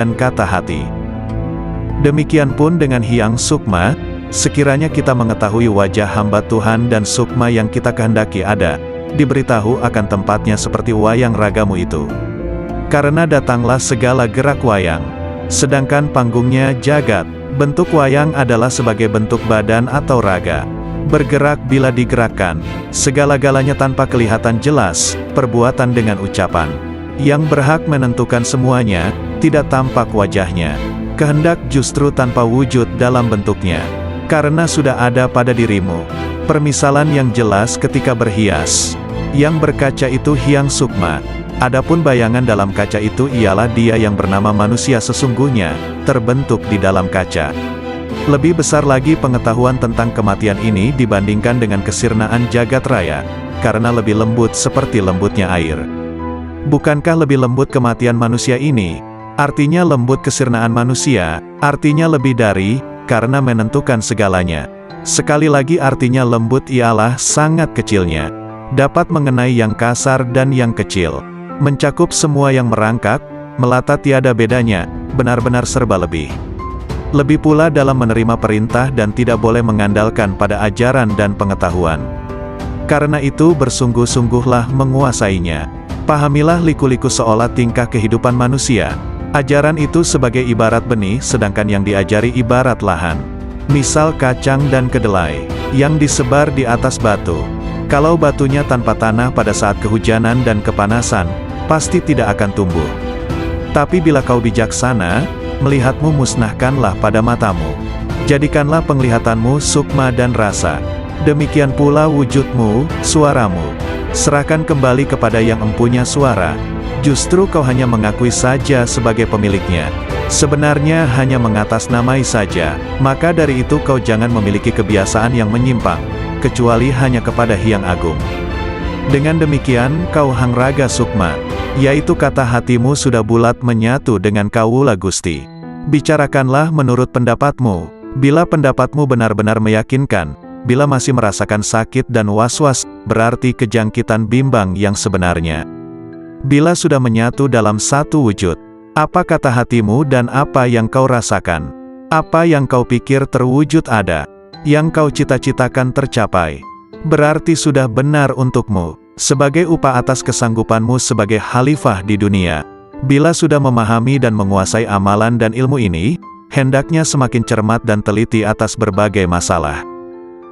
dan kata hati. Demikian pun dengan Hyang Sukma, sekiranya kita mengetahui wajah hamba Tuhan dan sukma yang kita kehendaki ada, diberitahu akan tempatnya seperti wayang ragamu itu. Karena datanglah segala gerak wayang, sedangkan panggungnya jagat. Bentuk wayang adalah sebagai bentuk badan atau raga. Bergerak bila digerakkan, segala-galanya tanpa kelihatan jelas, perbuatan dengan ucapan. Yang berhak menentukan semuanya, tidak tampak wajahnya. Kehendak justru tanpa wujud dalam bentuknya. Karena sudah ada pada dirimu. Permisalan yang jelas ketika berhias. Yang berkaca itu Hyang Sukma. Adapun bayangan dalam kaca itu ialah dia yang bernama manusia sesungguhnya, terbentuk di dalam kaca. Lebih besar lagi pengetahuan tentang kematian ini dibandingkan dengan kesirnaan jagat raya, karena lebih lembut seperti lembutnya air. Bukankah lebih lembut kematian manusia ini? Artinya lembut kesirnaan manusia, artinya lebih dari, karena menentukan segalanya. Sekali lagi artinya lembut ialah sangat kecilnya. Dapat mengenai yang kasar dan yang kecil. Mencakup semua yang merangkak, melata tiada bedanya, benar-benar serba lebih. Lebih pula dalam menerima perintah dan tidak boleh mengandalkan pada ajaran dan pengetahuan. Karena itu bersungguh-sungguhlah menguasainya. Pahamilah liku-liku seolah tingkah kehidupan manusia. Ajaran itu sebagai ibarat benih, sedangkan yang diajari ibarat lahan. Misal kacang dan kedelai, yang disebar di atas batu. Kalau batunya tanpa tanah pada saat kehujanan dan kepanasan, pasti tidak akan tumbuh. Tapi bila kau bijaksana, melihatmu musnahkanlah pada matamu. Jadikanlah penglihatanmu sukma dan rasa. Demikian pula wujudmu, suaramu. Serahkan kembali kepada yang empunya suara. Justru kau hanya mengakui saja sebagai pemiliknya. Sebenarnya hanya mengatasnamai saja. Maka dari itu kau jangan memiliki kebiasaan yang menyimpang, kecuali hanya kepada Hyang Agung. Dengan demikian kau Hang Raga Sukma, yaitu kata hatimu sudah bulat menyatu dengan Kawula Gusti. Bicarakanlah menurut pendapatmu. Bila pendapatmu benar-benar meyakinkan, bila masih merasakan sakit dan was-was, berarti kejangkitan bimbang yang sebenarnya. Bila sudah menyatu dalam satu wujud, apa kata hatimu dan apa yang kau rasakan? Apa yang kau pikir terwujud ada? Yang kau cita-citakan tercapai? Berarti sudah benar untukmu, sebagai upah atas kesanggupanmu sebagai khalifah di dunia. Bila sudah memahami dan menguasai amalan dan ilmu ini, hendaknya semakin cermat dan teliti atas berbagai masalah.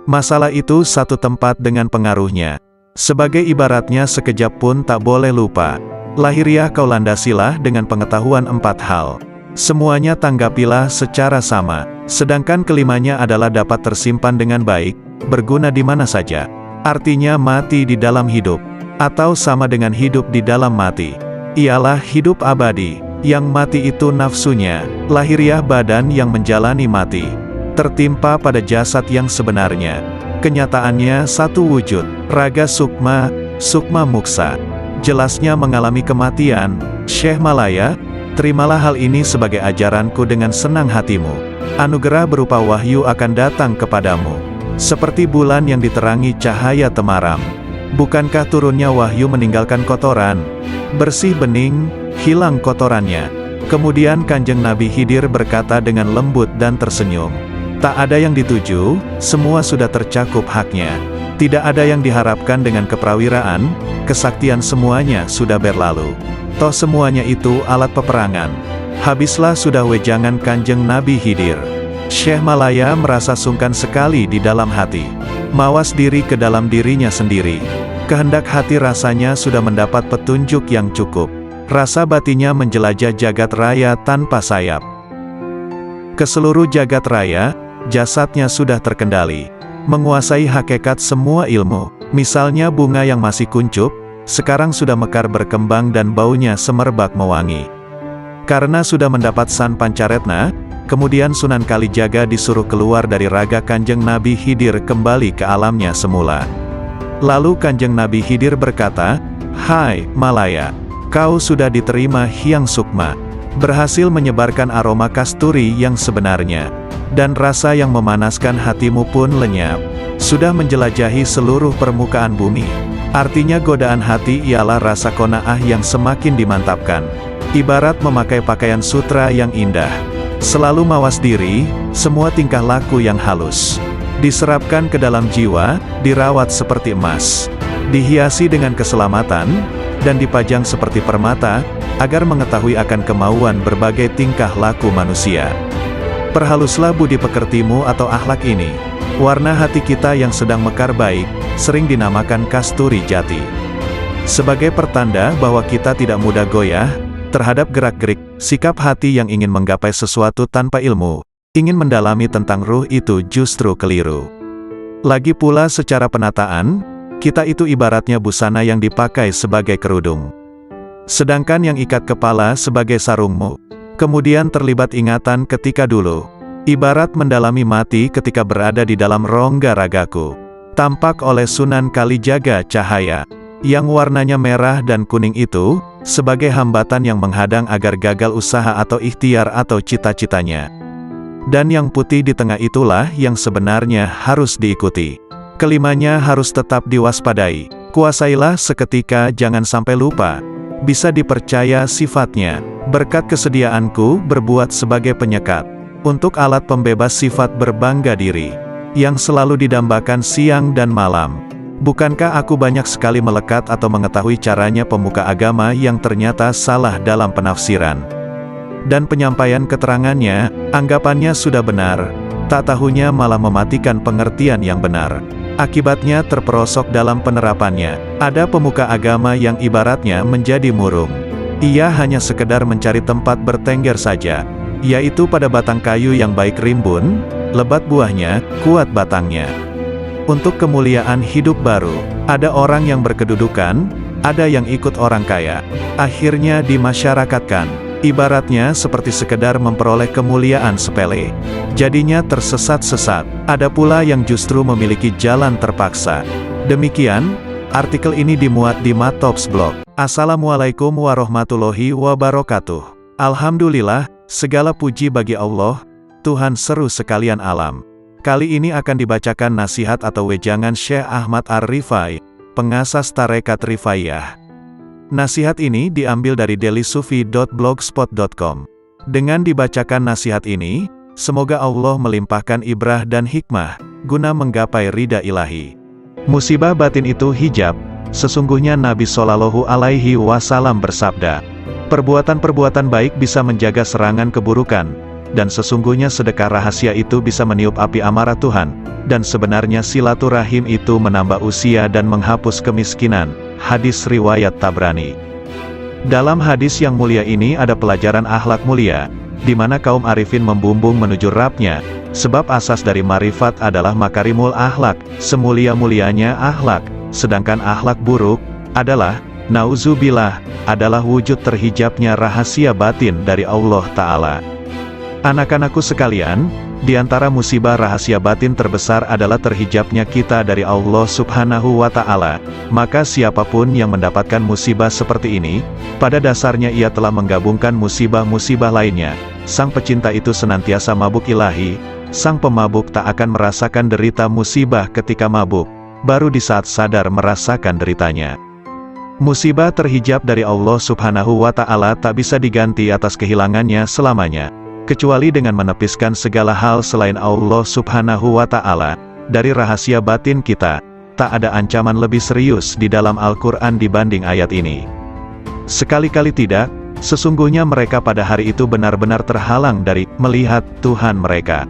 Masalah itu satu tempat dengan pengaruhnya. Sebagai ibaratnya sekejap pun tak boleh lupa. Lahiriah kau landasilah dengan pengetahuan 4 hal. Semuanya tanggapilah secara sama. Sedangkan kelimanya adalah dapat tersimpan dengan baik, berguna di mana saja. Artinya mati di dalam hidup, atau sama dengan hidup di dalam mati. Ialah hidup abadi, yang mati itu nafsunya, lahiriah badan yang menjalani mati. Tertimpa pada jasad yang sebenarnya. Kenyataannya satu wujud, raga sukma, sukma muksa. Jelasnya mengalami kematian. Syekh Malaya, terimalah hal ini sebagai ajaranku dengan senang hatimu. Anugerah berupa wahyu akan datang kepadamu. Seperti bulan yang diterangi cahaya temaram. Bukankah turunnya wahyu meninggalkan kotoran? Bersih bening, hilang kotorannya. Kemudian Kanjeng Nabi Khidir berkata dengan lembut dan tersenyum. Tak ada yang dituju, semua sudah tercakup haknya. Tidak ada yang diharapkan dengan keprawiraan, kesaktian semuanya sudah berlalu. Toh semuanya itu alat peperangan. Habislah sudah wejangan Kanjeng Nabi Khidir. Syekh Malaya merasa sungkan sekali di dalam hati. Mawas diri ke dalam dirinya sendiri. Kehendak hati rasanya sudah mendapat petunjuk yang cukup. Rasa batinnya menjelajah jagat raya tanpa sayap. Ke seluruh jagat raya, jasadnya sudah terkendali. Menguasai hakikat semua ilmu. Misalnya bunga yang masih kuncup, sekarang sudah mekar berkembang dan baunya semerbak mewangi. Karena sudah mendapat San Pancaretna, kemudian Sunan Kalijaga disuruh keluar dari raga Kanjeng Nabi Khidir kembali ke alamnya semula. Lalu Kanjeng Nabi Khidir berkata, "Hai, Malaya, kau sudah diterima Hyang Sukma. Berhasil menyebarkan aroma kasturi yang sebenarnya. Dan rasa yang memanaskan hatimu pun lenyap. Sudah menjelajahi seluruh permukaan bumi. Artinya godaan hati ialah rasa qanaah yang semakin dimantapkan. Ibarat memakai pakaian sutra yang indah. Selalu mawas diri, semua tingkah laku yang halus. Diserapkan ke dalam jiwa, dirawat seperti emas. Dihiasi dengan keselamatan, dan dipajang seperti permata, agar mengetahui akan kemauan berbagai tingkah laku manusia. Perhaluslah budi pekertimu atau akhlak ini. Warna hati kita yang sedang mekar baik, sering dinamakan kasturi jati. Sebagai pertanda bahwa kita tidak mudah goyah terhadap gerak-gerik, sikap hati yang ingin menggapai sesuatu tanpa ilmu, ingin mendalami tentang ruh itu justru keliru. Lagi pula secara penataan, kita itu ibaratnya busana yang dipakai sebagai kerudung. Sedangkan yang ikat kepala sebagai sarungmu, kemudian terlibat ingatan ketika dulu, ibarat mendalami mati ketika berada di dalam rongga ragaku. Tampak oleh Sunan Kalijaga cahaya, yang warnanya merah dan kuning itu, sebagai hambatan yang menghadang agar gagal usaha atau ikhtiar atau cita-citanya. Dan yang putih di tengah itulah yang sebenarnya harus diikuti. Kelimanya harus tetap diwaspadai. Kuasailah seketika, jangan sampai lupa. Bisa dipercaya sifatnya. Berkat kesediaanku berbuat sebagai penyekat. Untuk alat pembebas sifat berbangga diri. Yang selalu didambakan siang dan malam. Bukankah aku banyak sekali melekat atau mengetahui caranya pemuka agama yang ternyata salah dalam penafsiran dan penyampaian keterangannya, anggapannya sudah benar, tak tahunya malah mematikan pengertian yang benar. Akibatnya terperosok dalam penerapannya. Ada pemuka agama yang ibaratnya menjadi murung. Ia hanya sekedar mencari tempat bertengger saja, yaitu pada batang kayu yang baik rimbun, lebat buahnya, kuat batangnya. Untuk kemuliaan hidup baru, ada orang yang berkedudukan, ada yang ikut orang kaya. Akhirnya dimasyarakatkan, ibaratnya seperti sekedar memperoleh kemuliaan sepele. Jadinya tersesat-sesat. Ada pula yang justru memiliki jalan terpaksa. Demikian, artikel ini dimuat di Matops Blog. Assalamualaikum warahmatullahi wabarakatuh. Alhamdulillah, segala puji bagi Allah, Tuhan seru sekalian alam. Kali ini akan dibacakan nasihat atau wejangan Syekh Ahmad Ar-Rifai, pengasas Tarekat Rifaiyah. Nasihat ini diambil dari dailysufi.blogspot.com. Dengan dibacakan nasihat ini, semoga Allah melimpahkan ibrah dan hikmah, guna menggapai ridha ilahi. Musibah batin itu hijab. Sesungguhnya Nabi Shallallahu Alaihi Wasallam bersabda, perbuatan-perbuatan baik bisa menjaga serangan keburukan. Dan sesungguhnya sedekah rahasia itu bisa meniup api amarah Tuhan, dan sebenarnya silaturahim itu menambah usia dan menghapus kemiskinan. Hadis riwayat Tabrani. Dalam hadis yang mulia ini ada pelajaran akhlak mulia, di mana kaum arifin membumbung menuju Rabb-Nya, sebab asas dari marifat adalah makarimul akhlak, semulia-mulianya akhlak, sedangkan akhlak buruk adalah, nauzubillah, adalah wujud terhijabnya rahasia batin dari Allah Ta'ala. Anak-anakku sekalian, di antara musibah rahasia batin terbesar adalah terhijabnya kita dari Allah Subhanahu wa Ta'ala. Maka siapapun yang mendapatkan musibah seperti ini, pada dasarnya ia telah menggabungkan musibah-musibah lainnya. Sang pecinta itu senantiasa mabuk ilahi, sang pemabuk tak akan merasakan derita musibah ketika mabuk, baru di saat sadar merasakan deritanya. Musibah terhijab dari Allah Subhanahu wa Ta'ala tak bisa diganti atas kehilangannya selamanya, kecuali dengan menepiskan segala hal selain Allah Subhanahu wa Ta'ala. Dari rahasia batin kita, tak ada ancaman lebih serius di dalam Al-Quran dibanding ayat ini. Sekali-kali tidak, sesungguhnya mereka pada hari itu benar-benar terhalang dari melihat Tuhan mereka.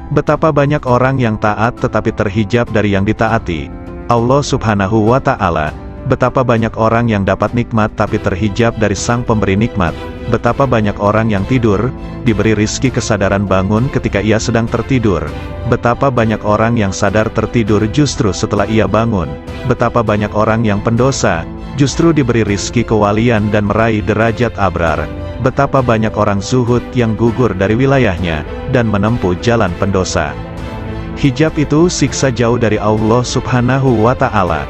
Betapa banyak orang yang taat tetapi terhijab dari yang ditaati Allah Subhanahu wa Ta'ala. Betapa banyak orang yang dapat nikmat tapi terhijab dari sang pemberi nikmat. Betapa banyak orang yang tidur, diberi rizki kesadaran bangun ketika ia sedang tertidur. Betapa banyak orang yang sadar tertidur justru setelah ia bangun. Betapa banyak orang yang pendosa, justru diberi rizki kewalian dan meraih derajat abrar. Betapa banyak orang zuhud yang gugur dari wilayahnya, dan menempuh jalan pendosa. Hijab itu siksa jauh dari Allah Subhanahu wa Ta'ala.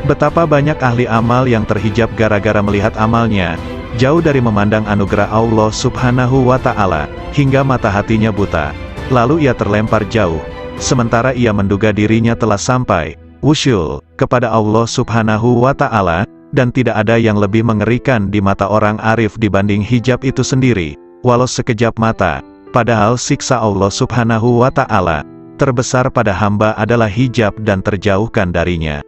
Betapa banyak ahli amal yang terhijab gara-gara melihat amalnya, jauh dari memandang anugerah Allah Subhanahu wa Ta'ala, hingga mata hatinya buta. Lalu ia terlempar jauh, sementara ia menduga dirinya telah sampai, wusyul, kepada Allah Subhanahu wa Ta'ala, dan tidak ada yang lebih mengerikan di mata orang arif dibanding hijab itu sendiri, walau sekejap mata. Padahal siksa Allah Subhanahu wa Ta'ala terbesar pada hamba adalah hijab dan terjauhkan darinya.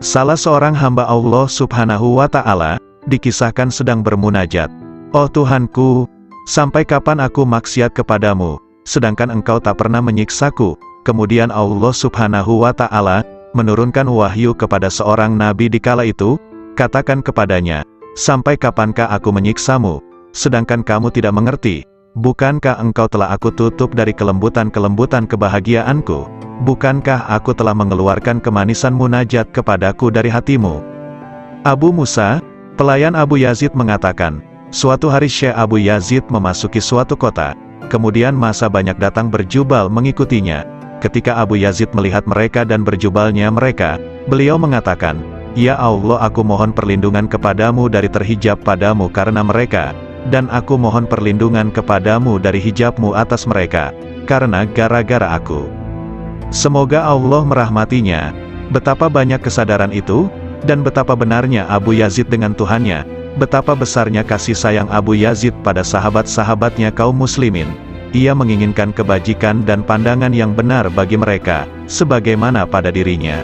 Salah seorang hamba Allah Subhanahu wa Ta'ala dikisahkan sedang bermunajat, "Oh Tuhanku, sampai kapan aku maksiat kepadamu, sedangkan Engkau tak pernah menyiksaku?" Kemudian Allah Subhanahu wa Ta'ala menurunkan wahyu kepada seorang nabi di kala itu, "Katakan kepadanya, sampai kapankah aku menyiksamu, sedangkan kamu tidak mengerti? Bukankah engkau telah aku tutup dari kelembutan-kelembutan kebahagiaanku? Bukankah aku telah mengeluarkan kemanisan munajat kepadaku dari hatimu?" Abu Musa, pelayan Abu Yazid mengatakan, suatu hari Syekh Abu Yazid memasuki suatu kota, kemudian massa banyak datang berjubal mengikutinya. Ketika Abu Yazid melihat mereka dan berjubalnya mereka, beliau mengatakan, "Ya Allah, aku mohon perlindungan kepadamu dari terhijab padamu karena mereka, dan aku mohon perlindungan kepadamu dari hijabmu atas mereka, karena gara-gara aku." Semoga Allah merahmatinya. Betapa banyak kesadaran itu, dan betapa benarnya Abu Yazid dengan Tuhannya, betapa besarnya kasih sayang Abu Yazid pada sahabat-sahabatnya kaum muslimin. Ia menginginkan kebajikan dan pandangan yang benar bagi mereka, sebagaimana pada dirinya.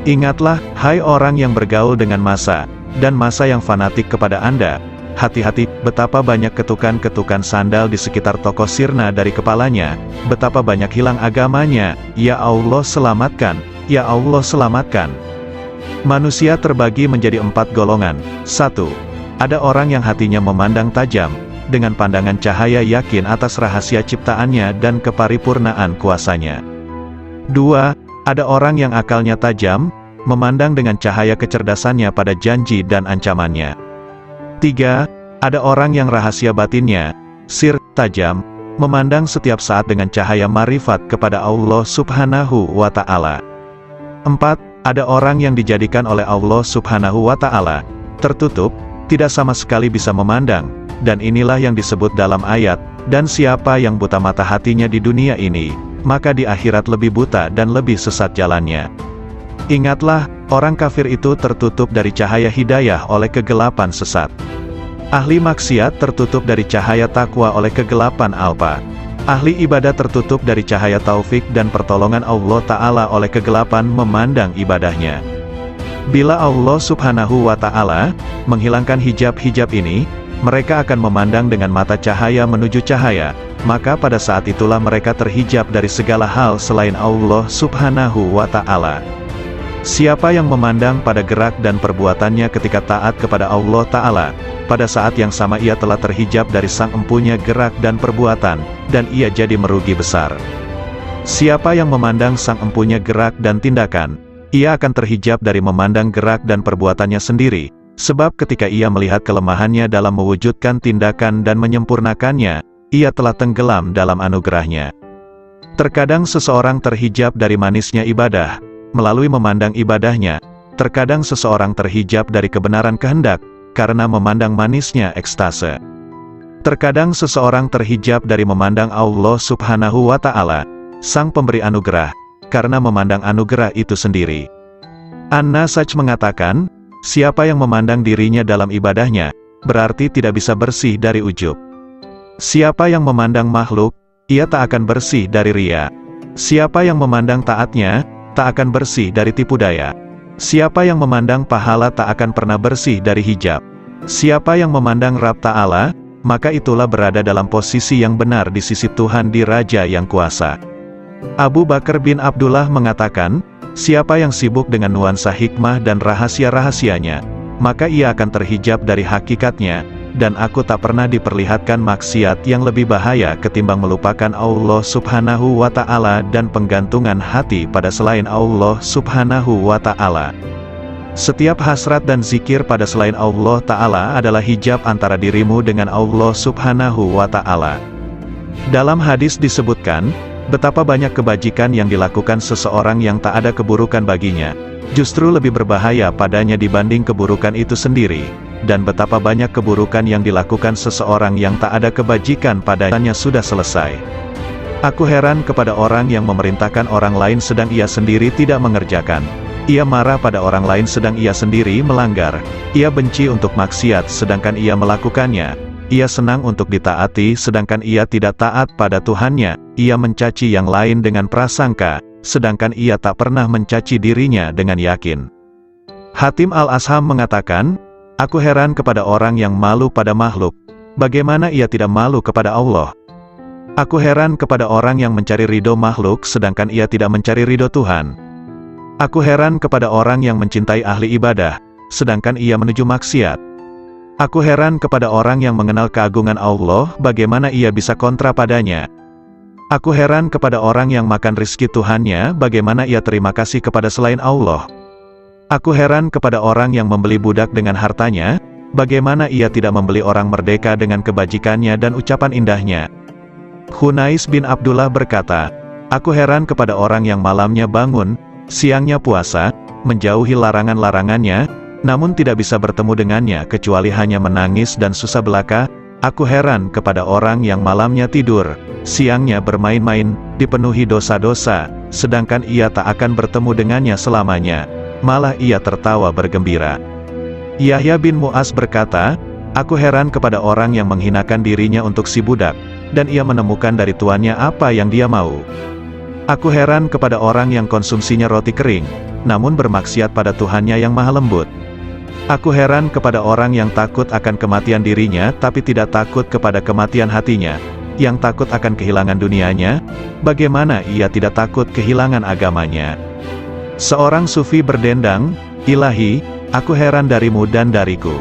Ingatlah, hai orang yang bergaul dengan massa, dan massa yang fanatik kepada Anda, hati-hati, betapa banyak ketukan-ketukan sandal di sekitar toko sirna dari kepalanya, betapa banyak hilang agamanya. Ya Allah selamatkan, ya Allah selamatkan. Manusia terbagi menjadi 4 golongan. 1. Ada orang yang hatinya memandang tajam, dengan pandangan cahaya yakin atas rahasia ciptaannya dan keparipurnaan kuasanya. 2. Ada orang yang akalnya tajam, memandang dengan cahaya kecerdasannya pada janji dan ancamannya. 3. Ada orang yang rahasia batinnya, sir, tajam, memandang setiap saat dengan cahaya marifat kepada Allah Subhanahu wa Ta'ala. 4. Ada orang yang dijadikan oleh Allah Subhanahu wa Ta'ala tertutup, tidak sama sekali bisa memandang, dan inilah yang disebut dalam ayat, "Dan siapa yang buta mata hatinya di dunia ini, maka di akhirat lebih buta dan lebih sesat jalannya." Ingatlah, orang kafir itu tertutup dari cahaya hidayah oleh kegelapan sesat. Ahli maksiat tertutup dari cahaya takwa oleh kegelapan alpa. Ahli ibadah tertutup dari cahaya taufik dan pertolongan Allah Ta'ala oleh kegelapan memandang ibadahnya. Bila Allah Subhanahu wa Ta'ala menghilangkan hijab-hijab ini, mereka akan memandang dengan mata cahaya menuju cahaya, maka pada saat itulah mereka terhijab dari segala hal selain Allah Subhanahu wa Ta'ala. Siapa yang memandang pada gerak dan perbuatannya ketika taat kepada Allah Ta'ala, pada saat yang sama ia telah terhijab dari sang empunya gerak dan perbuatan, dan ia jadi merugi besar. Siapa yang memandang sang empunya gerak dan tindakan, ia akan terhijab dari memandang gerak dan perbuatannya sendiri, sebab ketika ia melihat kelemahannya dalam mewujudkan tindakan dan menyempurnakannya, ia telah tenggelam dalam anugerahnya. Terkadang seseorang terhijab dari manisnya ibadah, melalui memandang ibadahnya. Terkadang seseorang terhijab dari kebenaran kehendak, karena memandang manisnya ekstase. Terkadang seseorang terhijab dari memandang Allah Subhanahu wa Ta'ala, Sang Pemberi Anugerah, karena memandang anugerah itu sendiri. An-Nasaj mengatakan, siapa yang memandang dirinya dalam ibadahnya, berarti tidak bisa bersih dari ujub. Siapa yang memandang makhluk, ia tak akan bersih dari riya. Siapa yang memandang taatnya, tak akan bersih dari tipu daya. Siapa yang memandang pahala tak akan pernah bersih dari hijab. Siapa yang memandang Rabb Ta'ala, maka itulah berada dalam posisi yang benar di sisi Tuhan di Raja yang kuasa. Abu Bakar bin Abdullah mengatakan, siapa yang sibuk dengan nuansa hikmah dan rahasia-rahasianya, maka ia akan terhijab dari hakikatnya, dan aku tak pernah diperlihatkan maksiat yang lebih bahaya ketimbang melupakan Allah Subhanahu wa Ta'ala dan penggantungan hati pada selain Allah Subhanahu wa Ta'ala. Setiap hasrat dan zikir pada selain Allah Ta'ala adalah hijab antara dirimu dengan Allah Subhanahu wa Ta'ala. Dalam hadis disebutkan, betapa banyak kebajikan yang dilakukan seseorang yang tak ada keburukan baginya, justru lebih berbahaya padanya dibanding keburukan itu sendiri, dan betapa banyak keburukan yang dilakukan seseorang yang tak ada kebajikan padanya sudah selesai. Aku heran kepada orang yang memerintahkan orang lain sedang ia sendiri tidak mengerjakan. Ia marah pada orang lain sedang ia sendiri melanggar. Ia benci untuk maksiat sedangkan ia melakukannya. Ia senang untuk ditaati sedangkan ia tidak taat pada Tuhannya. Ia mencaci yang lain dengan prasangka, sedangkan ia tak pernah mencaci dirinya dengan yakin. Hatim al-Asham mengatakan, aku heran kepada orang yang malu pada makhluk. Bagaimana ia tidak malu kepada Allah? Aku heran kepada orang yang mencari ridho makhluk sedangkan ia tidak mencari ridho Tuhan. Aku heran kepada orang yang mencintai ahli ibadah, sedangkan ia menuju maksiat. Aku heran kepada orang yang mengenal keagungan Allah, bagaimana ia bisa kontra padanya. Aku heran kepada orang yang makan rizki Tuhannya, bagaimana ia terima kasih kepada selain Allah. Aku heran kepada orang yang membeli budak dengan hartanya, bagaimana ia tidak membeli orang merdeka dengan kebajikannya dan ucapan indahnya. Hunais bin Abdullah berkata, aku heran kepada orang yang malamnya bangun, siangnya puasa, menjauhi larangan-larangannya, namun tidak bisa bertemu dengannya kecuali hanya menangis dan susah belaka. Aku heran kepada orang yang malamnya tidur, siangnya bermain-main, dipenuhi dosa-dosa, sedangkan ia tak akan bertemu dengannya selamanya, malah ia tertawa bergembira. Yahya bin Mu'az berkata, aku heran kepada orang yang menghinakan dirinya untuk si budak, dan ia menemukan dari tuannya apa yang dia mau. Aku heran kepada orang yang konsumsinya roti kering, namun bermaksiat pada Tuhannya yang maha lembut. Aku heran kepada orang yang takut akan kematian dirinya tapi tidak takut kepada kematian hatinya, yang takut akan kehilangan dunianya, bagaimana ia tidak takut kehilangan agamanya. Seorang sufi berdendang, Ilahi, aku heran darimu dan dariku.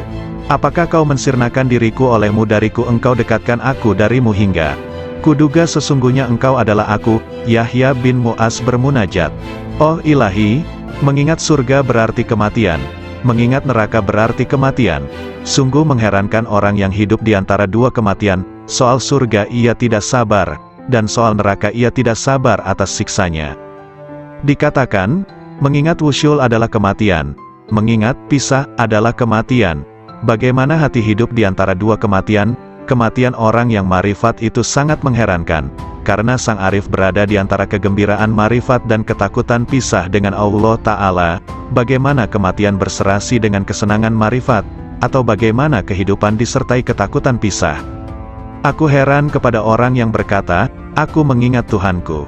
Apakah kau mensirnakan diriku olehmu dariku engkau dekatkan aku darimu hingga. Kuduga sesungguhnya engkau adalah aku. Yahya bin Mu'az bermunajat. Oh Ilahi, mengingat surga berarti kematian. Mengingat neraka berarti kematian. Sungguh mengherankan orang yang hidup di antara dua kematian. Soal surga ia tidak sabar, dan soal neraka ia tidak sabar atas siksanya. Dikatakan, mengingat wusyul adalah kematian. Mengingat pisah adalah kematian. Bagaimana hati hidup di antara dua kematian? Kematian orang yang marifat itu sangat mengherankan, karena sang arif berada di antara kegembiraan marifat dan ketakutan pisah dengan Allah Ta'ala. Bagaimana kematian berserasi dengan kesenangan marifat, atau bagaimana kehidupan disertai ketakutan pisah? Aku heran kepada orang yang berkata, aku mengingat Tuhanku.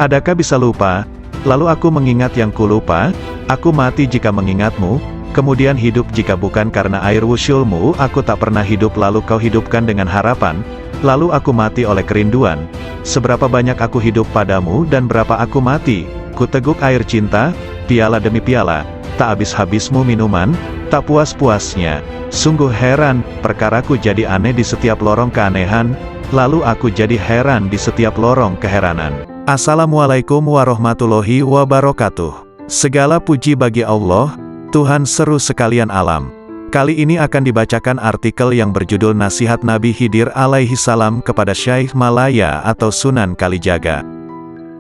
Adakah bisa lupa? Lalu aku mengingat yang kulupa, aku mati jika mengingatmu, kemudian hidup jika bukan karena air wusyulmu, aku tak pernah hidup lalu kau hidupkan dengan harapan, lalu aku mati oleh kerinduan. Seberapa banyak aku hidup padamu dan berapa aku mati, ku teguk air cinta, piala demi piala, tak habis-habismu minuman, tak puas-puasnya. Sungguh heran, perkaraku jadi aneh di setiap lorong keanehan, lalu aku jadi heran di setiap lorong keheranan. Assalamualaikum warahmatullahi wabarakatuh. Segala puji bagi Allah, Tuhan seru sekalian alam. Kali ini akan dibacakan artikel yang berjudul Nasihat Nabi Khidir alaihi salam kepada Syekh Malaya atau Sunan Kalijaga.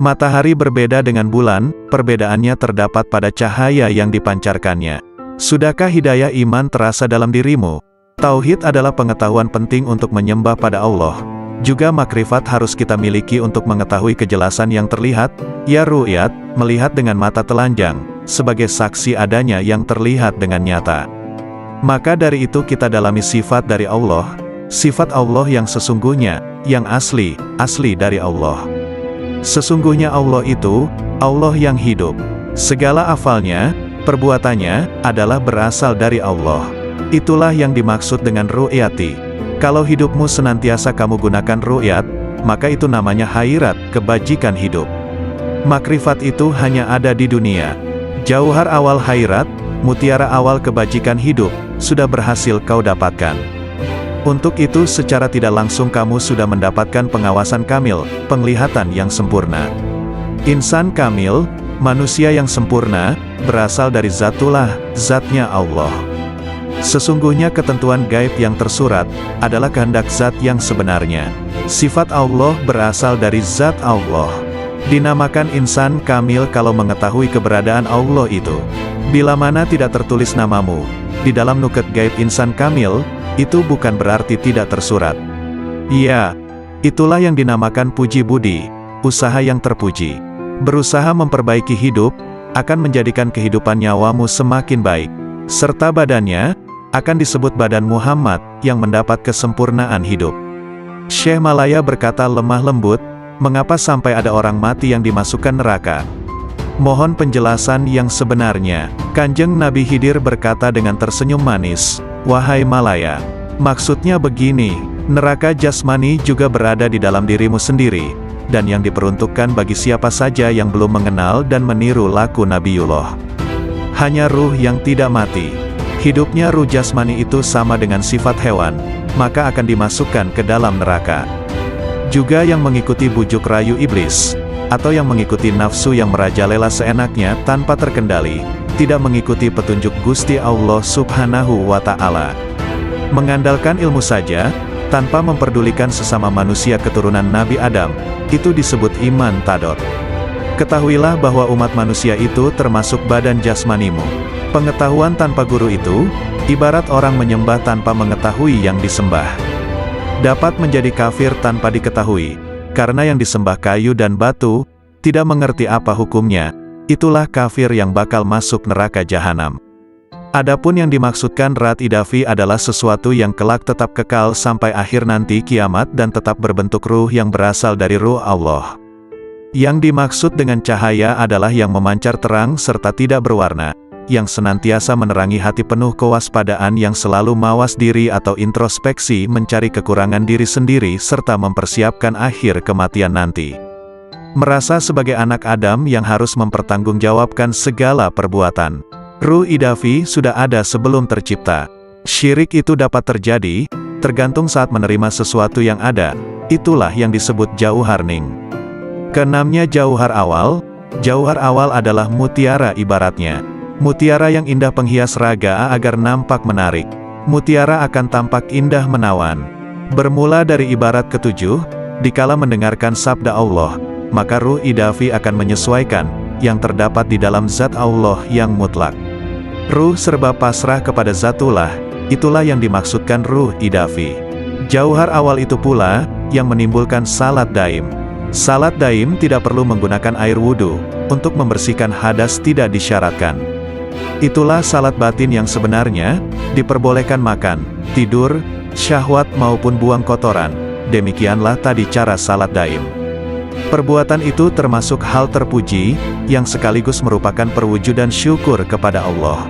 Matahari berbeda dengan bulan, perbedaannya terdapat pada cahaya yang dipancarkannya. Sudahkah hidayah iman terasa dalam dirimu? Tauhid adalah pengetahuan penting untuk menyembah pada Allah. Juga makrifat harus kita miliki untuk mengetahui kejelasan yang terlihat, ya ru'yat, melihat dengan mata telanjang, sebagai saksi adanya yang terlihat dengan nyata. Maka dari itu kita dalami sifat dari Allah, sifat Allah yang sesungguhnya, yang asli dari Allah. Sesungguhnya Allah itu, Allah yang hidup. Segala afalnya, perbuatannya, adalah berasal dari Allah. Itulah yang dimaksud dengan ru'yati. Kalau hidupmu senantiasa kamu gunakan ru'yat, maka itu namanya khairat, kebajikan hidup. Makrifat itu hanya ada di dunia. Jauhar awal khairat, mutiara awal kebajikan hidup, sudah berhasil kau dapatkan. Untuk itu secara tidak langsung kamu sudah mendapatkan pengawasan kamil, penglihatan yang sempurna. Insan kamil, manusia yang sempurna, berasal dari zatullah, zatnya Allah. Sesungguhnya ketentuan gaib yang tersurat, adalah kehendak zat yang sebenarnya. Sifat Allah berasal dari zat Allah. Dinamakan insan kamil kalau mengetahui keberadaan Allah itu. Bila mana tidak tertulis namamu di dalam nuket gaib insan kamil, itu bukan berarti tidak tersurat. Iya, itulah yang dinamakan puji budi. usaha yang terpuji. Berusaha memperbaiki hidup, akan menjadikan kehidupan nyawamu semakin baik. Serta badannya, akan disebut badan Muhammad, yang mendapat kesempurnaan hidup. Syekh Malaya berkata lemah lembut, mengapa sampai ada orang mati yang dimasukkan neraka? Mohon penjelasan yang sebenarnya. Kanjeng Nabi Khidir berkata dengan tersenyum manis, wahai Malaya, maksudnya begini, neraka jasmani juga berada di dalam dirimu sendiri, dan yang diperuntukkan bagi siapa saja yang belum mengenal dan meniru laku Nabiullah. Hanya ruh yang tidak mati. Hidupnya ruh jasmani itu sama dengan sifat hewan, maka akan dimasukkan ke dalam neraka. Juga yang mengikuti bujuk rayu iblis, atau yang mengikuti nafsu yang merajalela seenaknya tanpa terkendali, tidak mengikuti petunjuk Gusti Allah Subhanahu wa Ta'ala. Mengandalkan ilmu saja, tanpa memperdulikan sesama manusia keturunan Nabi Adam, itu disebut iman tadot. Ketahuilah bahwa umat manusia itu termasuk badan jasmanimu. Pengetahuan tanpa guru itu, ibarat orang menyembah tanpa mengetahui yang disembah. Dapat menjadi kafir tanpa diketahui, karena yang disembah kayu dan batu, tidak mengerti apa hukumnya, itulah kafir yang bakal masuk neraka jahanam. Adapun yang dimaksudkan Rat Idafi adalah sesuatu yang kelak tetap kekal sampai akhir nanti kiamat dan tetap berbentuk ruh yang berasal dari ruh Allah. Yang dimaksud dengan cahaya adalah yang memancar terang serta tidak berwarna, yang senantiasa menerangi hati penuh kewaspadaan yang selalu mawas diri atau introspeksi mencari kekurangan diri sendiri serta mempersiapkan akhir kematian nanti. Merasa sebagai anak Adam yang harus mempertanggungjawabkan segala perbuatan. Ruh idafi sudah ada sebelum tercipta. Syirik itu dapat terjadi, tergantung saat menerima sesuatu yang ada, itulah yang disebut jauhar ning. Keenamnya jauhar awal adalah mutiara ibaratnya. Mutiara yang indah penghias raga agar nampak menarik. Mutiara akan tampak indah menawan. Bermula dari ibarat ketujuh, dikala mendengarkan sabda Allah, maka ruh idafi akan menyesuaikan, yang terdapat di dalam zat Allah yang mutlak. Ruh serba pasrah kepada zatullah, itulah yang dimaksudkan ruh idafi. Jauhar awal itu pula, yang menimbulkan salat daim. Salat daim tidak perlu menggunakan air wudhu, untuk membersihkan hadas tidak disyaratkan. Itulah salat batin yang sebenarnya, diperbolehkan makan, tidur, syahwat maupun buang kotoran, demikianlah tadi cara salat daim. Perbuatan itu termasuk hal terpuji, yang sekaligus merupakan perwujudan syukur kepada Allah.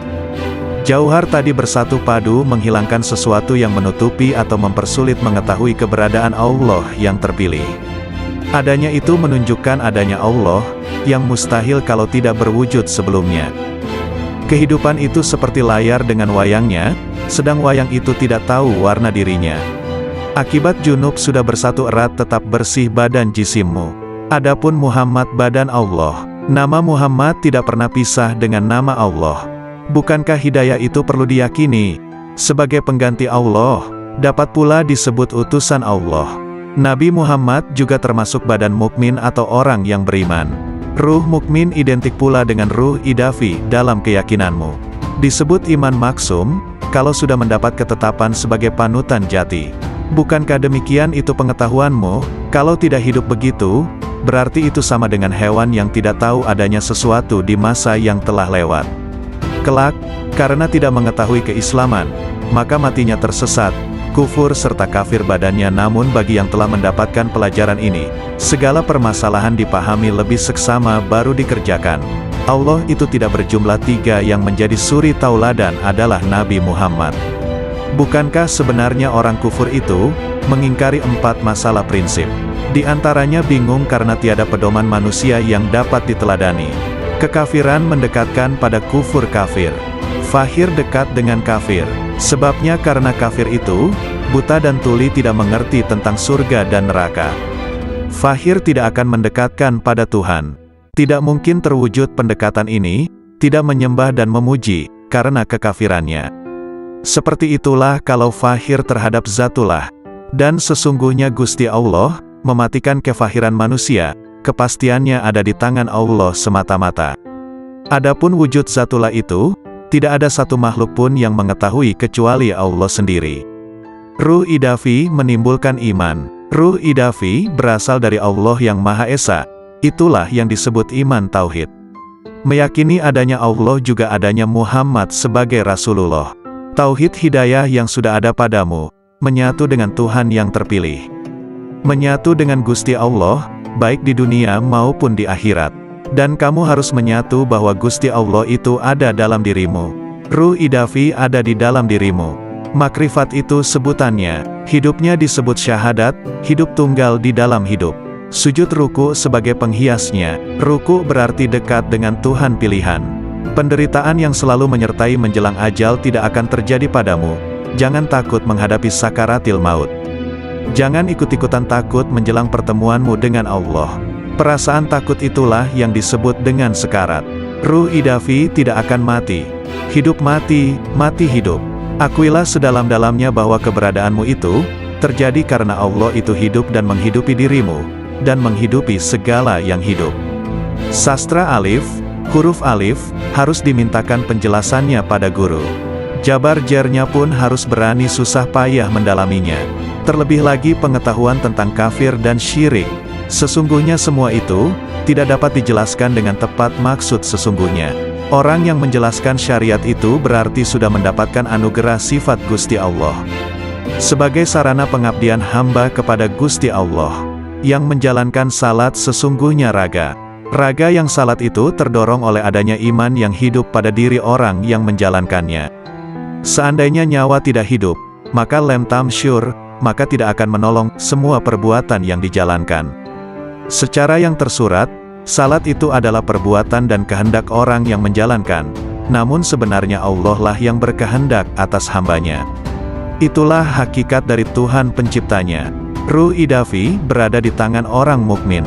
Jauhar tadi bersatu padu menghilangkan sesuatu yang menutupi atau mempersulit mengetahui keberadaan Allah yang terpilih. Adanya itu menunjukkan adanya Allah, yang mustahil kalau tidak berwujud sebelumnya. Kehidupan itu seperti layar dengan wayangnya, sedang wayang itu tidak tahu warna dirinya. Akibat junub sudah bersatu erat tetap bersih badan jisimmu. Adapun Muhammad badan Allah. Nama Muhammad tidak pernah pisah dengan nama Allah. Bukankah hidayah itu perlu diyakini? Sebagai pengganti Allah, dapat pula disebut utusan Allah. Nabi Muhammad juga termasuk badan mukmin atau orang yang beriman. Ruh mukmin identik pula dengan ruh idafi dalam keyakinanmu. Disebut iman maksum, kalau sudah mendapat ketetapan sebagai panutan jati. Bukankah demikian itu pengetahuanmu? Kalau tidak hidup begitu, berarti itu sama dengan hewan yang tidak tahu adanya sesuatu di masa yang telah lewat. Kelak, karena tidak mengetahui keislaman, maka matinya tersesat, kufur serta kafir badannya. Namun bagi yang telah mendapatkan pelajaran ini, segala permasalahan dipahami lebih seksama baru dikerjakan. Allah itu tidak berjumlah tiga, yang menjadi suri tauladan adalah Nabi Muhammad. Bukankah sebenarnya orang kufur itu mengingkari 4 masalah prinsip? Di antaranya bingung karena tiada pedoman manusia yang dapat diteladani. Kekafiran mendekatkan pada kufur kafir. Fahir dekat dengan kafir. Sebabnya karena kafir itu buta dan tuli, tidak mengerti tentang surga dan neraka. Fahir tidak akan mendekatkan pada Tuhan. Tidak mungkin terwujud pendekatan ini, tidak menyembah dan memuji, karena kekafirannya. Seperti itulah kalau fahir terhadap zatullah. Dan sesungguhnya Gusti Allah mematikan kefahiran manusia, kepastiannya ada di tangan Allah semata-mata. Adapun wujud zatullah itu, tidak ada satu makhluk pun yang mengetahui kecuali Allah sendiri. Ruh idafi menimbulkan iman. Ruh idafi berasal dari Allah yang Maha Esa, itulah yang disebut iman tauhid. Meyakini adanya Allah juga adanya Muhammad sebagai Rasulullah. Tauhid hidayah yang sudah ada padamu, menyatu dengan Tuhan yang terpilih. Menyatu dengan Gusti Allah, baik di dunia maupun di akhirat. Dan kamu harus menyatu bahwa Gusti Allah itu ada dalam dirimu. Ruh idafi ada di dalam dirimu. Makrifat itu sebutannya, hidupnya disebut syahadat, hidup tunggal di dalam hidup. Sujud ruku sebagai penghiasnya, ruku berarti dekat dengan Tuhan pilihan. Penderitaan yang selalu menyertai menjelang ajal tidak akan terjadi padamu. Jangan takut menghadapi sakaratil maut. Jangan ikut-ikutan takut menjelang pertemuanmu dengan Allah. Perasaan takut itulah yang disebut dengan sekarat. Ruh idafi tidak akan mati. Hidup mati, mati hidup. Akuilah sedalam-dalamnya bahwa keberadaanmu itu terjadi karena Allah itu hidup dan menghidupi dirimu, dan menghidupi segala yang hidup. Sastra alif, huruf alif, harus dimintakan penjelasannya pada guru. Jabar jernya pun harus berani susah payah mendalaminya. Terlebih lagi pengetahuan tentang kafir dan syirik. Sesungguhnya semua itu tidak dapat dijelaskan dengan tepat maksud sesungguhnya. Orang yang menjelaskan syariat itu berarti sudah mendapatkan anugerah sifat Gusti Allah. Sebagai sarana pengabdian hamba kepada Gusti Allah, yang menjalankan salat sesungguhnya raga. Raga yang salat itu terdorong oleh adanya iman yang hidup pada diri orang yang menjalankannya. Seandainya nyawa tidak hidup, maka lem tamsyur, maka tidak akan menolong semua perbuatan yang dijalankan. Secara yang tersurat, salat itu adalah perbuatan dan kehendak orang yang menjalankan, namun sebenarnya Allah lah yang berkehendak atas hambanya. Itulah hakikat dari Tuhan penciptanya. Ruh idafi berada di tangan orang mukmin.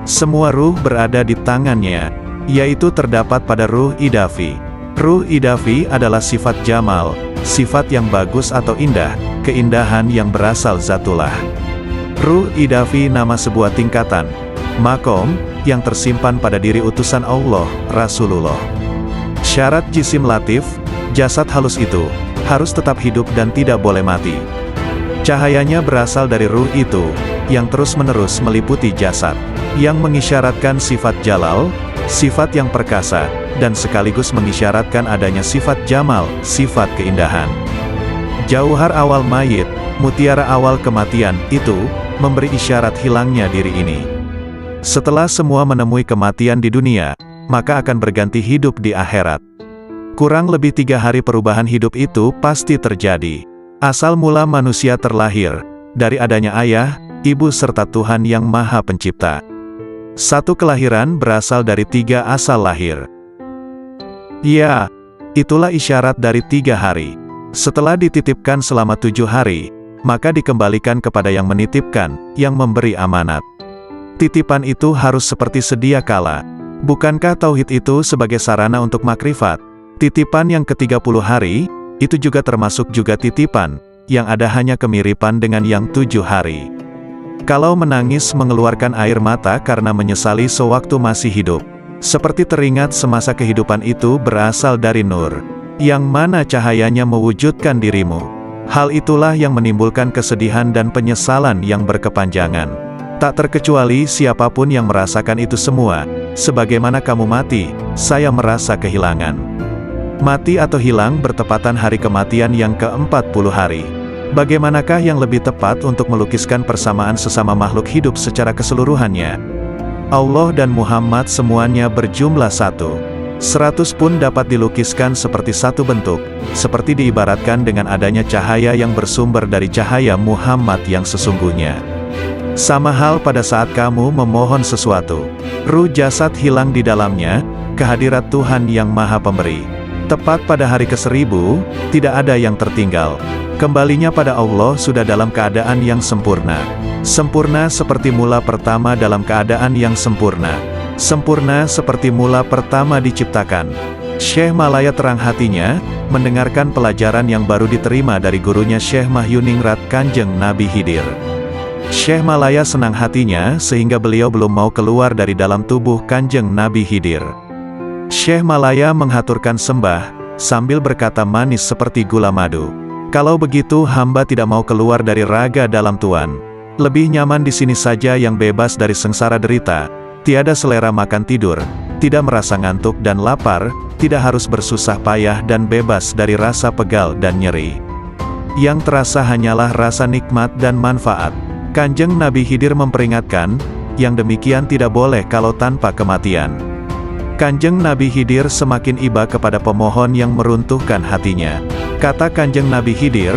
Semua ruh berada di tangannya, yaitu terdapat pada ruh idafi. Ruh idafi adalah sifat jamal, sifat yang bagus atau indah, keindahan yang berasal zatullah. Ruh idafi nama sebuah tingkatan, makom, yang tersimpan pada diri utusan Allah, Rasulullah. Syarat jisim latif, jasad halus itu, harus tetap hidup dan tidak boleh mati. Cahayanya berasal dari ruh itu, yang terus-menerus meliputi jasad, yang mengisyaratkan sifat jalal, sifat yang perkasa, dan sekaligus mengisyaratkan adanya sifat jamal, sifat keindahan. Jauhar awal mayit, mutiara awal kematian, itu memberi isyarat hilangnya diri ini. Setelah semua menemui kematian di dunia, maka akan berganti hidup di akhirat. Kurang lebih 3 hari perubahan hidup itu pasti terjadi. Asal mula manusia terlahir, dari adanya ayah, ibu serta Tuhan yang Maha Pencipta. Satu kelahiran berasal dari 3 asal lahir. Ya, itulah isyarat dari 3 hari. Setelah dititipkan selama 7 hari, maka dikembalikan kepada yang menitipkan, yang memberi amanat. Titipan itu harus seperti sedia kala. Bukankah tauhid itu sebagai sarana untuk makrifat? Titipan yang ke-30 hari, itu juga termasuk juga titipan, yang ada hanya kemiripan dengan yang 7 hari. Kalau menangis mengeluarkan air mata karena menyesali sewaktu masih hidup, seperti teringat semasa kehidupan itu berasal dari nur, yang mana cahayanya mewujudkan dirimu. Hal itulah yang menimbulkan kesedihan dan penyesalan yang berkepanjangan. Tak terkecuali siapapun yang merasakan itu semua, sebagaimana kamu mati, saya merasa kehilangan. Mati atau hilang bertepatan hari kematian yang ke-40 hari. Bagaimanakah yang lebih tepat untuk melukiskan persamaan sesama makhluk hidup secara keseluruhannya? Allah dan Muhammad semuanya berjumlah 1. 100 pun dapat dilukiskan seperti satu bentuk, seperti diibaratkan dengan adanya cahaya yang bersumber dari cahaya Muhammad yang sesungguhnya. Sama hal pada saat kamu memohon sesuatu, ruh jasad hilang di dalamnya, kehadirat Tuhan yang Maha Pemberi. Tepat pada hari ke-1000, tidak ada yang tertinggal. Kembalinya pada Allah sudah dalam keadaan yang sempurna. Sempurna seperti mula pertama dalam keadaan yang sempurna. Sempurna seperti mula pertama diciptakan. Syekh Malaya terang hatinya, mendengarkan pelajaran yang baru diterima dari gurunya Syekh Mahyuningrat Kanjeng Nabi Khidir. Syekh Malaya senang hatinya sehingga beliau belum mau keluar dari dalam tubuh Kanjeng Nabi Khidir. Syekh Malaya menghaturkan sembah, sambil berkata manis seperti gula madu. Kalau begitu hamba tidak mau keluar dari raga dalam Tuan. Lebih nyaman di sini saja yang bebas dari sengsara derita, tiada selera makan tidur, tidak merasa ngantuk dan lapar, tidak harus bersusah payah dan bebas dari rasa pegal dan nyeri. Yang terasa hanyalah rasa nikmat dan manfaat. Kanjeng Nabi Khidir memperingatkan, yang demikian tidak boleh kalau tanpa kematian. Kanjeng Nabi Khidir semakin iba kepada pemohon yang meruntuhkan hatinya. Kata Kanjeng Nabi Khidir,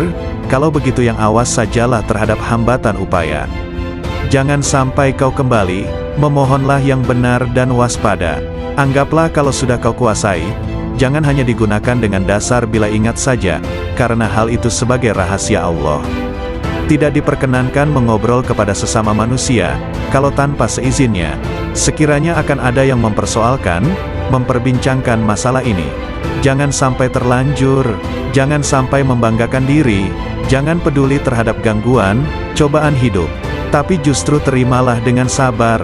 kalau begitu yang awas sajalah terhadap hambatan upaya. Jangan sampai kau kembali, memohonlah yang benar dan waspada. Anggaplah kalau sudah kau kuasai, jangan hanya digunakan dengan dasar bila ingat saja, karena hal itu sebagai rahasia Allah. Tidak diperkenankan mengobrol kepada sesama manusia, kalau tanpa seizinnya. Sekiranya akan ada yang mempersoalkan, memperbincangkan masalah ini. Jangan sampai terlanjur, jangan sampai membanggakan diri, jangan peduli terhadap gangguan, cobaan hidup. Tapi justru terimalah dengan sabar.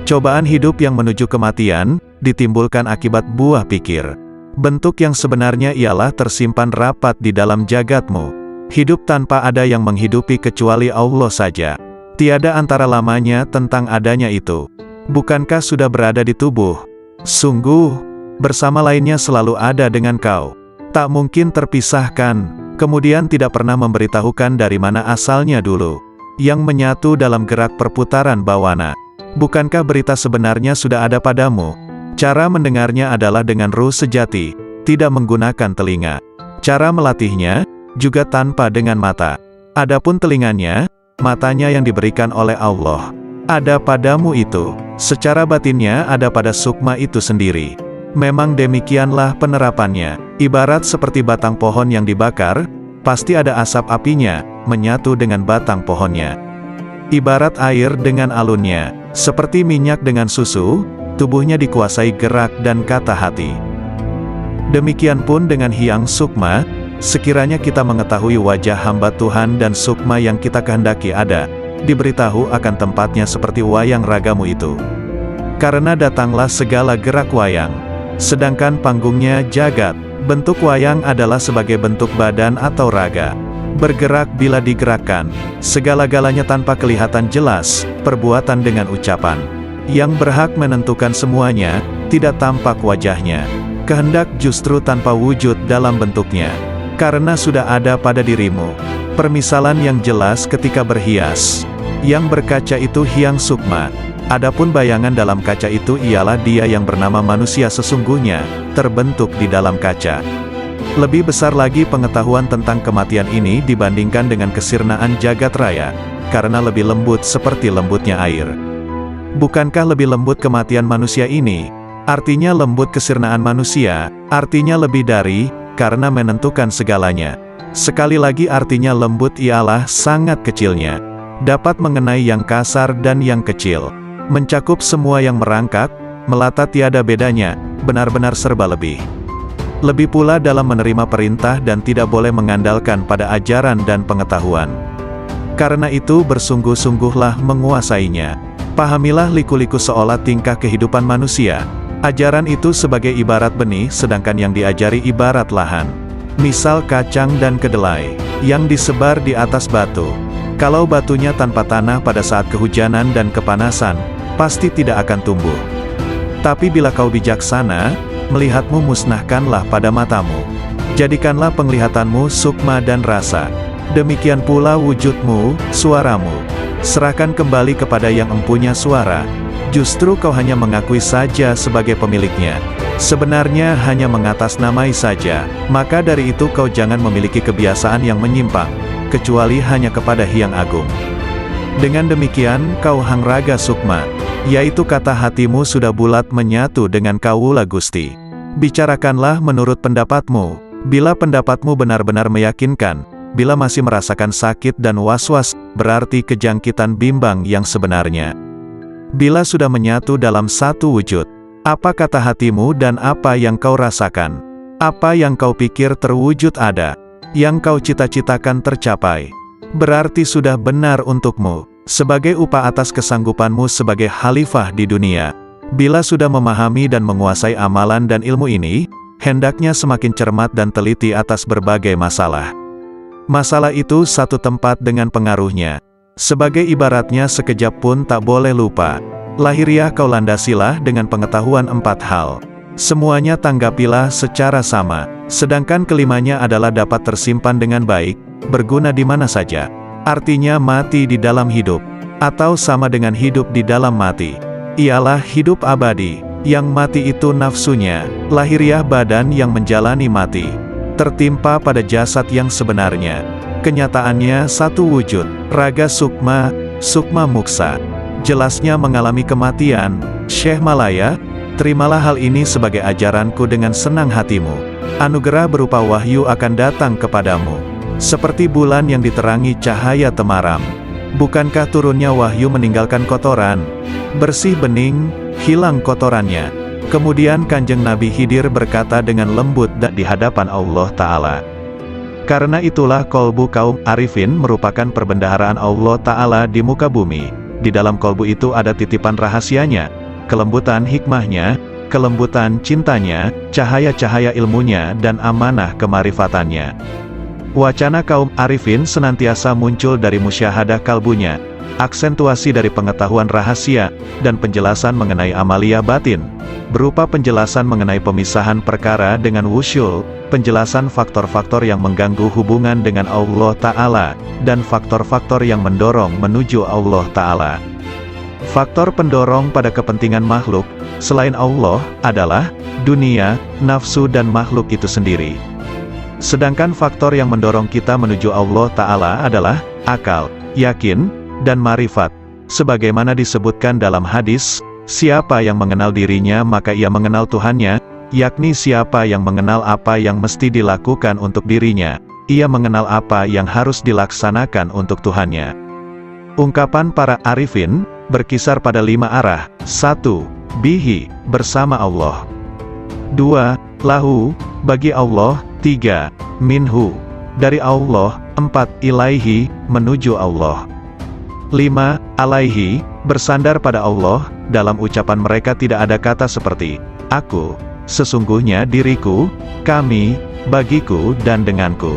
Cobaan hidup yang menuju kematian, ditimbulkan akibat buah pikir. Bentuk yang sebenarnya ialah tersimpan rapat di dalam jagatmu. Hidup tanpa ada yang menghidupi kecuali Allah saja. Tiada antara lamanya tentang adanya itu. Bukankah sudah berada di tubuh? Sungguh, bersama lainnya selalu ada dengan kau. Tak mungkin terpisahkan, kemudian tidak pernah memberitahukan dari mana asalnya dulu. Yang menyatu dalam gerak perputaran bawana. Bukankah berita sebenarnya sudah ada padamu? Cara mendengarnya adalah dengan ruh sejati, tidak menggunakan telinga. Cara melatihnya, juga tanpa dengan mata. Adapun telinganya, matanya yang diberikan oleh Allah. Ada padamu itu, secara batinnya ada pada sukma itu sendiri. Memang demikianlah penerapannya. Ibarat seperti batang pohon yang dibakar, pasti ada asap apinya, menyatu dengan batang pohonnya. Ibarat air dengan alunnya, seperti minyak dengan susu, tubuhnya dikuasai gerak dan kata hati. Demikian pun dengan Hyang Sukma, sekiranya kita mengetahui wajah hamba Tuhan dan sukma yang kita kehendaki ada, diberitahu akan tempatnya seperti wayang ragamu itu. Karena datanglah segala gerak wayang, sedangkan panggungnya jagat. Bentuk wayang adalah sebagai bentuk badan atau raga. Bergerak bila digerakkan, segala-galanya tanpa kelihatan jelas, perbuatan dengan ucapan. Yang berhak menentukan semuanya, tidak tampak wajahnya. Kehendak justru tanpa wujud dalam bentuknya. Karena sudah ada pada dirimu. Permisalan yang jelas ketika berhias. Yang berkaca itu Hyang Sukma. Adapun bayangan dalam kaca itu ialah dia yang bernama manusia sesungguhnya, terbentuk di dalam kaca. Lebih besar lagi pengetahuan tentang kematian ini dibandingkan dengan kesirnaan jagat raya, karena lebih lembut seperti lembutnya air. Bukankah lebih lembut kematian manusia ini? Artinya lembut kesirnaan manusia, artinya lebih dari, karena menentukan segalanya. Sekali lagi artinya lembut ialah sangat kecilnya. Dapat mengenai yang kasar dan yang kecil. Mencakup semua yang merangkak, melata tiada bedanya, benar-benar serba lebih. Lebih pula dalam menerima perintah dan tidak boleh mengandalkan pada ajaran dan pengetahuan. Karena itu bersungguh-sungguhlah menguasainya. Pahamilah liku-liku seolah tingkah kehidupan manusia. Ajaran itu sebagai ibarat benih, sedangkan yang diajari ibarat lahan. Misal kacang dan kedelai, yang disebar di atas batu. Kalau batunya tanpa tanah pada saat kehujanan dan kepanasan, pasti tidak akan tumbuh. Tapi bila kau bijaksana, melihatmu musnahkanlah pada matamu. Jadikanlah penglihatanmu sukma dan rasa. Demikian pula wujudmu, suaramu. Serahkan kembali kepada yang empunya suara. Justru kau hanya mengakui saja sebagai pemiliknya. Sebenarnya hanya mengatasnamai saja. Maka dari itu kau jangan memiliki kebiasaan yang menyimpang, kecuali hanya kepada Hyang Agung. Dengan demikian kau hangraga sukma, yaitu kata hatimu sudah bulat menyatu dengan Kawula Gusti. Bicarakanlah menurut pendapatmu. Bila pendapatmu benar-benar meyakinkan, bila masih merasakan sakit dan was-was, berarti kejangkitan bimbang yang sebenarnya. Bila sudah menyatu dalam satu wujud, apa kata hatimu dan apa yang kau rasakan? Apa yang kau pikir terwujud ada? Yang kau cita-citakan tercapai? Berarti sudah benar untukmu, sebagai upah atas kesanggupanmu sebagai khalifah di dunia. Bila sudah memahami dan menguasai amalan dan ilmu ini, hendaknya semakin cermat dan teliti atas berbagai masalah. Masalah itu satu tempat dengan pengaruhnya. Sebagai ibaratnya sekejap pun tak boleh lupa. Lahiriah kau landasilah dengan pengetahuan 4 hal. Semuanya tanggapilah secara sama. Sedangkan kelimanya adalah dapat tersimpan dengan baik, berguna di mana saja. Artinya mati di dalam hidup, atau sama dengan hidup di dalam mati. Ialah hidup abadi, yang mati itu nafsunya, lahiriah badan yang menjalani mati. Tertimpa pada jasad yang sebenarnya. Kenyataannya satu wujud, raga sukma, sukma muksa. Jelasnya mengalami kematian. Syekh Malaya, terimalah hal ini sebagai ajaranku dengan senang hatimu. Anugerah berupa wahyu akan datang kepadamu. Seperti bulan yang diterangi cahaya temaram. Bukankah turunnya wahyu meninggalkan kotoran? Bersih bening, hilang kotorannya. Kemudian Kanjeng Nabi Khidir berkata dengan lembut dan di hadapan Allah Ta'ala. Karena itulah kolbu kaum arifin merupakan perbendaharaan Allah Ta'ala di muka bumi. Di dalam kolbu itu ada titipan rahasianya, kelembutan hikmahnya, kelembutan cintanya, cahaya-cahaya ilmunya dan amanah kemarifatannya. Wacana kaum arifin senantiasa muncul dari musyahadah kalbunya, aksentuasi dari pengetahuan rahasia, dan penjelasan mengenai amalia batin, berupa penjelasan mengenai pemisahan perkara dengan wusyul, penjelasan faktor-faktor yang mengganggu hubungan dengan Allah Ta'ala, dan faktor-faktor yang mendorong menuju Allah Ta'ala. Faktor pendorong pada kepentingan makhluk, selain Allah, adalah dunia, nafsu dan makhluk itu sendiri. Sedangkan faktor yang mendorong kita menuju Allah Ta'ala adalah akal, yakin, dan marifat. Sebagaimana disebutkan dalam hadis, siapa yang mengenal dirinya maka ia mengenal Tuhannya, yakni siapa yang mengenal apa yang mesti dilakukan untuk dirinya, ia mengenal apa yang harus dilaksanakan untuk Tuhannya. Ungkapan para arifin berkisar pada 5 arah. 1. Bihi, bersama Allah. 2. Lahu, bagi Allah. 3. Minhu, dari Allah. 4. Ilaihi, menuju Allah. 5. Alaihi, bersandar pada Allah. Dalam ucapan mereka tidak ada kata seperti aku, sesungguhnya diriku, kami, bagiku dan denganku.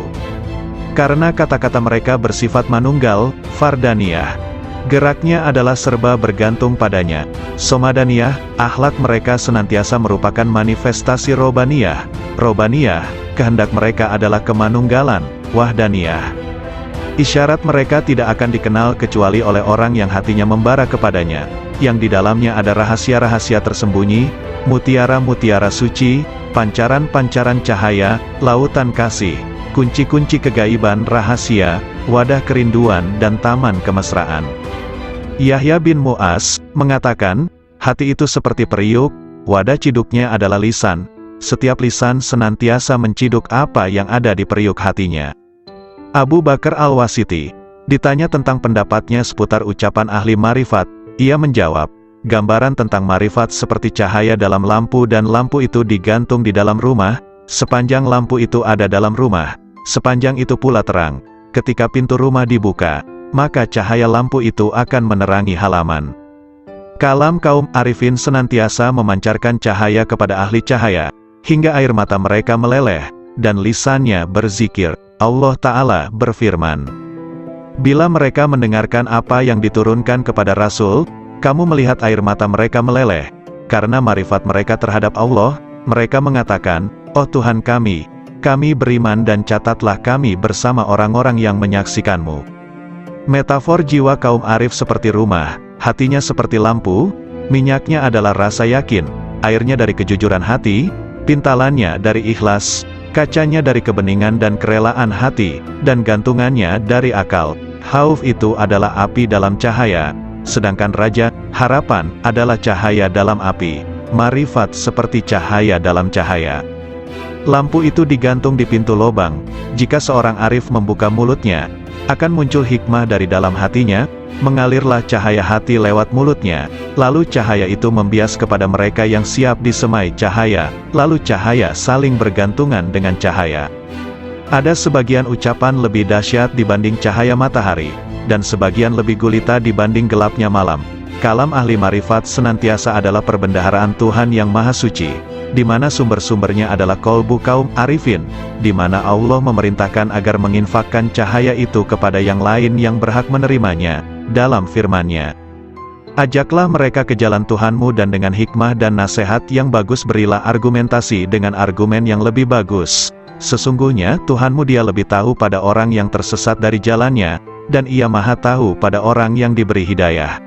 Karena kata-kata mereka bersifat manunggal, fardaniyah. Geraknya adalah serba bergantung padanya. Somadaniyah, akhlak mereka senantiasa merupakan manifestasi robaniyah. Robaniyah, kehendak mereka adalah kemanunggalan, wahdaniyah. Isyarat mereka tidak akan dikenal kecuali oleh orang yang hatinya membara kepadanya, yang di dalamnya ada rahasia-rahasia tersembunyi, mutiara-mutiara suci, pancaran-pancaran cahaya, lautan kasih, kunci-kunci kegaiban rahasia, wadah kerinduan dan taman kemesraan. Yahya bin Mu'az mengatakan, hati itu seperti periuk, wadah ciduknya adalah lisan. Setiap lisan senantiasa menciduk apa yang ada di periuk hatinya. Abu Bakar Al-Wasiti ditanya tentang pendapatnya seputar ucapan ahli marifat, ia menjawab, gambaran tentang marifat seperti cahaya dalam lampu dan lampu itu digantung di dalam rumah, sepanjang lampu itu ada dalam rumah, sepanjang itu pula terang. Ketika pintu rumah dibuka, maka cahaya lampu itu akan menerangi halaman. Kalam kaum arifin senantiasa memancarkan cahaya kepada ahli cahaya, hingga air mata mereka meleleh, dan lisannya berzikir. Allah Ta'ala berfirman, bila mereka mendengarkan apa yang diturunkan kepada Rasul, kamu melihat air mata mereka meleleh, karena marifat mereka terhadap Allah, mereka mengatakan, oh Tuhan kami beriman dan catatlah kami bersama orang-orang yang menyaksikanmu. Metafor jiwa kaum arif seperti rumah, hatinya seperti lampu, minyaknya adalah rasa yakin, airnya dari kejujuran hati, pintalannya dari ikhlas, kacanya dari kebeningan dan kerelaan hati, dan gantungannya dari akal. Khauf itu adalah api dalam cahaya, sedangkan raja, harapan, adalah cahaya dalam api. Marifat seperti cahaya dalam cahaya. Lampu itu digantung di pintu lobang. Jika seorang arif membuka mulutnya, akan muncul hikmah dari dalam hatinya, mengalirlah cahaya hati lewat mulutnya, lalu cahaya itu membias kepada mereka yang siap disemai cahaya, lalu cahaya saling bergantungan dengan cahaya. Ada sebagian ucapan lebih dahsyat dibanding cahaya matahari, dan sebagian lebih gulita dibanding gelapnya malam. Kalam ahli marifat senantiasa adalah perbendaharaan Tuhan yang Maha Suci. di mana sumber-sumbernya adalah kolbu kaum arifin, di mana Allah memerintahkan agar menginfakkan cahaya itu kepada yang lain yang berhak menerimanya, dalam firman-Nya. Ajaklah mereka ke jalan Tuhanmu dan dengan hikmah dan nasihat yang bagus berilah argumentasi dengan argumen yang lebih bagus. Sesungguhnya Tuhanmu Dia lebih tahu pada orang yang tersesat dari jalannya, dan Ia Maha tahu pada orang yang diberi hidayah.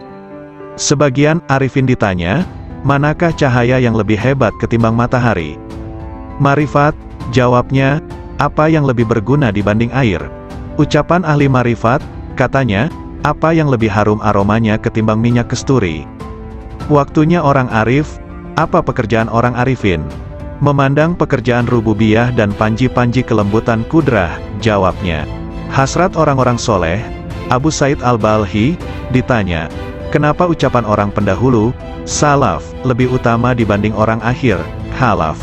Sebagian arifin ditanya, manakah cahaya yang lebih hebat ketimbang matahari? Marifat, jawabnya, apa yang lebih berguna dibanding air? Ucapan ahli marifat, katanya, apa yang lebih harum aromanya ketimbang minyak kesturi? Waktunya orang arif, apa pekerjaan orang arifin? Memandang pekerjaan rububiyah dan panji-panji kelembutan kudrah, jawabnya. Hasrat orang-orang soleh, Abu Said Al-Balhi, ditanya, kenapa ucapan orang pendahulu, salaf, lebih utama dibanding orang akhir, khalaf?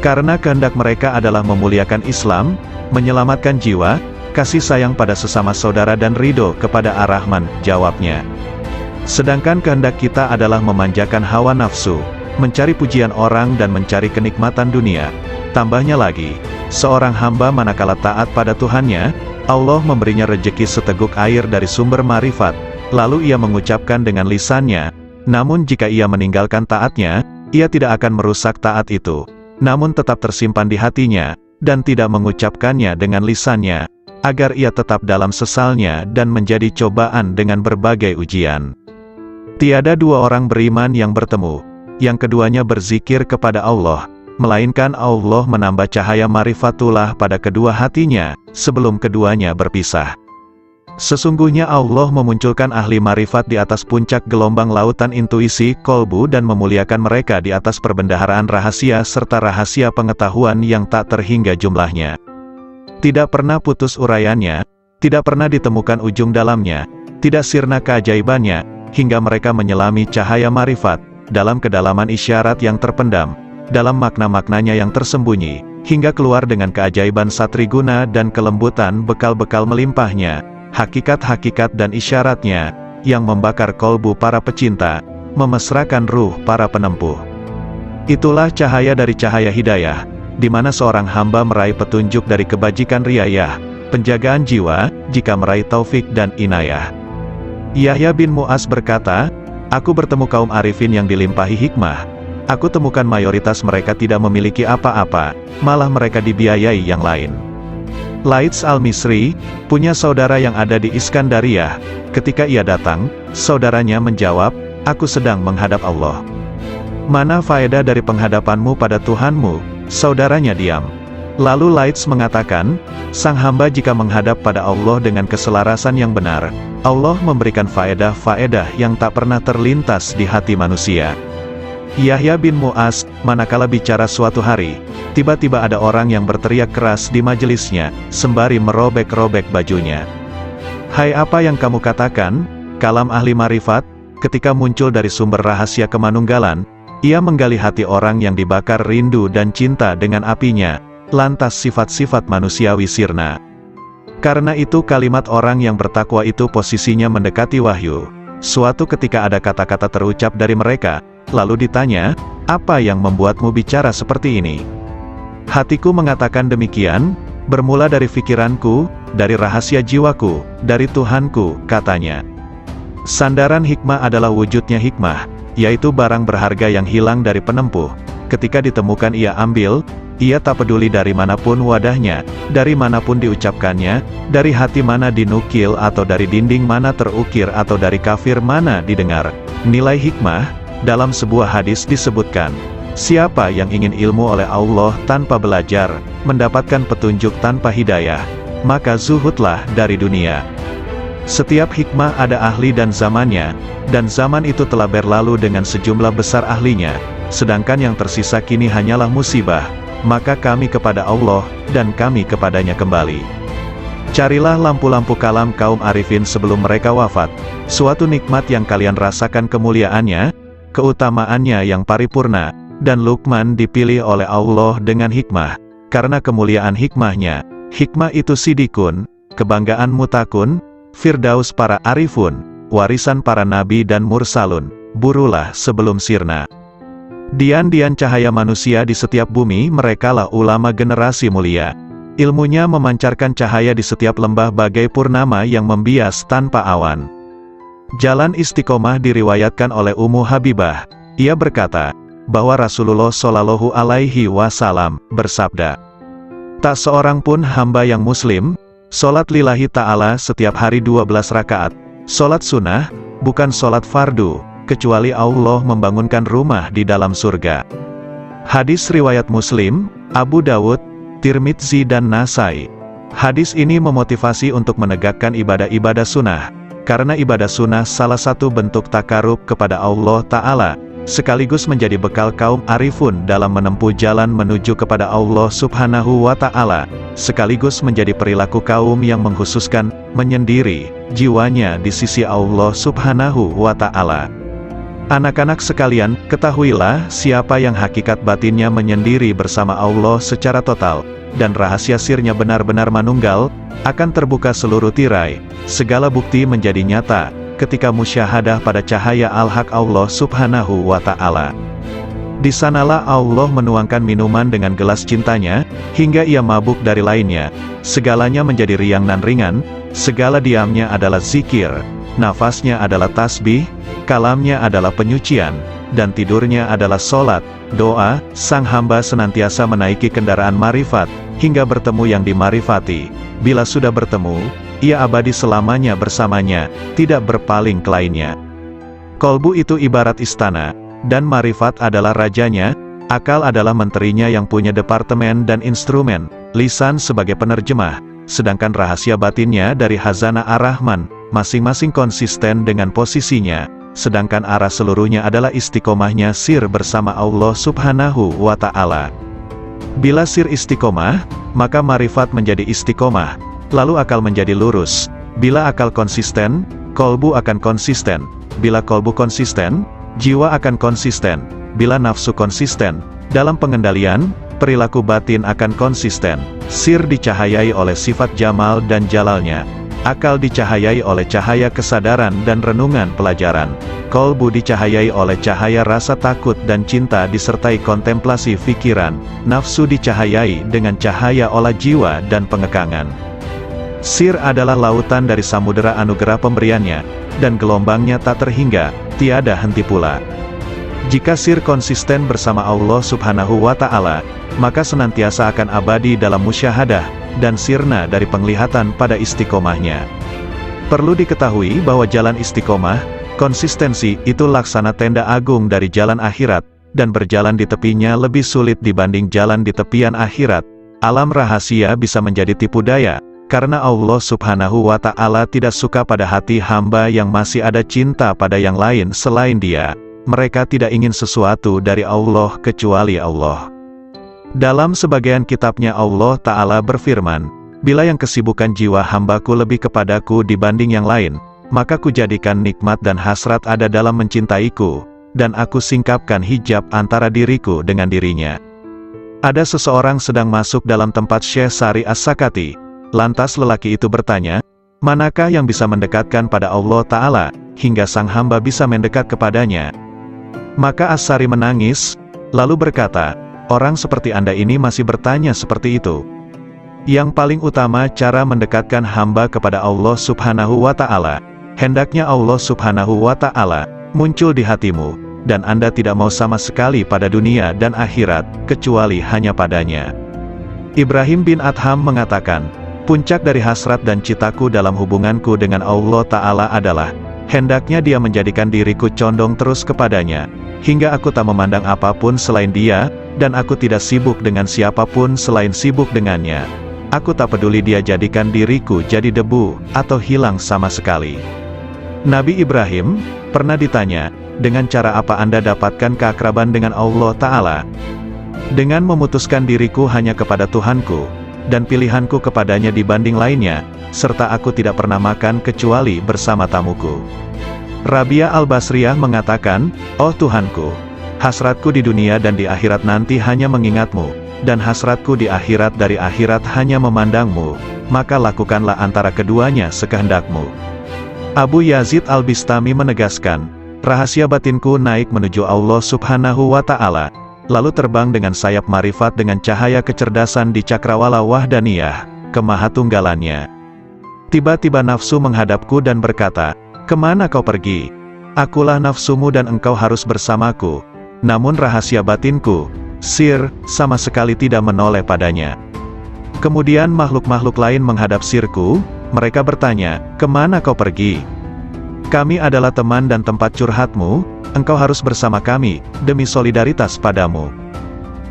Karena kehendak mereka adalah memuliakan Islam, menyelamatkan jiwa, kasih sayang pada sesama saudara dan ridho kepada Ar-Rahman, jawabnya. Sedangkan kehendak kita adalah memanjakan hawa nafsu, mencari pujian orang dan mencari kenikmatan dunia. Tambahnya lagi, seorang hamba manakala taat pada Tuhannya, Allah memberinya rejeki seteguk air dari sumber marifat, lalu ia mengucapkan dengan lisannya, namun jika ia meninggalkan taatnya, ia tidak akan merusak taat itu, namun tetap tersimpan di hatinya, dan tidak mengucapkannya dengan lisannya, agar ia tetap dalam sesalnya dan menjadi cobaan dengan berbagai ujian. Tiada dua orang beriman yang bertemu, yang keduanya berzikir kepada Allah, melainkan Allah menambah cahaya marifatullah pada kedua hatinya, sebelum keduanya berpisah. Sesungguhnya Allah memunculkan ahli marifat di atas puncak gelombang lautan intuisi, kolbu dan memuliakan mereka di atas perbendaharaan rahasia serta rahasia pengetahuan yang tak terhingga jumlahnya. Tidak pernah putus uraiannya, tidak pernah ditemukan ujung dalamnya, tidak sirna keajaibannya, hingga mereka menyelami cahaya marifat, dalam kedalaman isyarat yang terpendam, dalam makna-maknanya yang tersembunyi, hingga keluar dengan keajaiban satriguna dan kelembutan bekal-bekal melimpahnya, hakikat-hakikat dan isyaratnya, yang membakar kolbu para pecinta, memesrakan ruh para penempuh. Itulah cahaya dari cahaya hidayah, di mana seorang hamba meraih petunjuk dari kebajikan riayah, penjagaan jiwa, jika meraih taufik dan inayah. Yahya bin Mu'az berkata, aku bertemu kaum arifin yang dilimpahi hikmah. Aku temukan mayoritas mereka tidak memiliki apa-apa, malah mereka dibiayai yang lain. Laits al-Misri, punya saudara yang ada di Iskandariyah. Ketika ia datang, saudaranya menjawab, aku sedang menghadap Allah. Mana faedah dari penghadapanmu pada Tuhanmu? Saudaranya diam. Lalu Laits mengatakan, sang hamba jika menghadap pada Allah dengan keselarasan yang benar, Allah memberikan faedah-faedah yang tak pernah terlintas di hati manusia. Yahya bin Mu'az, manakala bicara suatu hari, tiba-tiba ada orang yang berteriak keras di majelisnya, sembari merobek-robek bajunya. Hai, apa yang kamu katakan? Kalam ahli marifat, ketika muncul dari sumber rahasia kemanunggalan, ia menggali hati orang yang dibakar rindu dan cinta dengan apinya, lantas sifat-sifat manusiawi sirna. Karena itu kalimat orang yang bertakwa itu posisinya mendekati wahyu. Suatu ketika ada kata-kata terucap dari mereka, lalu ditanya, apa yang membuatmu bicara seperti ini? Hatiku mengatakan demikian, bermula dari pikiranku, dari rahasia jiwaku, dari Tuhanku, katanya. Sandaran hikmah adalah wujudnya hikmah, yaitu barang berharga yang hilang dari penempuh. Ketika ditemukan ia ambil, ia tak peduli dari manapun wadahnya, dari manapun diucapkannya, dari hati mana dinukil atau dari dinding mana terukir atau dari kafir mana didengar. Nilai hikmah, dalam sebuah hadis disebutkan, siapa yang ingin ilmu oleh Allah tanpa belajar, mendapatkan petunjuk tanpa hidayah, maka zuhudlah dari dunia. Setiap hikmah ada ahli dan zamannya, dan zaman itu telah berlalu dengan sejumlah besar ahlinya, sedangkan yang tersisa kini hanyalah musibah, maka kami kepada Allah, dan kami kepadanya kembali. Carilah lampu-lampu kalam kaum arifin sebelum mereka wafat, suatu nikmat yang kalian rasakan kemuliaannya, keutamaannya yang paripurna, dan Luqman dipilih oleh Allah dengan hikmah, karena kemuliaan hikmahnya, hikmah itu sidikun, kebanggaan mutakun, Firdaus para arifun, warisan para nabi dan mursalun, burulah sebelum sirna. Dian-dian cahaya manusia di setiap bumi, merekalah ulama generasi mulia. Ilmunya memancarkan cahaya di setiap lembah bagai purnama yang membias tanpa awan. Jalan istiqomah diriwayatkan oleh Ummu Habibah. Ia berkata, bahwa Rasulullah Shallallahu Alaihi Wasallam bersabda, tak seorang pun hamba yang muslim, sholat lillahi ta'ala setiap hari 12 rakaat, sholat sunnah, bukan sholat fardu, kecuali Allah membangunkan rumah di dalam surga. Hadis riwayat Muslim, Abu Dawud, Tirmidzi dan Nasai. Hadis ini memotivasi untuk menegakkan ibadah-ibadah sunnah, karena ibadah sunnah salah satu bentuk takarub kepada Allah Ta'ala, sekaligus menjadi bekal kaum arifun dalam menempuh jalan menuju kepada Allah Subhanahu wa Ta'ala, sekaligus menjadi perilaku kaum yang mengkhususkan, menyendiri, jiwanya di sisi Allah Subhanahu wa Ta'ala. Anak-anak sekalian, ketahuilah, siapa yang hakikat batinnya menyendiri bersama Allah secara total, dan rahasia sirnya benar-benar manunggal, akan terbuka seluruh tirai, segala bukti menjadi nyata, ketika musyahadah pada cahaya al-haq Allah Subhanahu wa Ta'ala. Di sanalah Allah menuangkan minuman dengan gelas cintanya, hingga ia mabuk dari lainnya, segalanya menjadi riang dan ringan, segala diamnya adalah zikir, nafasnya adalah tasbih, kalamnya adalah penyucian, dan tidurnya adalah sholat, doa. Sang hamba senantiasa menaiki kendaraan marifat, hingga bertemu yang dimarifati. Bila sudah bertemu, ia abadi selamanya bersamanya, tidak berpaling ke lainnya. Kolbu itu ibarat istana, dan marifat adalah rajanya, akal adalah menterinya yang punya departemen dan instrumen, lisan sebagai penerjemah, sedangkan rahasia batinnya dari Hazanah Ar-Rahman, masing-masing konsisten dengan posisinya, sedangkan arah seluruhnya adalah istiqomahnya sir bersama Allah Subhanahu wa Ta'ala. Bila sir istiqomah, maka marifat menjadi istiqomah, lalu akal menjadi lurus. Bila akal konsisten, kolbu akan konsisten. Bila kolbu konsisten, jiwa akan konsisten. Bila nafsu konsisten, dalam pengendalian, perilaku batin akan konsisten. Sir dicahayai oleh sifat jamal dan jalalnya. Akal dicahayai oleh cahaya kesadaran dan renungan pelajaran. Kolbu dicahayai oleh cahaya rasa takut dan cinta disertai kontemplasi fikiran. Nafsu dicahayai dengan cahaya olah jiwa dan pengekangan. Sir adalah lautan dari samudera anugerah pemberiannya, dan gelombangnya tak terhingga, tiada henti pula. Jika sir konsisten bersama Allah Subhanahu wa Ta'ala, maka senantiasa akan abadi dalam musyahadah, dan sirna dari penglihatan pada istiqomahnya. Perlu diketahui bahwa jalan istiqomah, konsistensi itu laksana tenda agung dari jalan akhirat, dan berjalan di tepinya lebih sulit dibanding jalan di tepian akhirat. Alam rahasia bisa menjadi tipu daya, karena Allah Subhanahu wa Ta'ala tidak suka pada hati hamba yang masih ada cinta pada yang lain selain Dia. Mereka tidak ingin sesuatu dari Allah kecuali Allah. Dalam sebagian kitabnya Allah Ta'ala berfirman, bila yang kesibukan jiwa hambaku lebih kepadaku dibanding yang lain, maka kujadikan nikmat dan hasrat ada dalam mencintaiku, dan aku singkapkan hijab antara diriku dengan dirinya. Ada seseorang sedang masuk dalam tempat Syekh Sari As-Sakati, lantas lelaki itu bertanya, manakah yang bisa mendekatkan pada Allah Ta'ala, hingga sang hamba bisa mendekat kepadanya? Maka As-Sari menangis, lalu berkata, orang seperti Anda ini masih bertanya seperti itu. Yang paling utama cara mendekatkan hamba kepada Allah Subhanahu wa Ta'ala, hendaknya Allah Subhanahu wa Ta'ala muncul di hatimu, dan Anda tidak mau sama sekali pada dunia dan akhirat, kecuali hanya padanya. Ibrahim bin Adham mengatakan, puncak dari hasrat dan citaku dalam hubunganku dengan Allah Ta'ala adalah, hendaknya Dia menjadikan diriku condong terus kepadanya, hingga aku tak memandang apapun selain Dia, dan aku tidak sibuk dengan siapapun selain sibuk dengannya. Aku tak peduli Dia jadikan diriku jadi debu, atau hilang sama sekali. Nabi Ibrahim pernah ditanya, dengan cara apa Anda dapatkan keakraban dengan Allah Ta'ala? Dengan memutuskan diriku hanya kepada Tuhanku, dan pilihanku kepadanya dibanding lainnya, serta aku tidak pernah makan kecuali bersama tamuku. Rabia Al-Basriyah mengatakan, oh Tuhanku, hasratku di dunia dan di akhirat nanti hanya mengingatmu, dan hasratku di akhirat dari akhirat hanya memandangmu, maka lakukanlah antara keduanya sekehendakmu. Abu Yazid Al-Bistami menegaskan, Rahasia batinku naik menuju Allah Subhanahu wa Ta'ala, lalu terbang dengan sayap marifat dengan cahaya kecerdasan di cakrawala wahdaniyah, kemahatunggalannya. Tiba-tiba nafsu menghadapku dan berkata, "Kemana kau pergi? Akulah nafsumu dan engkau harus bersamaku." Namun rahasia batinku, sir, sama sekali tidak menoleh padanya. Kemudian makhluk-makhluk lain menghadap sirku, mereka bertanya, "Kemana kau pergi? Kami adalah teman dan tempat curhatmu, engkau harus bersama kami, demi solidaritas padamu."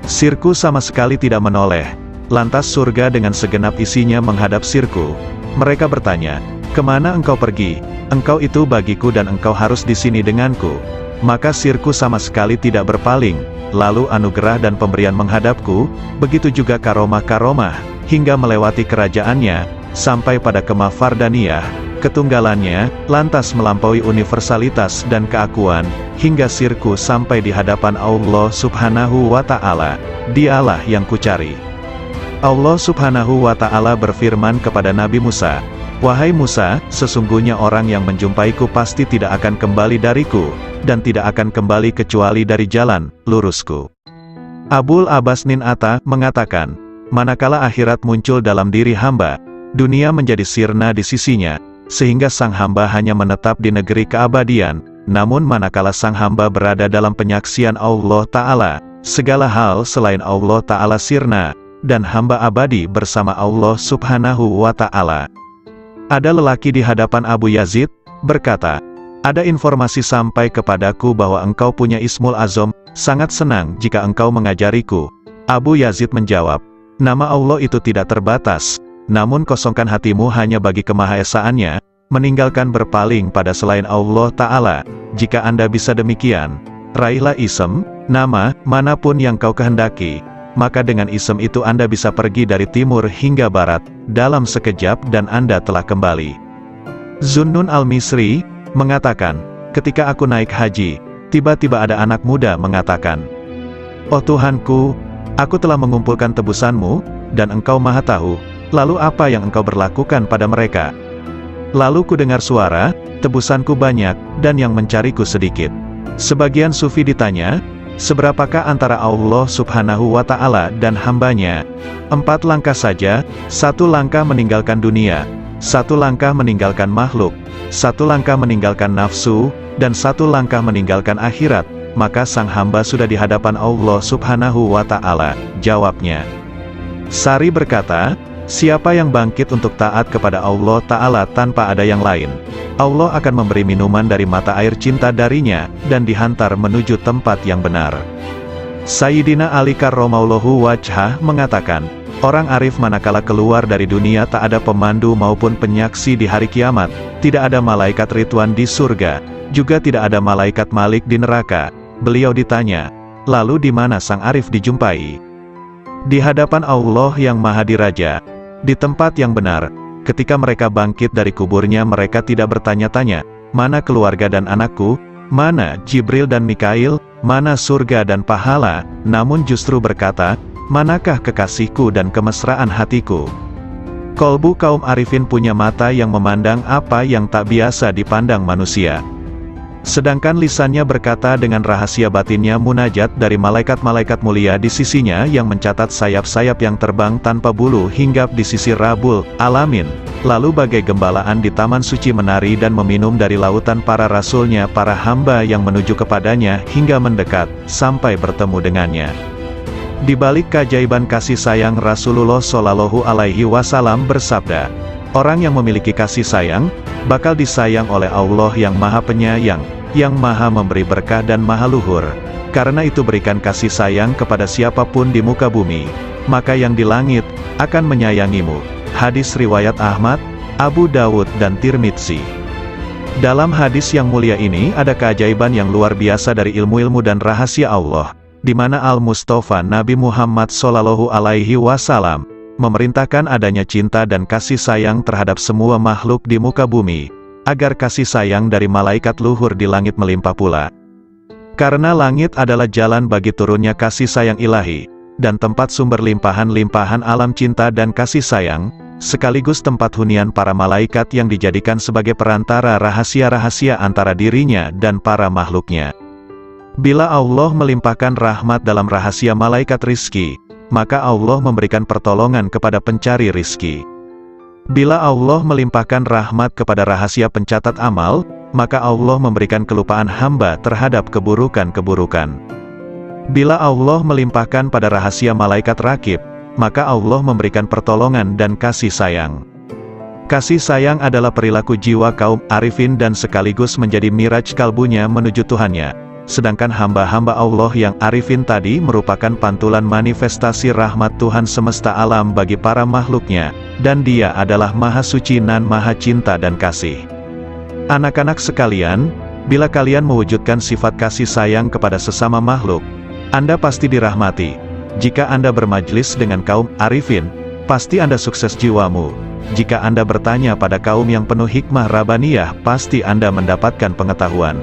Sirku sama sekali tidak menoleh. Lantas surga dengan segenap isinya menghadap sirku. Mereka bertanya, "Kemana engkau pergi? Engkau itu bagiku dan engkau harus di sini denganku." Maka sirku sama sekali tidak berpaling, lalu anugerah dan pemberian menghadapku, begitu juga karomah-karomah, hingga melewati kerajaannya, sampai pada kemah fardaniyah, ketunggalannya, lantas melampaui universalitas dan keakuan, hingga sirku sampai di hadapan Allah Subhanahu wa Ta'ala. Dialah yang kucari. Allah Subhanahu wa Ta'ala berfirman kepada Nabi Musa, "Wahai Musa, sesungguhnya orang yang menjumpaiku pasti tidak akan kembali dariku, dan tidak akan kembali kecuali dari jalan lurusku." Abul Abbas Nin Atta mengatakan, manakala akhirat muncul dalam diri hamba, dunia menjadi sirna di sisinya, sehingga sang hamba hanya menetap di negeri keabadian. Namun manakala sang hamba berada dalam penyaksian Allah Ta'ala, segala hal selain Allah Ta'ala sirna, dan hamba abadi bersama Allah Subhanahu wa Ta'ala. Ada lelaki di hadapan Abu Yazid, berkata, "Ada informasi sampai kepadaku bahwa engkau punya Ismul Azam, sangat senang jika engkau mengajariku." Abu Yazid menjawab, "Nama Allah itu tidak terbatas, namun kosongkan hatimu hanya bagi kemahaesaannya, meninggalkan berpaling pada selain Allah Ta'ala. Jika Anda bisa demikian, raihlah isem, nama, manapun yang kau kehendaki. Maka dengan isem itu Anda bisa pergi dari timur hingga barat, dalam sekejap dan Anda telah kembali." Zunnun al-Misri mengatakan, "Ketika aku naik haji, tiba-tiba ada anak muda mengatakan, 'Oh Tuhanku, aku telah mengumpulkan tebusanmu, dan engkau maha tahu, lalu apa yang engkau berlakukan pada mereka?' Lalu ku dengar suara, 'Tebusanku banyak, dan yang mencariku sedikit.'" Sebagian sufi ditanya, "Seberapakah antara Allah Subhanahu wa Ta'ala dan hambanya?" 4 langkah saja, 1 langkah meninggalkan dunia, 1 langkah meninggalkan makhluk, 1 langkah meninggalkan nafsu, dan 1 langkah meninggalkan akhirat, maka sang hamba sudah di hadapan Allah Subhanahu wa Ta'ala. Jawabnya. Sari berkata, "Siapa yang bangkit untuk taat kepada Allah Ta'ala tanpa ada yang lain, Allah akan memberi minuman dari mata air cinta darinya, dan dihantar menuju tempat yang benar." Sayyidina Ali karramallahu wajhah mengatakan, orang arif manakala keluar dari dunia tak ada pemandu maupun penyaksi di hari kiamat, tidak ada malaikat Ridwan di surga, juga tidak ada malaikat Malik di neraka. Beliau ditanya, "Lalu di mana sang arif dijumpai?" Di hadapan Allah yang Maha Diraja, di tempat yang benar. Ketika mereka bangkit dari kuburnya, mereka tidak bertanya-tanya, "Mana keluarga dan anakku? Mana Jibril dan Mikail? Mana surga dan pahala?" Namun justru berkata, "Manakah kekasihku dan kemesraan hatiku?" Kolbu kaum arifin punya mata yang memandang apa yang tak biasa dipandang manusia. Sedangkan lisannya berkata dengan rahasia batinnya munajat dari malaikat-malaikat mulia di sisinya yang mencatat sayap-sayap yang terbang tanpa bulu hinggap di sisi Rabbul Alamin. Lalu bagai gembalaan di taman suci menari dan meminum dari lautan para rasulnya, para hamba yang menuju kepadanya hingga mendekat, sampai bertemu dengannya. Di balik keajaiban kasih sayang, Rasulullah Shallallahu Alaihi Wasallam bersabda, "Orang yang memiliki kasih sayang, bakal disayang oleh Allah yang Maha Penyayang, yang Maha Memberi berkah dan Maha Luhur. Karena itu berikan kasih sayang kepada siapapun di muka bumi, maka yang di langit akan menyayangimu." Hadis riwayat Ahmad, Abu Dawud dan Tirmidzi. Dalam hadis yang mulia ini ada keajaiban yang luar biasa dari ilmu-ilmu dan rahasia Allah, di mana Al-Mustafa Nabi Muhammad Shallallahu Alaihi Wasallam memerintahkan adanya cinta dan kasih sayang terhadap semua makhluk di muka bumi, agar kasih sayang dari malaikat luhur di langit melimpah pula. Karena langit adalah jalan bagi turunnya kasih sayang ilahi, dan tempat sumber limpahan-limpahan alam cinta dan kasih sayang, sekaligus tempat hunian para malaikat yang dijadikan sebagai perantara rahasia-rahasia antara dirinya dan para makhluknya. Bila Allah melimpahkan rahmat dalam rahasia malaikat rizki, maka Allah memberikan pertolongan kepada pencari rizki. Bila Allah melimpahkan rahmat kepada rahasia pencatat amal, maka Allah memberikan kelupaan hamba terhadap keburukan-keburukan. Bila Allah melimpahkan pada rahasia malaikat rakib, maka Allah memberikan pertolongan dan kasih sayang. Kasih sayang adalah perilaku jiwa kaum arifin dan sekaligus menjadi miraj kalbunya menuju Tuhannya. Sedangkan hamba-hamba Allah yang arifin tadi merupakan pantulan manifestasi rahmat Tuhan semesta alam bagi para makhluknya, dan Dia adalah Maha Suci dan Maha Cinta dan Kasih. Anak-anak sekalian, bila kalian mewujudkan sifat kasih sayang kepada sesama makhluk, Anda pasti dirahmati. Jika Anda bermajlis dengan kaum arifin, pasti Anda sukses jiwamu. Jika Anda bertanya pada kaum yang penuh hikmah Rabbaniyah, pasti Anda mendapatkan pengetahuan.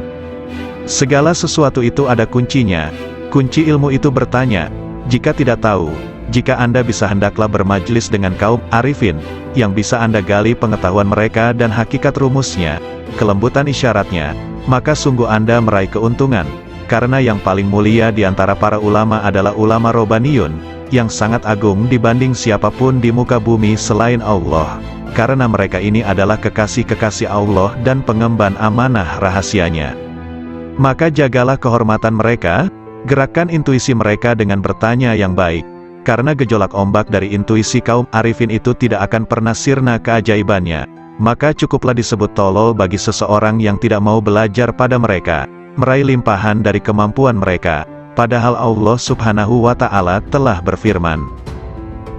Segala sesuatu itu ada kuncinya. Kunci ilmu itu bertanya. Jika tidak tahu, jika Anda bisa hendaklah bermajlis dengan kaum arifin, yang bisa Anda gali pengetahuan mereka dan hakikat rumusnya, kelembutan isyaratnya, maka sungguh Anda meraih keuntungan. Karena yang paling mulia di antara para ulama adalah ulama Robbaniyun, yang sangat agung dibanding siapapun di muka bumi selain Allah. Karena mereka ini adalah kekasih-kekasih Allah dan pengemban amanah rahasianya. Maka jagalah kehormatan mereka, gerakkan intuisi mereka dengan bertanya yang baik. Karena gejolak ombak dari intuisi kaum arifin itu tidak akan pernah sirna keajaibannya. Maka cukuplah disebut tolol bagi seseorang yang tidak mau belajar pada mereka, meraih limpahan dari kemampuan mereka. Padahal Allah Subhanahu wa Ta'ala telah berfirman,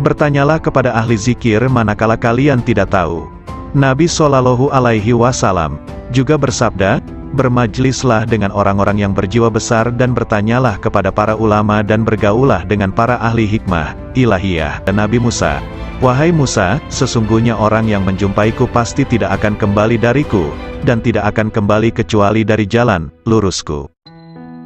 bertanyalah kepada ahli zikir manakala kalian tidak tahu. Nabi Shallallahu Alaihi Wasallam juga bersabda, bermajlislah dengan orang-orang yang berjiwa besar dan bertanyalah kepada para ulama dan bergaulah dengan para ahli hikmah ilahiyah. Dan Nabi Musa, wahai Musa, sesungguhnya orang yang menjumpaiku pasti tidak akan kembali dariku, dan tidak akan kembali kecuali dari jalan lurusku.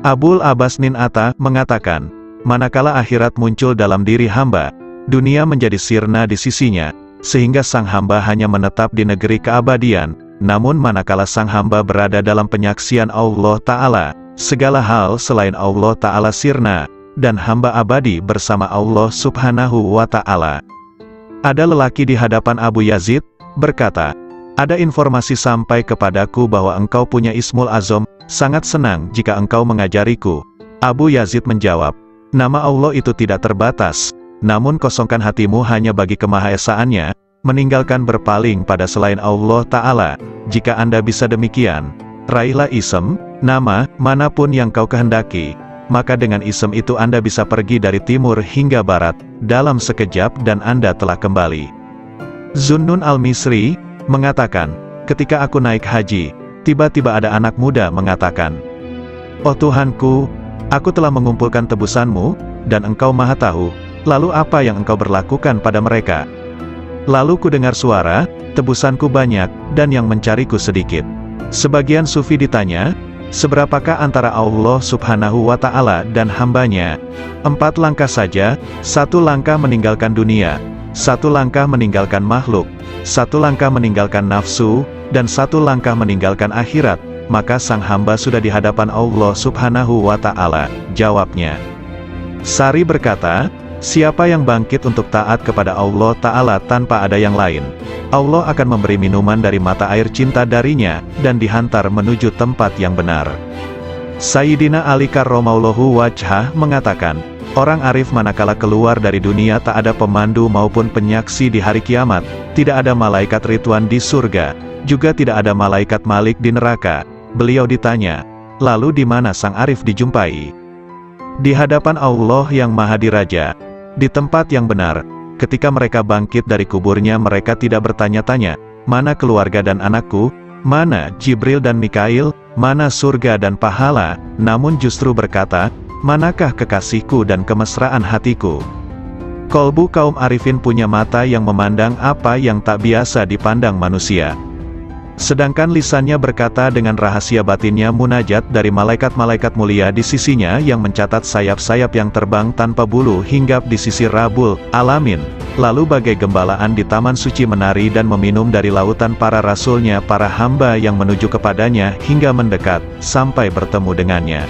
Abul Abbas Nin Atta mengatakan, manakala akhirat muncul dalam diri hamba, dunia menjadi sirna di sisinya, sehingga sang hamba hanya menetap di negeri keabadian. Namun manakala sang hamba berada dalam penyaksian Allah Ta'ala, segala hal selain Allah Ta'ala sirna, dan hamba abadi bersama Allah Subhanahu wa Ta'ala. Ada lelaki di hadapan Abu Yazid, berkata, ada informasi sampai kepadaku bahwa engkau punya Ismul Azam, sangat senang jika engkau mengajariku. Abu Yazid menjawab, nama Allah itu tidak terbatas, namun kosongkan hatimu hanya bagi kemahaesaannya, meninggalkan berpaling pada selain Allah Ta'ala. Jika Anda bisa demikian, raihlah isem, nama, manapun yang kau kehendaki, maka dengan isem itu Anda bisa pergi dari timur hingga barat, dalam sekejap dan Anda telah kembali. Zunnun al-Misri mengatakan, ketika aku naik haji, tiba-tiba ada anak muda mengatakan, oh Tuhanku, aku telah mengumpulkan tebusanmu, dan engkau maha tahu, lalu apa yang engkau berlakukan pada mereka? Lalu ku dengar suara, tebusanku banyak, dan yang mencariku sedikit. Sebagian sufi ditanya, seberapakah antara Allah Subhanahu wa Ta'ala dan hambanya? 4 langkah saja, 1 langkah meninggalkan dunia, 1 langkah meninggalkan makhluk, 1 langkah meninggalkan nafsu, dan 1 langkah meninggalkan akhirat, maka sang hamba sudah di hadapan Allah Subhanahu wa Ta'ala. Jawabnya, Sari berkata, siapa yang bangkit untuk taat kepada Allah Ta'ala tanpa ada yang lain, Allah akan memberi minuman dari mata air cinta darinya, dan dihantar menuju tempat yang benar. Sayyidina Ali karramallahu wajhah mengatakan, orang arif manakala keluar dari dunia tak ada pemandu maupun penyaksi di hari kiamat, tidak ada malaikat Ridwan di surga, juga tidak ada malaikat Malik di neraka. Beliau ditanya, lalu di mana sang arif dijumpai? Di hadapan Allah yang Maha Diraja, di tempat yang benar. Ketika mereka bangkit dari kuburnya, mereka tidak bertanya-tanya, mana keluarga dan anakku, mana Jibril dan Mikail, mana surga dan pahala, namun justru berkata, manakah kekasihku dan kemesraan hatiku? Kolbu kaum arifin punya mata yang memandang apa yang tak biasa dipandang manusia. Sedangkan lisannya berkata dengan rahasia batinnya munajat dari malaikat-malaikat mulia di sisinya yang mencatat sayap-sayap yang terbang tanpa bulu hinggap di sisi Rabbul Alamin. Lalu bagai gembalaan di taman suci menari dan meminum dari lautan para rasulnya para hamba yang menuju kepadanya hingga mendekat, sampai bertemu dengannya.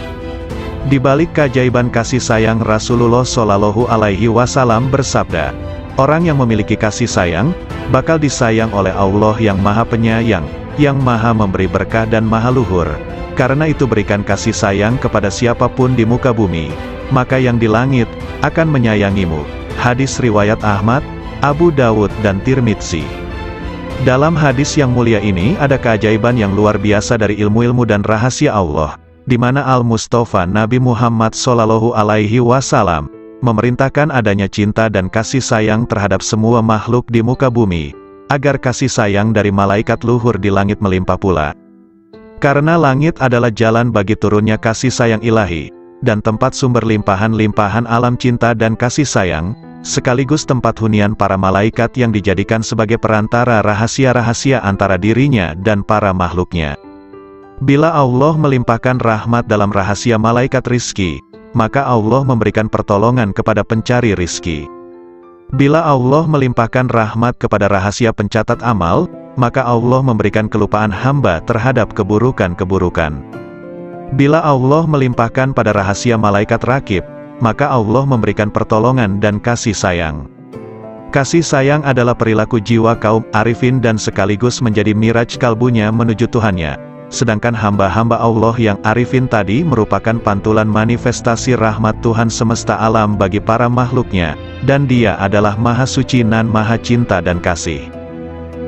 Di balik keajaiban kasih sayang Rasulullah Shallallahu Alaihi Wasallam bersabda, orang yang memiliki kasih sayang, bakal disayang oleh Allah yang Maha Penyayang, yang Maha Memberi berkah dan Maha Luhur. Karena itu berikan kasih sayang kepada siapapun di muka bumi, maka yang di langit akan menyayangimu. Hadis riwayat Ahmad, Abu Dawud dan Tirmidzi. Dalam hadis yang mulia ini ada keajaiban yang luar biasa dari ilmu-ilmu dan rahasia Allah, di mana Al-Mustafa Nabi Muhammad Shallallahu Alaihi Wasallam memerintahkan adanya cinta dan kasih sayang terhadap semua makhluk di muka bumi, agar kasih sayang dari malaikat luhur di langit melimpah pula. Karena langit adalah jalan bagi turunnya kasih sayang ilahi, dan tempat sumber limpahan-limpahan alam cinta dan kasih sayang, sekaligus tempat hunian para malaikat yang dijadikan sebagai perantara rahasia-rahasia antara dirinya dan para makhluknya. Bila Allah melimpahkan rahmat dalam rahasia malaikat rizki, maka Allah memberikan pertolongan kepada pencari rizki. Bila Allah melimpahkan rahmat kepada rahasia pencatat amal, maka Allah memberikan kelupaan hamba terhadap keburukan-keburukan. Bila Allah melimpahkan pada rahasia malaikat rakib, maka Allah memberikan pertolongan dan kasih sayang. Kasih sayang adalah perilaku jiwa kaum arifin dan sekaligus menjadi miraj kalbunya menuju Tuhannya. Sedangkan hamba-hamba Allah yang arifin tadi merupakan pantulan manifestasi rahmat Tuhan semesta alam bagi para makhluknya, dan Dia adalah Maha Suci nan Maha Cinta dan Kasih.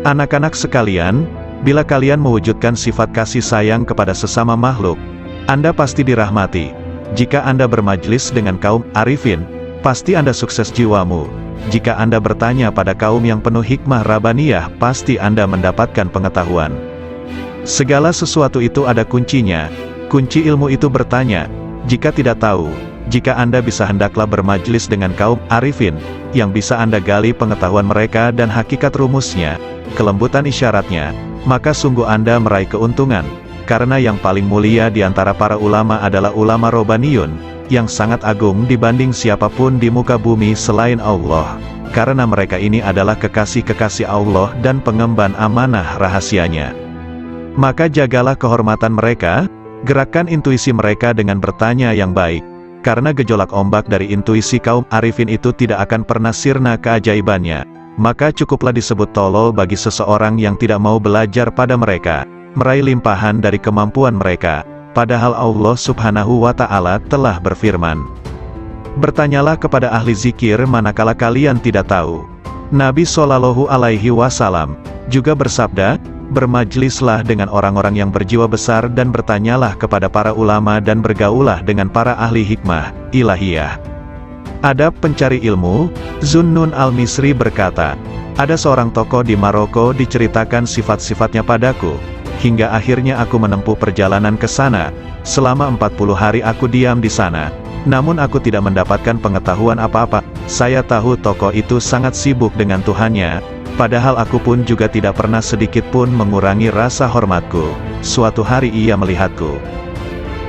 Anak-anak sekalian, bila kalian mewujudkan sifat kasih sayang kepada sesama makhluk, Anda pasti dirahmati. Jika Anda bermajlis dengan kaum arifin, pasti Anda sukses jiwamu. Jika Anda bertanya pada kaum yang penuh hikmah Rabbaniyah, pasti Anda mendapatkan pengetahuan. Segala sesuatu itu ada kuncinya. Kunci ilmu itu bertanya, jika tidak tahu, jika Anda bisa hendaklah bermajlis dengan kaum arifin, yang bisa Anda gali pengetahuan mereka dan hakikat rumusnya, kelembutan isyaratnya, maka sungguh Anda meraih keuntungan. Karena yang paling mulia di antara para ulama adalah ulama Robbaniyun, yang sangat agung dibanding siapapun di muka bumi selain Allah. Karena mereka ini adalah kekasih-kekasih Allah dan pengemban amanah rahasianya. Maka jagalah kehormatan mereka, gerakkan intuisi mereka dengan bertanya yang baik. Karena gejolak ombak dari intuisi kaum arifin itu tidak akan pernah sirna keajaibannya. Maka cukuplah disebut tolol bagi seseorang yang tidak mau belajar pada mereka, meraih limpahan dari kemampuan mereka, padahal Allah Subhanahu wa Ta'ala telah berfirman, bertanyalah kepada ahli zikir manakala kalian tidak tahu. Nabi Shallallahu Alaihi Wasallam juga bersabda, bermajlislah dengan orang-orang yang berjiwa besar dan bertanyalah kepada para ulama dan bergaulah dengan para ahli hikmah ilahiyah. Adab pencari ilmu. Zunnun al-Misri berkata, ada seorang tokoh di Maroko diceritakan sifat-sifatnya padaku, hingga akhirnya aku menempuh perjalanan ke sana. Selama 40 hari aku diam di sana, namun aku tidak mendapatkan pengetahuan apa-apa. Saya tahu tokoh itu sangat sibuk dengan Tuhannya, padahal aku pun juga tidak pernah sedikit pun mengurangi rasa hormatku. Suatu hari ia melihatku.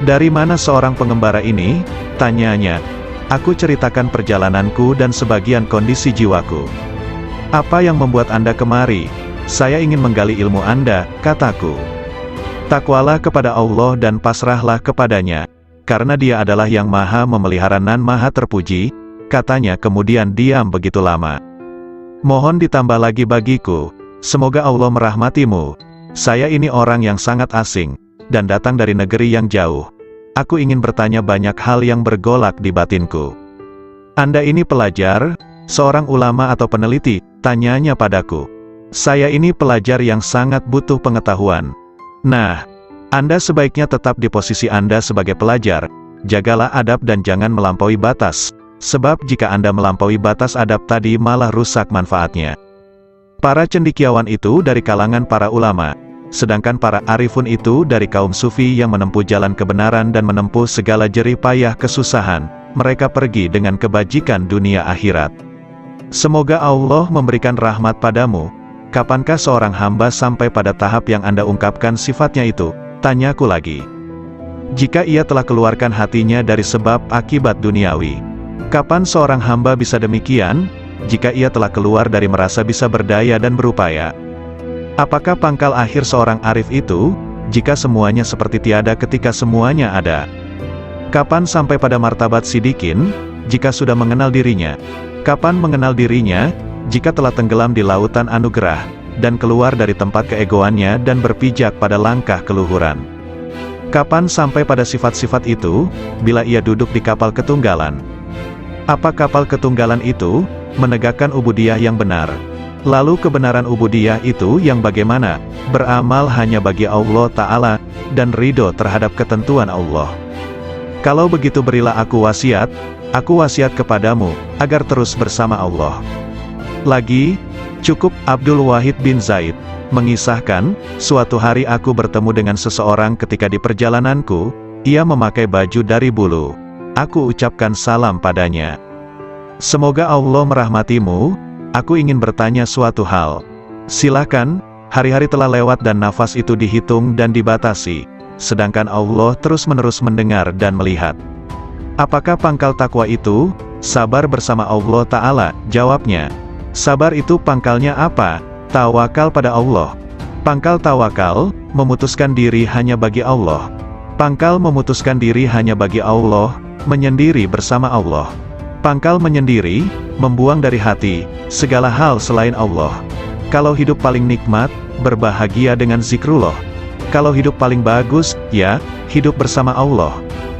Dari mana seorang pengembara ini? Tanyanya. Aku ceritakan perjalananku dan sebagian kondisi jiwaku. Apa yang membuat Anda kemari? Saya ingin menggali ilmu Anda, kataku. Takwalah kepada Allah dan pasrahlah kepadanya, karena Dia adalah yang maha memelihara nan maha terpuji, katanya kemudian diam begitu lama. Mohon ditambah lagi bagiku, semoga Allah merahmatimu. Saya ini orang yang sangat asing, dan datang dari negeri yang jauh. Aku ingin bertanya banyak hal yang bergolak di batinku. Anda ini pelajar, seorang ulama atau peneliti? Tanyanya padaku. Saya ini pelajar yang sangat butuh pengetahuan. Nah, Anda sebaiknya tetap di posisi Anda sebagai pelajar. Jagalah adab dan jangan melampaui batas. Sebab jika Anda melampaui batas adab tadi malah rusak manfaatnya. Para cendekiawan itu dari kalangan para ulama. Sedangkan para arifun itu dari kaum sufi yang menempuh jalan kebenaran dan menempuh segala jerih payah kesusahan. Mereka pergi dengan kebajikan dunia akhirat. Semoga Allah memberikan rahmat padamu, kapankah seorang hamba sampai pada tahap yang Anda ungkapkan sifatnya itu? Tanyaku lagi. Jika ia telah keluarkan hatinya dari sebab akibat duniawi. Kapan seorang hamba bisa demikian? Jika ia telah keluar dari merasa bisa berdaya dan berupaya. Apakah pangkal akhir seorang arif itu? Jika semuanya seperti tiada ketika semuanya ada. Kapan sampai pada martabat sidikin? Jika sudah mengenal dirinya. Kapan mengenal dirinya? Jika telah tenggelam di lautan anugerah, dan keluar dari tempat keegoannya dan berpijak pada langkah keluhuran. Kapan sampai pada sifat-sifat itu? Bila ia duduk di kapal ketunggalan. Apa kapal ketunggalan itu? Menegakkan ubudiyah yang benar. Lalu kebenaran ubudiyah itu yang bagaimana? Beramal hanya bagi Allah Ta'ala, dan ridho terhadap ketentuan Allah. Kalau begitu berilah aku wasiat kepadamu, agar terus bersama Allah. Lagi, cukup Abdul Wahid bin Zaid mengisahkan, suatu hari aku bertemu dengan seseorang ketika di perjalananku, ia memakai baju dari bulu. Aku ucapkan salam padanya. Semoga Allah merahmatimu, aku ingin bertanya suatu hal. Silakan, hari-hari telah lewat dan nafas itu dihitung dan dibatasi, sedangkan Allah terus-menerus mendengar dan melihat. Apakah pangkal takwa itu? Sabar bersama Allah Ta'ala, jawabnya. Sabar itu pangkalnya apa? Tawakal pada Allah. Pangkal tawakal, memutuskan diri hanya bagi Allah. Pangkal memutuskan diri hanya bagi Allah, menyendiri bersama Allah. Pangkal menyendiri, membuang dari hati, segala hal selain Allah. Kalau hidup paling nikmat, berbahagia dengan zikrullah. Kalau hidup paling bagus, ya, hidup bersama Allah.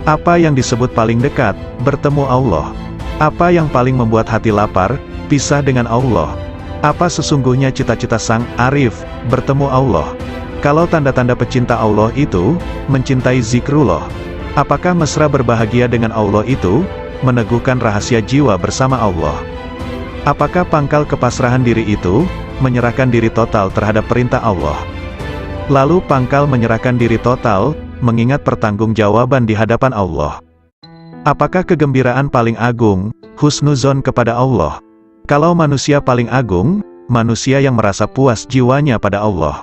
Apa yang disebut paling dekat, bertemu Allah. Apa yang paling membuat hati lapar, pisah dengan Allah. Apa sesungguhnya cita-cita sang arif, bertemu Allah. Kalau tanda-tanda pecinta Allah itu, mencintai zikrullah. Apakah mesra berbahagia dengan Allah itu, meneguhkan rahasia jiwa bersama Allah. Apakah pangkal kepasrahan diri itu, menyerahkan diri total terhadap perintah Allah. Lalu pangkal menyerahkan diri total, mengingat pertanggungjawaban di hadapan Allah. Apakah kegembiraan paling agung, husnuzon kepada Allah? Kalau manusia paling agung, manusia yang merasa puas jiwanya pada Allah.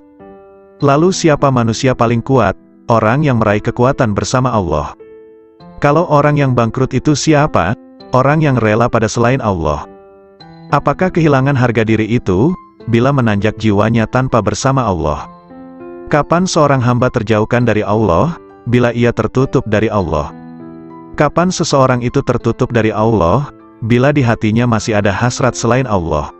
Lalu siapa manusia paling kuat? Orang yang meraih kekuatan bersama Allah. Kalau orang yang bangkrut itu siapa? Orang yang rela pada selain Allah. Apakah kehilangan harga diri itu, bila menanjak jiwanya tanpa bersama Allah? Kapan seorang hamba terjauhkan dari Allah, bila ia tertutup dari Allah? Kapan seseorang itu tertutup dari Allah, bila di hatinya masih ada hasrat selain Allah?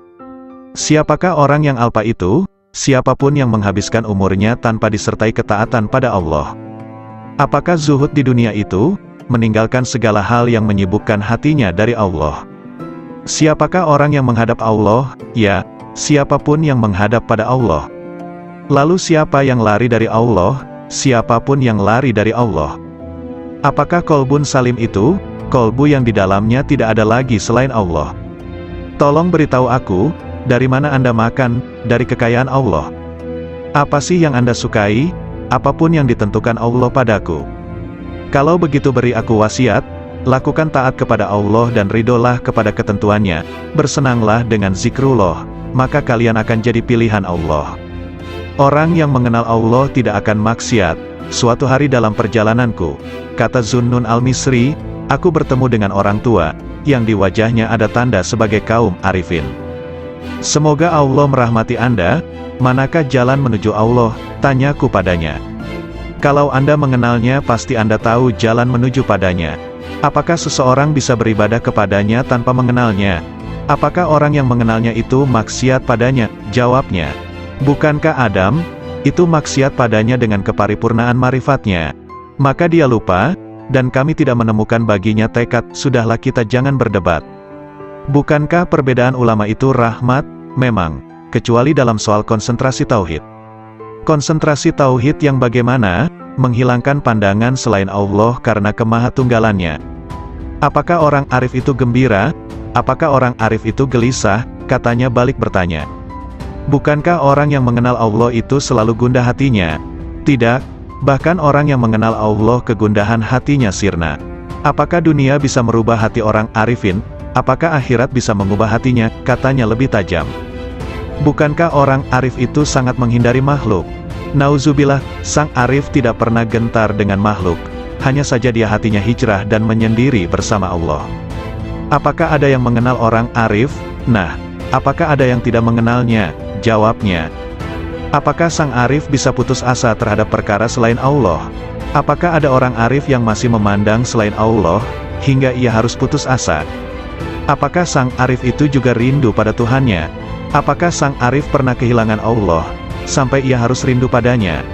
Siapakah orang yang alpa itu? Siapapun yang menghabiskan umurnya tanpa disertai ketaatan pada Allah. Apakah zuhud di dunia itu? Meninggalkan segala hal yang menyibukkan hatinya dari Allah. Siapakah orang yang menghadap Allah? Ya, siapapun yang menghadap pada Allah. Lalu siapa yang lari dari Allah? Siapapun yang lari dari Allah. Apakah kolbun salim itu? Kolbu yang di dalamnya tidak ada lagi selain Allah. Tolong beritahu aku, dari mana Anda makan, dari kekayaan Allah. Apa sih yang Anda sukai? Apapun yang ditentukan Allah padaku. Kalau begitu beri aku wasiat, lakukan taat kepada Allah dan ridolah kepada ketentuannya, bersenanglah dengan zikrullah, maka kalian akan jadi pilihan Allah. Orang yang mengenal Allah tidak akan maksiat. Suatu hari dalam perjalananku, kata Zunnun al-Misri, aku bertemu dengan orang tua, yang di wajahnya ada tanda sebagai kaum arifin. Semoga Allah merahmati Anda. Manakah jalan menuju Allah? Tanyaku padanya. Kalau Anda mengenalnya pasti Anda tahu jalan menuju padanya. Apakah seseorang bisa beribadah kepadanya tanpa mengenalnya? Apakah orang yang mengenalnya itu maksiat padanya? Jawabnya, bukankah Adam itu maksiat padanya dengan keparipurnaan marifatnya? Maka dia lupa, dan kami tidak menemukan baginya tekad. Sudahlah, kita jangan berdebat. Bukankah perbedaan ulama itu rahmat? Memang, kecuali dalam soal konsentrasi tauhid. Konsentrasi tauhid yang bagaimana? Menghilangkan pandangan selain Allah karena kemahatunggalannya. Apakah orang arif itu gembira? Apakah orang arif itu gelisah? Katanya balik bertanya. Bukankah orang yang mengenal Allah itu selalu gundah hatinya? Tidak, bahkan orang yang mengenal Allah kegundahan hatinya sirna. Apakah dunia bisa merubah hati orang arifin? Apakah akhirat bisa mengubah hatinya? Katanya lebih tajam. Bukankah orang arif itu sangat menghindari makhluk? Nauzubillah, sang arif tidak pernah gentar dengan makhluk. Hanya saja dia hatinya hijrah dan menyendiri bersama Allah. Apakah ada yang mengenal orang arif? Nah, apakah ada yang tidak mengenalnya? Jawabnya. Apakah sang arif bisa putus asa terhadap perkara selain Allah? Apakah ada orang arif yang masih memandang selain Allah, hingga ia harus putus asa? Apakah sang arif itu juga rindu pada Tuhannya? Apakah sang arif pernah kehilangan Allah, sampai ia harus rindu padanya?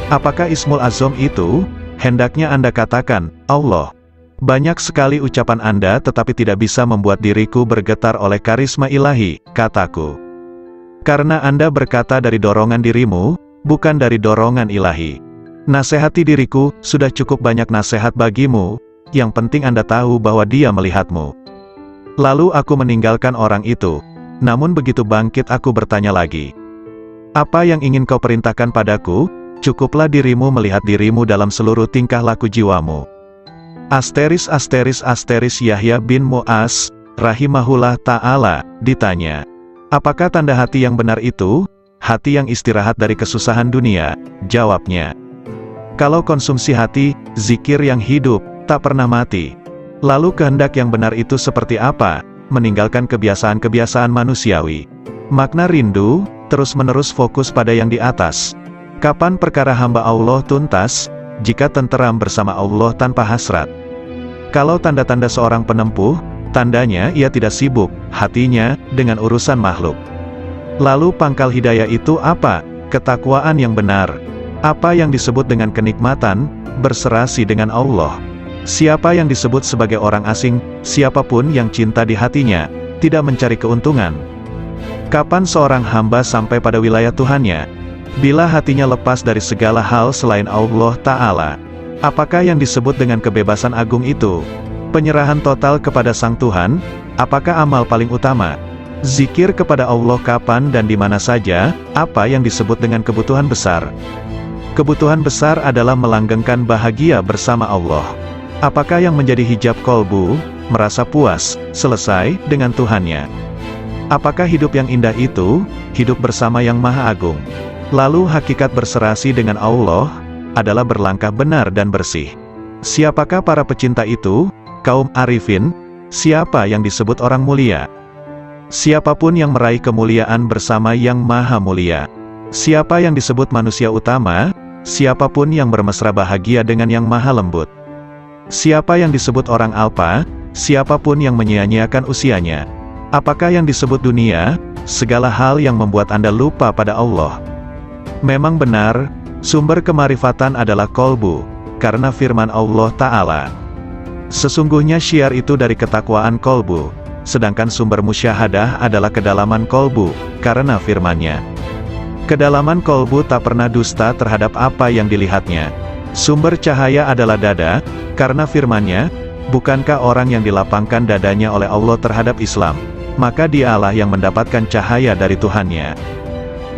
Apakah Ismul Azam itu? Hendaknya Anda katakan, Allah. Banyak sekali ucapan Anda tetapi tidak bisa membuat diriku bergetar oleh karisma ilahi, kataku. Karena Anda berkata dari dorongan dirimu, bukan dari dorongan ilahi. Nasihati diriku, sudah cukup banyak nasihat bagimu, yang penting Anda tahu bahwa Dia melihatmu. Lalu aku meninggalkan orang itu, namun begitu bangkit aku bertanya lagi. Apa yang ingin kau perintahkan padaku? Cukuplah dirimu melihat dirimu dalam seluruh tingkah laku jiwamu. Yahya bin Mu'az, rahimahullah ta'ala, ditanya. Apakah tanda hati yang benar itu? Hati yang istirahat dari kesusahan dunia, jawabnya. Kalau konsumsi hati, zikir yang hidup, tak pernah mati. Lalu kehendak yang benar itu seperti apa? Meninggalkan kebiasaan-kebiasaan manusiawi. Makna rindu, terus-menerus fokus pada yang di atas. Kapan perkara hamba Allah tuntas? Jika tenteram bersama Allah tanpa hasrat. Kalau tanda-tanda seorang penempuh, tandanya ia tidak sibuk, hatinya, dengan urusan makhluk. Lalu pangkal hidayah itu apa? Ketakwaan yang benar. Apa yang disebut dengan kenikmatan? Berserasi dengan Allah. Siapa yang disebut sebagai orang asing, siapapun yang cinta di hatinya, tidak mencari keuntungan. Kapan seorang hamba sampai pada wilayah Tuhannya? Bila hatinya lepas dari segala hal selain Allah Ta'ala. Apakah yang disebut dengan kebebasan agung itu? Penyerahan total kepada Sang Tuhan? Apakah amal paling utama? Zikir kepada Allah kapan dan di mana saja? Apa yang disebut dengan kebutuhan besar? Kebutuhan besar adalah melanggengkan bahagia bersama Allah. Apakah yang menjadi hijab kolbu? Merasa puas, selesai, dengan Tuhannya. Apakah hidup yang indah itu? Hidup bersama yang Maha Agung. Lalu hakikat berserasi dengan Allah, adalah berlangkah benar dan bersih. Siapakah para pecinta itu? Kaum arifin. Siapa yang disebut orang mulia? Siapapun yang meraih kemuliaan bersama yang Maha Mulia. Siapa yang disebut manusia utama? Siapapun yang bermesra bahagia dengan yang Maha Lembut. Siapa yang disebut orang alpa? Siapapun yang menyia-nyiakan usianya. Apakah yang disebut dunia? Segala hal yang membuat Anda lupa pada Allah. Memang benar, sumber kemarifatan adalah kolbu, karena firman Allah Ta'ala. Sesungguhnya syiar itu dari ketakwaan kolbu, sedangkan sumber musyahadah adalah kedalaman kolbu, karena firman-Nya. Kedalaman kolbu tak pernah dusta terhadap apa yang dilihatnya. Sumber cahaya adalah dada, karena firman-Nya, bukankah orang yang dilapangkan dadanya oleh Allah terhadap Islam, maka dialah yang mendapatkan cahaya dari Tuhannya.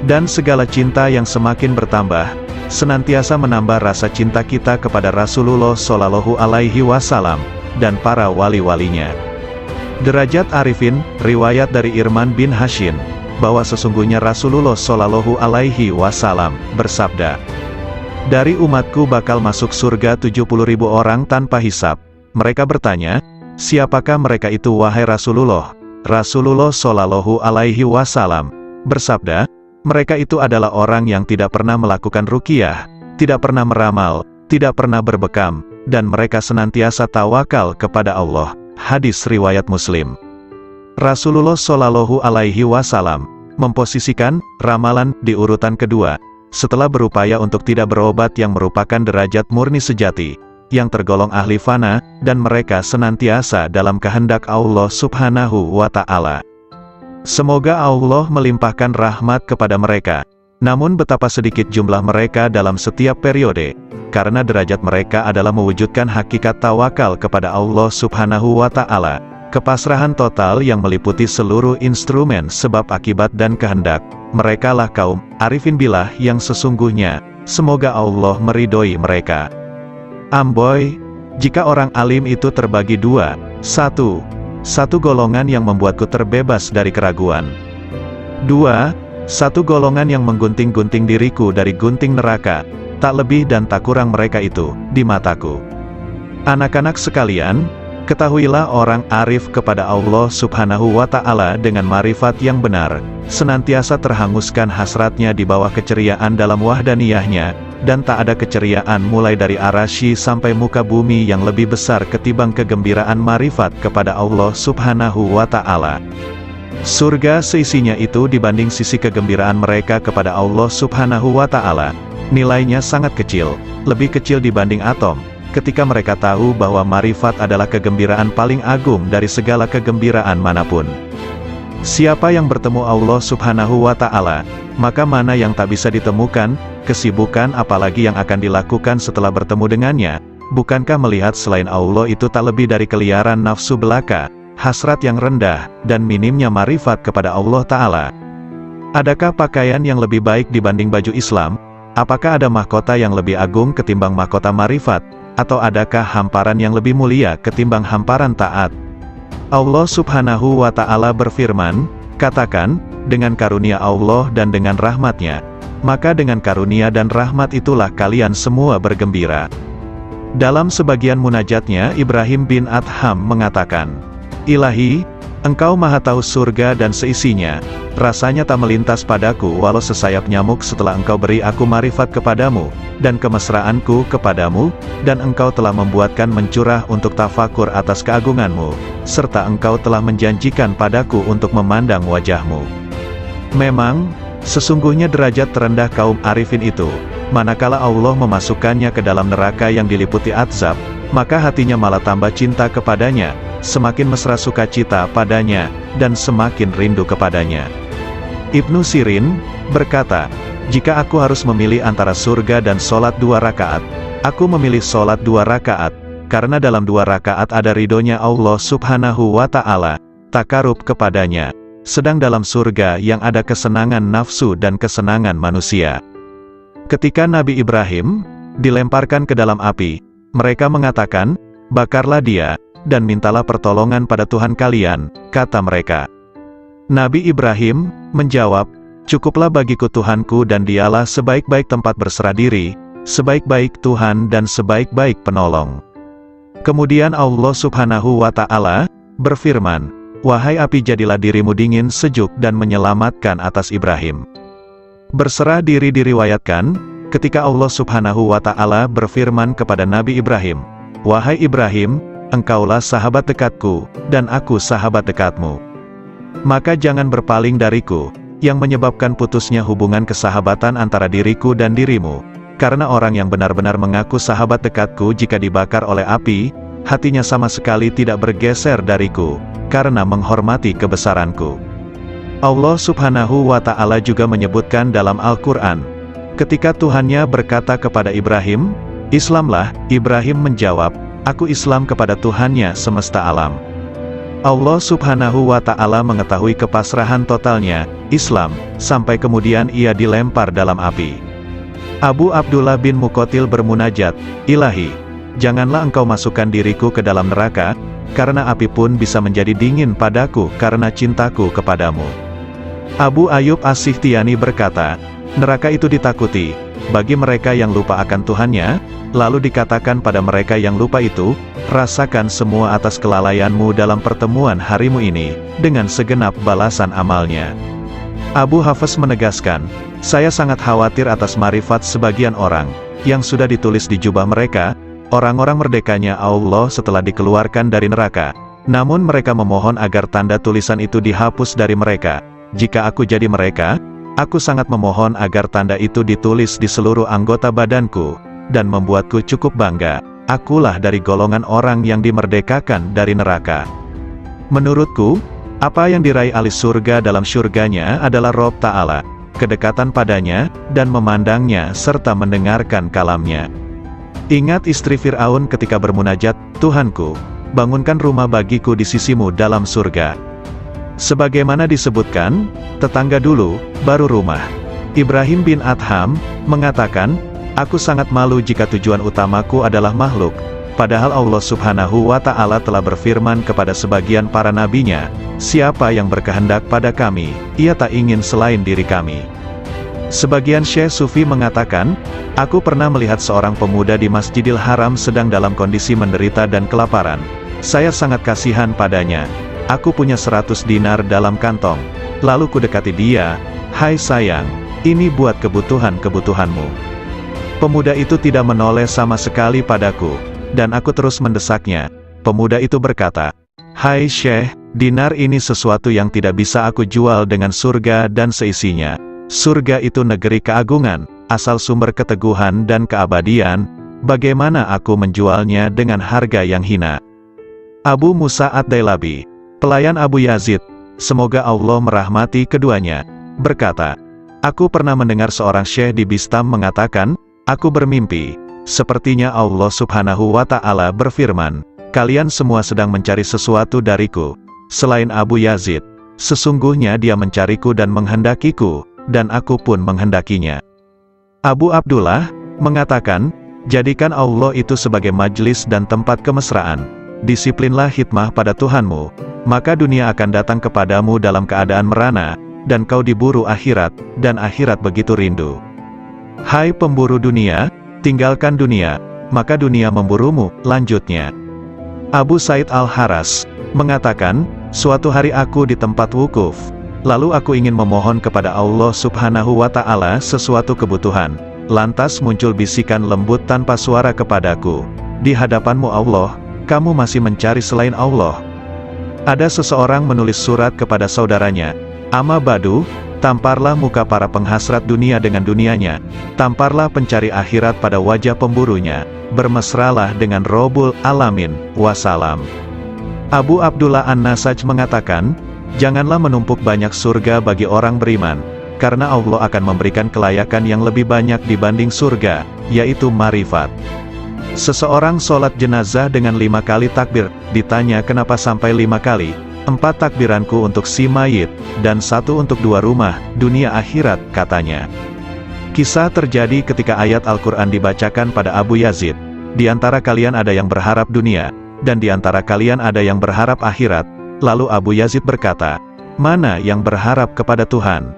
Dan segala cinta yang semakin bertambah, senantiasa menambah rasa cinta kita kepada Rasulullah Shallallahu Alaihi Wasallam, dan para wali-walinya. Derajat Arifin, riwayat dari Irman bin Hashim, bahwa sesungguhnya Rasulullah Shallallahu Alaihi Wasallam bersabda, dari umatku bakal masuk surga 70.000 orang tanpa hisab. Mereka bertanya, siapakah mereka itu wahai Rasulullah? Rasulullah Shallallahu Alaihi Wasallam bersabda, mereka itu adalah orang yang tidak pernah melakukan ruqyah, tidak pernah meramal, tidak pernah berbekam, dan mereka senantiasa tawakal kepada Allah. Hadis riwayat Muslim. Rasulullah Shallallahu Alaihi Wasallam memposisikan ramalan di urutan kedua, setelah berupaya untuk tidak berobat yang merupakan derajat murni sejati, yang tergolong ahli fana, dan mereka senantiasa dalam kehendak Allah Subhanahu wa Ta'ala. Semoga Allah melimpahkan rahmat kepada mereka. Namun betapa sedikit jumlah mereka dalam setiap periode, karena derajat mereka adalah mewujudkan hakikat tawakal kepada Allah Subhanahu wa Ta'ala. Kepasrahan total yang meliputi seluruh instrumen sebab akibat dan kehendak. Merekalah kaum arifin billah yang sesungguhnya. Semoga Allah meridhoi mereka. Amboi, jika orang alim itu terbagi dua. Satu golongan yang membuatku terbebas dari keraguan. 2. Satu golongan yang menggunting-gunting diriku dari gunting neraka, tak lebih dan tak kurang mereka itu, di mataku. Anak-anak sekalian, ketahuilah orang arif kepada Allah Subhanahu wa Ta'ala dengan marifat yang benar, senantiasa terhanguskan hasratnya di bawah keceriaan dalam wahdaniyahnya, dan tak ada keceriaan mulai dari arasy sampai muka bumi yang lebih besar ketimbang kegembiraan marifat kepada Allah Subhanahu wa Ta'ala. Surga seisinya itu dibanding sisi kegembiraan mereka kepada Allah Subhanahu wa Ta'ala, nilainya sangat kecil, lebih kecil dibanding atom, ketika mereka tahu bahwa marifat adalah kegembiraan paling agung dari segala kegembiraan manapun. Siapa yang bertemu Allah Subhanahu wa Ta'ala, maka mana yang tak bisa ditemukan, kesibukan apalagi yang akan dilakukan setelah bertemu dengannya, bukankah melihat selain Allah itu tak lebih dari keliaran nafsu belaka, hasrat yang rendah, dan minimnya marifat kepada Allah Ta'ala? Adakah pakaian yang lebih baik dibanding baju Islam? Apakah ada mahkota yang lebih agung ketimbang mahkota marifat? Atau adakah hamparan yang lebih mulia ketimbang hamparan taat? Allah Subhanahu wa Ta'ala berfirman, katakan, dengan karunia Allah dan dengan rahmatnya, maka dengan karunia dan rahmat itulah kalian semua bergembira. Dalam sebagian munajatnya Ibrahim bin Adham mengatakan, Ilahi, Engkau maha tahu surga dan seisinya, rasanya tak melintas padaku walau sesayap nyamuk setelah Engkau beri aku marifat kepadamu, dan kemesraanku kepadamu, dan Engkau telah membuatkan mencurah untuk tafakur atas keagunganmu, serta Engkau telah menjanjikan padaku untuk memandang wajahmu. Memang, sesungguhnya derajat terendah kaum arifin itu, manakala Allah memasukkannya ke dalam neraka yang diliputi azab, maka hatinya malah tambah cinta kepadanya, semakin mesra sukacita padanya, dan semakin rindu kepadanya. Ibnu Sirin berkata, jika aku harus memilih antara surga dan sholat 2 rakaat, aku memilih sholat 2 rakaat, karena dalam 2 rakaat ada ridhonya Allah Subhanahu wa Ta'ala, takarub kepadanya, sedang dalam surga yang ada kesenangan nafsu dan kesenangan manusia. Ketika Nabi Ibrahim dilemparkan ke dalam api, mereka mengatakan, bakarlah dia, dan mintalah pertolongan pada Tuhan kalian, kata mereka. Nabi Ibrahim menjawab, cukuplah bagiku Tuhanku dan dialah sebaik-baik tempat berserah diri, sebaik-baik Tuhan dan sebaik-baik penolong. Kemudian Allah Subhanahu wa Ta'ala berfirman, wahai api jadilah dirimu dingin sejuk dan menyelamatkan atas Ibrahim. Berserah diri diriwayatkan, ketika Allah Subhanahu wa Ta'ala berfirman kepada Nabi Ibrahim, wahai Ibrahim, engkaulah sahabat dekatku, dan aku sahabat dekatmu. Maka jangan berpaling dariku, yang menyebabkan putusnya hubungan kesahabatan antara diriku dan dirimu, karena orang yang benar-benar mengaku sahabat dekatku jika dibakar oleh api, hatinya sama sekali tidak bergeser dariku, karena menghormati kebesaranku. Allah Subhanahu wa Ta'ala juga menyebutkan dalam Al-Quran, ketika Tuhannya berkata kepada Ibrahim, Islamlah, Ibrahim menjawab, aku Islam kepada Tuhannya semesta alam. Allah Subhanahu wa Ta'ala mengetahui kepasrahan totalnya, Islam, sampai kemudian ia dilempar dalam api. Abu Abdullah bin Muqatil bermunajat, Ilahi, janganlah engkau masukkan diriku ke dalam neraka, karena api pun bisa menjadi dingin padaku karena cintaku kepadamu. Abu Ayyub As-Sikhtiyani berkata, neraka itu ditakuti bagi mereka yang lupa akan Tuhannya, lalu dikatakan pada mereka yang lupa itu, rasakan semua atas kelalaianmu dalam pertemuan harimu ini, dengan segenap balasan amalnya. Abu Hafs menegaskan, saya sangat khawatir atas marifat sebagian orang, yang sudah ditulis di jubah mereka, orang-orang merdekanya Allah setelah dikeluarkan dari neraka, namun mereka memohon agar tanda tulisan itu dihapus dari mereka. Jika aku jadi mereka, aku sangat memohon agar tanda itu ditulis di seluruh anggota badanku, dan membuatku cukup bangga, akulah dari golongan orang yang dimerdekakan dari neraka. Menurutku, apa yang diraih ahli surga dalam syurganya adalah Rob Ta'ala, kedekatan padanya, dan memandangnya serta mendengarkan kalamnya. Ingat istri Fir'aun ketika bermunajat, Tuhanku, bangunkan rumah bagiku di sisimu dalam surga. Sebagaimana disebutkan, tetangga dulu, baru rumah. Ibrahim bin Adham mengatakan, aku sangat malu jika tujuan utamaku adalah makhluk, Padahal Allah Subhanahu wa Ta'ala telah berfirman kepada sebagian para nabinya, siapa yang berkehendak pada kami, ia tak ingin selain diri kami. Sebagian Syekh Sufi mengatakan, aku pernah melihat seorang pemuda di Masjidil Haram sedang dalam kondisi menderita dan kelaparan. Saya sangat kasihan padanya. Aku punya 100 dinar dalam kantong. Lalu kudekati dia, hai sayang, ini buat kebutuhan-kebutuhanmu. Pemuda itu tidak menoleh sama sekali padaku, dan aku terus mendesaknya. Pemuda itu berkata, hai Syekh, dinar ini sesuatu yang tidak bisa aku jual dengan surga dan seisinya. Surga itu negeri keagungan, asal sumber keteguhan dan keabadian, bagaimana aku menjualnya dengan harga yang hina? Abu Musa Ad-Dailabi, pelayan Abu Yazid, semoga Allah merahmati keduanya, berkata, aku pernah mendengar seorang syekh di Bistam mengatakan, aku bermimpi, sepertinya Allah Subhanahu wa Ta'ala berfirman, kalian semua sedang mencari sesuatu dariku, selain Abu Yazid, sesungguhnya dia mencariku dan menghendakiku, dan aku pun menghendakinya. Abu Abdullah mengatakan, jadikan Allah itu sebagai majelis dan tempat kemesraan, disiplinlah hikmah pada Tuhanmu, maka dunia akan datang kepadamu dalam keadaan merana, dan kau diburu akhirat, dan akhirat begitu rindu. Hai pemburu dunia, tinggalkan dunia, maka dunia memburumu, lanjutnya. Abu Said Al-Haras mengatakan, suatu hari aku di tempat wukuf, lalu aku ingin memohon kepada Allah Subhanahu wa Ta'ala sesuatu kebutuhan, lantas muncul bisikan lembut tanpa suara kepadaku, di hadapanmu Allah, kamu masih mencari selain Allah. Ada seseorang menulis surat kepada saudaranya, Amma Badu, tamparlah muka para penghasrat dunia dengan dunianya, tamparlah pencari akhirat pada wajah pemburunya, bermesralah dengan Rabbul Alamin, wassalam. Abu Abdullah An-Nasaj mengatakan, janganlah menumpuk banyak surga bagi orang beriman, karena Allah akan memberikan kelayakan yang lebih banyak dibanding surga, yaitu marifat. Seseorang sholat jenazah dengan 5 kali takbir, ditanya kenapa sampai 5 kali, 4 takbiranku untuk si mayit, dan 1 untuk 2 rumah, dunia akhirat, katanya. Kisah terjadi ketika ayat Al-Quran dibacakan pada Abu Yazid, di antara kalian ada yang berharap dunia, dan di antara kalian ada yang berharap akhirat. Lalu Abu Yazid berkata, mana yang berharap kepada Tuhan?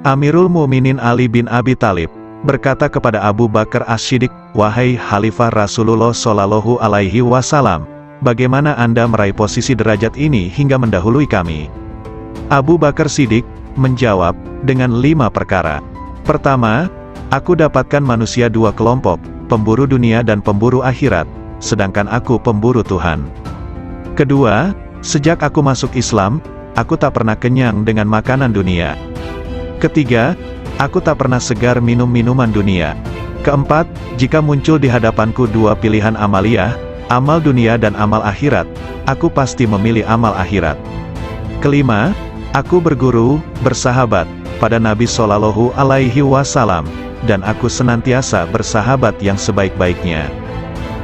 Amirul Mukminin Ali bin Abi Thalib berkata kepada Abu Bakar As-Siddiq, wahai Khalifah Rasulullah Shallallahu Alaihi Wasallam, bagaimana Anda meraih posisi derajat ini hingga mendahului kami? Abu Bakar Siddiq menjawab, dengan 5 perkara. Pertama, aku dapatkan manusia 2 kelompok, pemburu dunia dan pemburu akhirat, sedangkan aku pemburu Tuhan. Kedua, sejak aku masuk Islam, aku tak pernah kenyang dengan makanan dunia. Ketiga, aku tak pernah segar minum minuman dunia. Keempat, jika muncul di hadapanku 2 pilihan amaliyah, amal dunia dan amal akhirat, aku pasti memilih amal akhirat. Kelima, aku berguru, bersahabat, pada Nabi Shallallahu Alaihi Wasallam, dan aku senantiasa bersahabat yang sebaik-baiknya.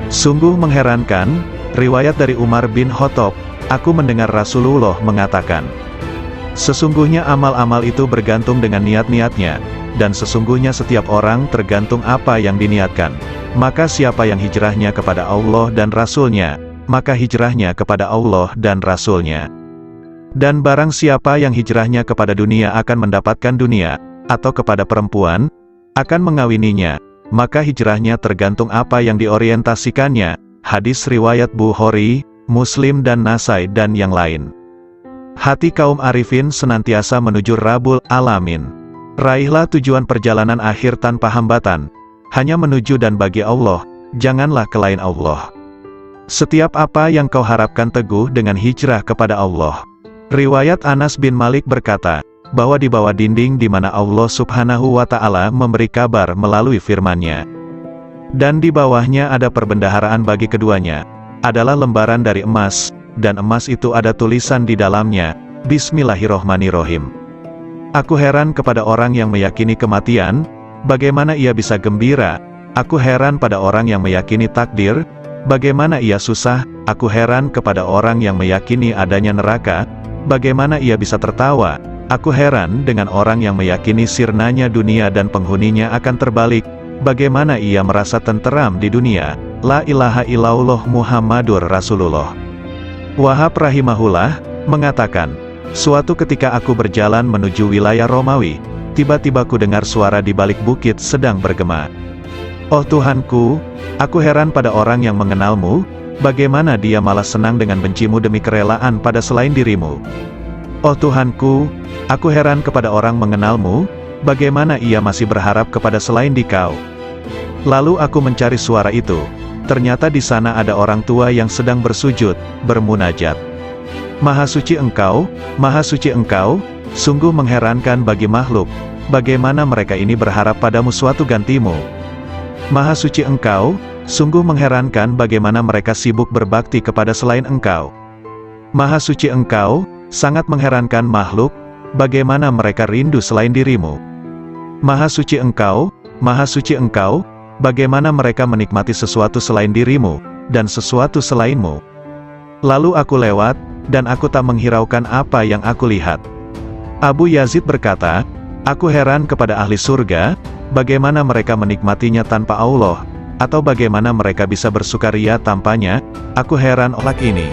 Sungguh mengherankan, riwayat dari Umar bin Khattab, aku mendengar Rasulullah mengatakan, sesungguhnya amal-amal itu bergantung dengan niat-niatnya, dan sesungguhnya setiap orang tergantung apa yang diniatkan. Maka siapa yang hijrahnya kepada Allah dan Rasul-Nya, maka hijrahnya kepada Allah dan Rasul-Nya. Dan barang siapa yang hijrahnya kepada dunia akan mendapatkan dunia, atau kepada perempuan, akan mengawininya, maka hijrahnya tergantung apa yang diorientasikannya. Hadis riwayat Bukhari, Muslim dan Nasai dan yang lain. Hati kaum arifin senantiasa menuju Rabbul Alamin. Raihlah tujuan perjalanan akhir tanpa hambatan, hanya menuju dan bagi Allah, janganlah ke lain Allah. Setiap apa yang kau harapkan teguh dengan hijrah kepada Allah. Riwayat Anas bin Malik berkata, bahwa di bawah dinding di mana Allah Subhanahu wa Ta'ala memberi kabar melalui firman-Nya, dan di bawahnya ada perbendaharaan bagi keduanya, adalah lembaran dari emas, dan emas itu ada tulisan di dalamnya, Bismillahirrohmanirrohim. Aku heran kepada orang yang meyakini kematian, bagaimana ia bisa gembira? Aku heran pada orang yang meyakini takdir, bagaimana ia susah? Aku heran kepada orang yang meyakini adanya neraka, bagaimana ia bisa tertawa? Aku heran dengan orang yang meyakini sirnanya dunia dan penghuninya akan terbalik, bagaimana ia merasa tenteram di dunia. La ilaha illallah Muhammadur Rasulullah. Wahab rahimahullah mengatakan, suatu ketika aku berjalan menuju wilayah Romawi, tiba-tiba ku dengar suara di balik bukit sedang bergema. Oh Tuhanku, aku heran pada orang yang mengenalmu, bagaimana dia malah senang dengan bencimu demi kerelaan pada selain dirimu. Oh Tuhanku, aku heran kepada orang mengenalmu, bagaimana ia masih berharap kepada selain dikau. Lalu aku mencari suara itu. Ternyata di sana ada orang tua yang sedang bersujud, bermunajat. Maha suci engkau, sungguh mengherankan bagi makhluk, bagaimana mereka ini berharap padamu suatu gantimu. Maha suci engkau, sungguh mengherankan bagaimana mereka sibuk berbakti kepada selain engkau. Maha suci engkau, sangat mengherankan makhluk, bagaimana mereka rindu selain dirimu. Maha suci engkau, bagaimana mereka menikmati sesuatu selain dirimu, dan sesuatu selainmu. Lalu aku lewat, dan aku tak menghiraukan apa yang aku lihat. Abu Yazid berkata, aku heran kepada ahli surga, bagaimana mereka menikmatinya tanpa Allah, atau bagaimana mereka bisa bersukaria tanpanya. Aku heran olak ini.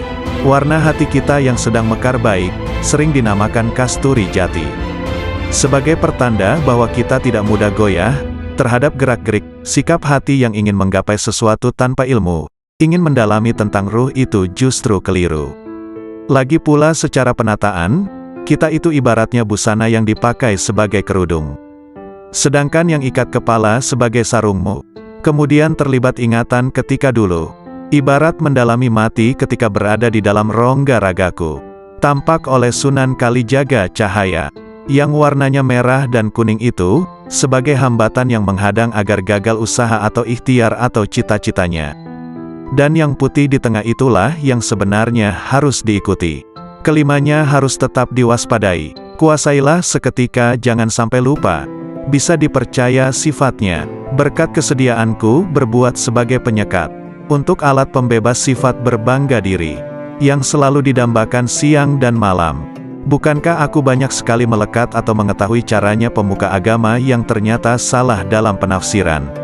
Warna hati kita yang sedang mekar baik, sering dinamakan kasturi jati. Sebagai pertanda bahwa kita tidak mudah goyah terhadap gerak-gerik sikap hati yang ingin menggapai sesuatu tanpa ilmu, ingin mendalami tentang ruh itu justru keliru. Lagi pula secara penataan, kita itu ibaratnya busana yang dipakai sebagai kerudung. Sedangkan yang ikat kepala sebagai sarungmu, kemudian terlibat ingatan ketika dulu, ibarat mendalami mati ketika berada di dalam rongga ragaku. Tampak oleh Sunan Kalijaga cahaya, yang warnanya merah dan kuning itu, sebagai hambatan yang menghadang agar gagal usaha atau ikhtiar atau cita-citanya. Dan yang putih di tengah itulah yang sebenarnya harus diikuti. Kelimanya harus tetap diwaspadai. Kuasailah seketika, jangan sampai lupa. Bisa dipercaya sifatnya. Berkat kesediaanku berbuat sebagai penyekat, untuk alat pembebas sifat berbangga diri, yang selalu didambakan siang dan malam. Bukankah aku banyak sekali melekat atau mengetahui caranya pemuka agama yang ternyata salah dalam penafsiran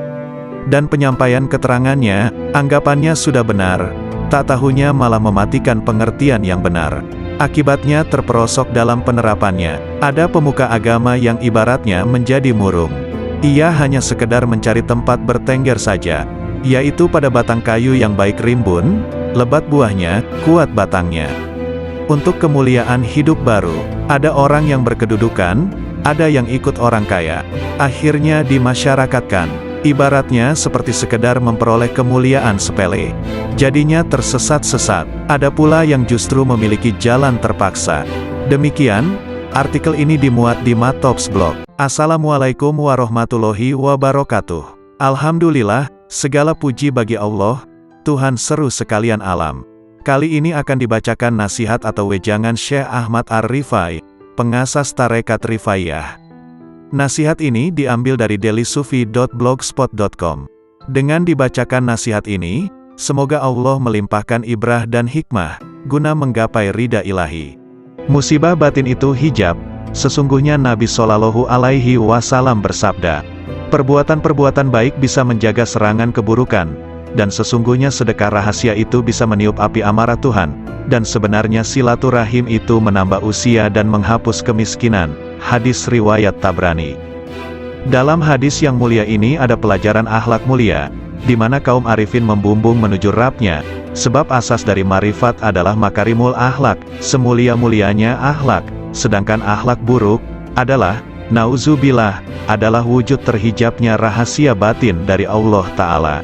dan penyampaian keterangannya, anggapannya sudah benar, tak tahunya malah mematikan pengertian yang benar. Akibatnya terperosok dalam penerapannya. Ada pemuka agama yang ibaratnya menjadi murung. Ia hanya sekedar mencari tempat bertengger saja, yaitu pada batang kayu yang baik rimbun, lebat buahnya, kuat batangnya. Untuk kemuliaan hidup baru, ada orang yang berkedudukan, ada yang ikut orang kaya, akhirnya dimasyarakatkan, ibaratnya seperti sekedar memperoleh kemuliaan sepele. Jadinya tersesat-sesat. Ada pula yang justru memiliki jalan terpaksa. Demikian, artikel ini dimuat di Matops Blog. Assalamualaikum warahmatullahi wabarakatuh. Alhamdulillah, segala puji bagi Allah, Tuhan seru sekalian alam. Kali ini akan dibacakan nasihat atau wejangan Syekh Ahmad Ar-Rifai, pengasas Tarekat Rifaiyah. Nasihat ini diambil dari dailysufi.blogspot.com. Dengan dibacakan nasihat ini, semoga Allah melimpahkan ibrah dan hikmah, guna menggapai ridha ilahi. Musibah batin itu hijab. Sesungguhnya Nabi Shallallahu Alaihi Wasallam bersabda, perbuatan-perbuatan baik bisa menjaga serangan keburukan, dan sesungguhnya sedekah rahasia itu bisa meniup api amarah Tuhan, dan sebenarnya silaturahim itu menambah usia dan menghapus kemiskinan. Hadis riwayat Tabrani. Dalam hadis yang mulia ini ada pelajaran akhlak mulia, di mana kaum arifin membumbung menuju Rabb-Nya, sebab asas dari marifat adalah makarimul akhlak, semulia-mulianya akhlak, sedangkan akhlak buruk adalah, nauzubillah, adalah wujud terhijabnya rahasia batin dari Allah Ta'ala.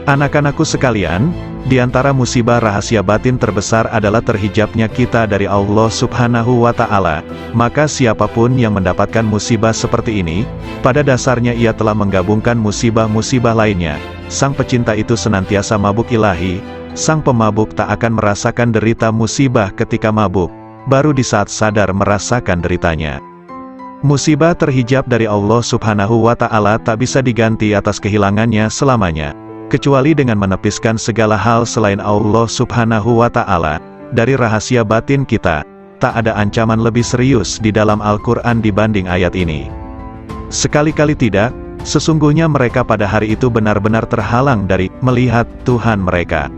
Anak-anakku sekalian, di antara musibah rahasia batin terbesar adalah terhijabnya kita dari Allah Subhanahu wa Ta'ala. Maka siapapun yang mendapatkan musibah seperti ini, pada dasarnya ia telah menggabungkan musibah-musibah lainnya. Sang pecinta itu senantiasa mabuk ilahi, sang pemabuk tak akan merasakan derita musibah ketika mabuk, baru di saat sadar merasakan deritanya. Musibah terhijab dari Allah Subhanahu wa Ta'ala tak bisa diganti atas kehilangannya selamanya, kecuali dengan menepiskan segala hal selain Allah Subhanahu wa Ta'ala dari rahasia batin kita. Tak ada ancaman lebih serius di dalam Al-Quran dibanding ayat ini. Sekali-kali tidak, Sesungguhnya mereka pada hari itu benar-benar terhalang dari melihat Tuhan mereka.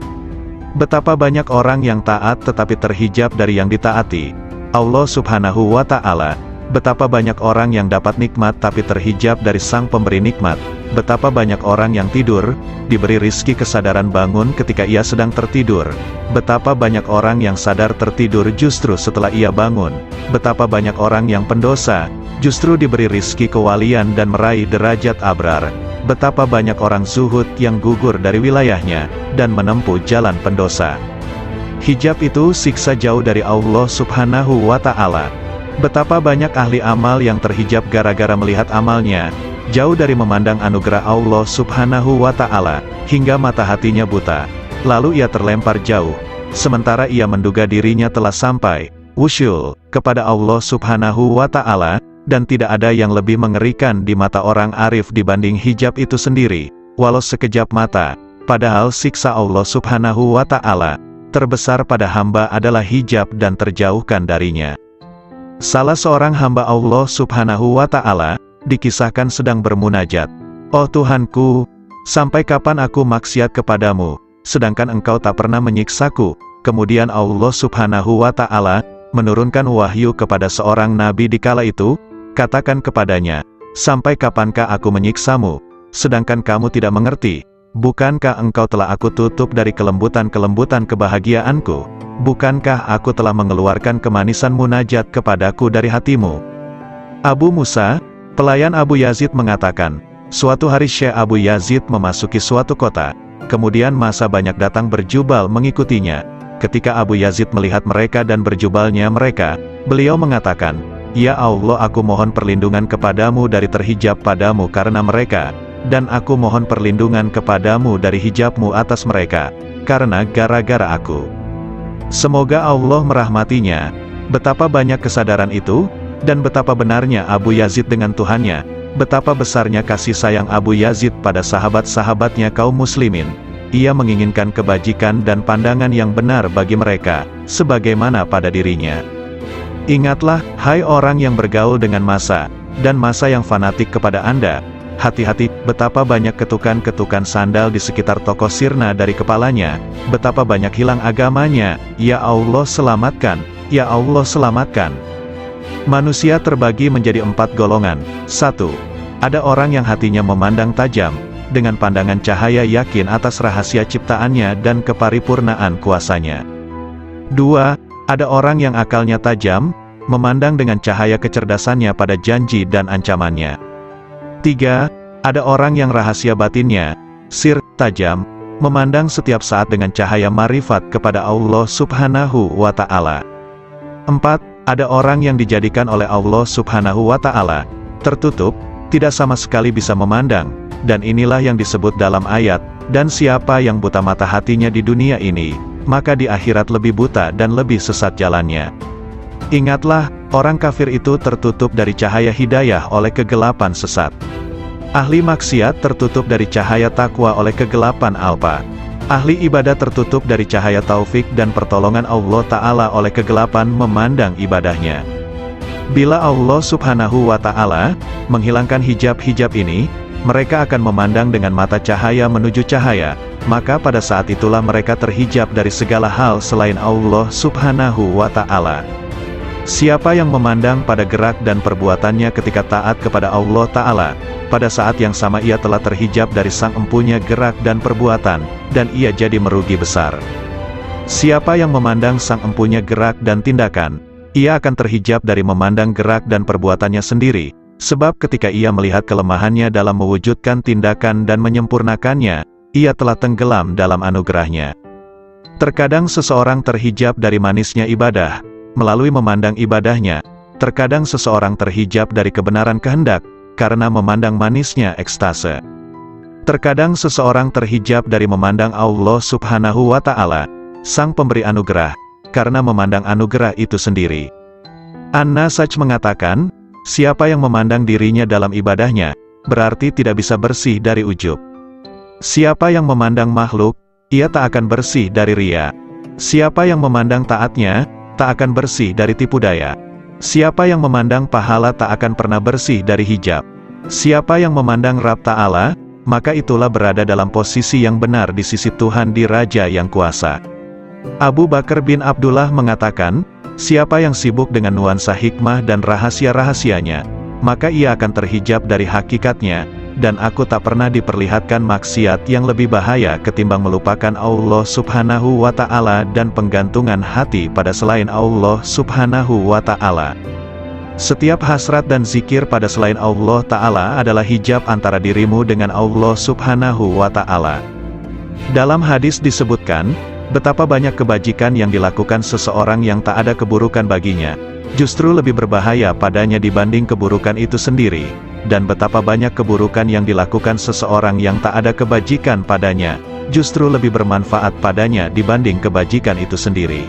Betapa banyak orang yang taat tetapi terhijab dari yang ditaati Allah Subhanahu wa Ta'ala. Betapa banyak orang yang dapat nikmat tapi terhijab dari Sang Pemberi nikmat. Betapa banyak orang yang tidur, diberi rizki kesadaran bangun ketika ia sedang tertidur. Betapa banyak orang yang sadar tertidur justru setelah ia bangun. Betapa banyak orang yang pendosa, justru diberi rizki kewalian dan meraih derajat abrar. Betapa banyak orang zuhud yang gugur dari wilayahnya, dan menempuh jalan pendosa. Hijab itu siksa jauh dari Allah Subhanahu wa Ta'ala. Betapa banyak ahli amal yang terhijab gara-gara melihat amalnya, jauh dari memandang anugerah Allah Subhanahu wa Ta'ala, hingga mata hatinya buta. Lalu ia terlempar jauh, sementara ia menduga dirinya telah sampai, wusyul, kepada Allah Subhanahu wa Ta'ala, dan tidak ada yang lebih mengerikan di mata orang arif dibanding hijab itu sendiri, walau sekejap mata. Padahal siksa Allah Subhanahu wa Ta'ala terbesar pada hamba adalah hijab dan terjauhkan darinya. Salah seorang hamba Allah Subhanahu wa Ta'ala dikisahkan sedang bermunajat, "Oh Tuhanku, sampai kapan aku maksiat kepadamu, sedangkan Engkau tak pernah menyiksaku?" Kemudian Allah Subhanahu wa Ta'ala menurunkan wahyu kepada seorang nabi di kala itu, "Katakan kepadanya, sampai kapankah aku menyiksamu, sedangkan kamu tidak mengerti? Bukankah engkau telah aku tutup dari kelembutan-kelembutan kebahagiaanku? Bukankah aku telah mengeluarkan kemanisan munajat kepadaku dari hatimu?" Abu Musa, pelayan Abu Yazid mengatakan, suatu hari Syekh Abu Yazid memasuki suatu kota, kemudian massa banyak datang berjubal mengikutinya. Ketika Abu Yazid melihat mereka dan berjubalnya mereka, beliau mengatakan, "Ya Allah, aku mohon perlindungan kepadamu dari terhijab padamu karena mereka, dan aku mohon perlindungan kepadamu dari hijabmu atas mereka, karena gara-gara aku." Semoga Allah merahmatinya. Betapa banyak kesadaran itu, dan betapa benarnya Abu Yazid dengan Tuhannya, betapa besarnya kasih sayang Abu Yazid pada sahabat-sahabatnya kaum muslimin. Ia menginginkan kebajikan dan pandangan yang benar bagi mereka, sebagaimana pada dirinya. Ingatlah, hai orang yang bergaul dengan massa, dan massa yang fanatik kepada Anda, hati-hati, betapa banyak ketukan-ketukan sandal di sekitar toko sirna dari kepalanya, betapa banyak hilang agamanya. Ya Allah selamatkan, ya Allah selamatkan. Manusia terbagi menjadi 4 golongan. 1. Ada orang yang hatinya memandang tajam, dengan pandangan cahaya yakin atas rahasia ciptaannya dan keparipurnaan kuasanya. 2. Ada orang yang akalnya tajam, memandang dengan cahaya kecerdasannya pada janji dan ancamannya. 3. Ada orang yang rahasia batinnya, sir, tajam, memandang setiap saat dengan cahaya marifat kepada Allah Subhanahu wa Ta'ala. 4. Ada orang yang dijadikan oleh Allah Subhanahu wa Ta'ala tertutup, tidak sama sekali bisa memandang, dan inilah yang disebut dalam ayat, "Dan siapa yang buta mata hatinya di dunia ini, maka di akhirat lebih buta dan lebih sesat jalannya." Ingatlah, orang kafir itu tertutup dari cahaya hidayah oleh kegelapan sesat. Ahli maksiat tertutup dari cahaya takwa oleh kegelapan alpa. Ahli ibadah tertutup dari cahaya taufik dan pertolongan Allah Ta'ala oleh kegelapan memandang ibadahnya. Bila Allah Subhanahu wa Ta'ala menghilangkan hijab-hijab ini, mereka akan memandang dengan mata cahaya menuju cahaya, maka pada saat itulah mereka terhijab dari segala hal selain Allah Subhanahu wa Ta'ala. Siapa yang memandang pada gerak dan perbuatannya ketika taat kepada Allah Ta'ala, pada saat yang sama ia telah terhijab dari sang empunya gerak dan perbuatan, dan ia jadi merugi besar. Siapa yang memandang sang empunya gerak dan tindakan, ia akan terhijab dari memandang gerak dan perbuatannya sendiri, sebab ketika ia melihat kelemahannya dalam mewujudkan tindakan dan menyempurnakannya, ia telah tenggelam dalam anugerahnya. Terkadang seseorang terhijab dari manisnya ibadah, melalui memandang ibadahnya. Terkadang seseorang terhijab dari kebenaran kehendak, karena memandang manisnya ekstase. Terkadang seseorang terhijab dari memandang Allah Subhanahu wa Ta'ala, Sang Pemberi Anugerah, karena memandang anugerah itu sendiri. An-Nasaj mengatakan, siapa yang memandang dirinya dalam ibadahnya, berarti tidak bisa bersih dari ujub. Siapa yang memandang makhluk, ia tak akan bersih dari riya. Siapa yang memandang taatnya, tak akan bersih dari tipu daya. Siapa yang memandang pahala tak akan pernah bersih dari hijab. Siapa yang memandang Rabb Ta'ala, maka itulah berada dalam posisi yang benar di sisi Tuhan di Raja yang kuasa. Abu Bakar bin Abdullah mengatakan, siapa yang sibuk dengan nuansa hikmah dan rahasia-rahasianya, maka ia akan terhijab dari hakikatnya, dan aku tak pernah diperlihatkan maksiat yang lebih bahaya ketimbang melupakan Allah Subhanahu wa Ta'ala dan penggantungan hati pada selain Allah Subhanahu wa Ta'ala. Setiap hasrat dan zikir pada selain Allah Ta'ala adalah hijab antara dirimu dengan Allah Subhanahu wa Ta'ala. Dalam hadis disebutkan, betapa banyak kebajikan yang dilakukan seseorang yang tak ada keburukan baginya, justru lebih berbahaya padanya dibanding keburukan itu sendiri, dan betapa banyak keburukan yang dilakukan seseorang yang tak ada kebajikan padanya, justru lebih bermanfaat padanya dibanding kebajikan itu sendiri.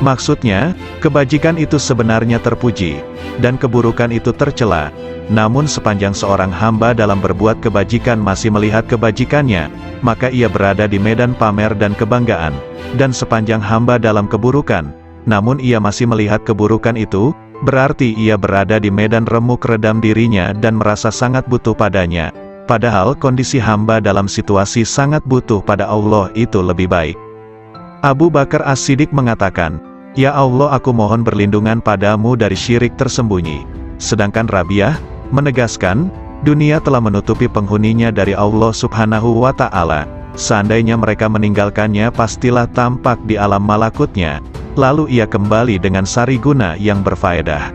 Maksudnya, kebajikan itu sebenarnya terpuji, dan keburukan itu tercela. Namun sepanjang seorang hamba dalam berbuat kebajikan masih melihat kebajikannya, maka ia berada di medan pamer dan kebanggaan. Dan sepanjang hamba dalam keburukan, namun ia masih melihat keburukan itu, berarti ia berada di medan remuk redam dirinya dan merasa sangat butuh padanya. Padahal kondisi hamba dalam situasi sangat butuh pada Allah itu lebih baik. Abu Bakar As-Siddiq mengatakan, "Ya Allah, aku mohon berlindungan padamu dari syirik tersembunyi." Sedangkan Rabi'ah menegaskan, dunia telah menutupi penghuninya dari Allah Subhanahu wa Ta'ala. Seandainya mereka meninggalkannya pastilah tampak di alam malakutnya, lalu ia kembali dengan sariguna yang berfaedah.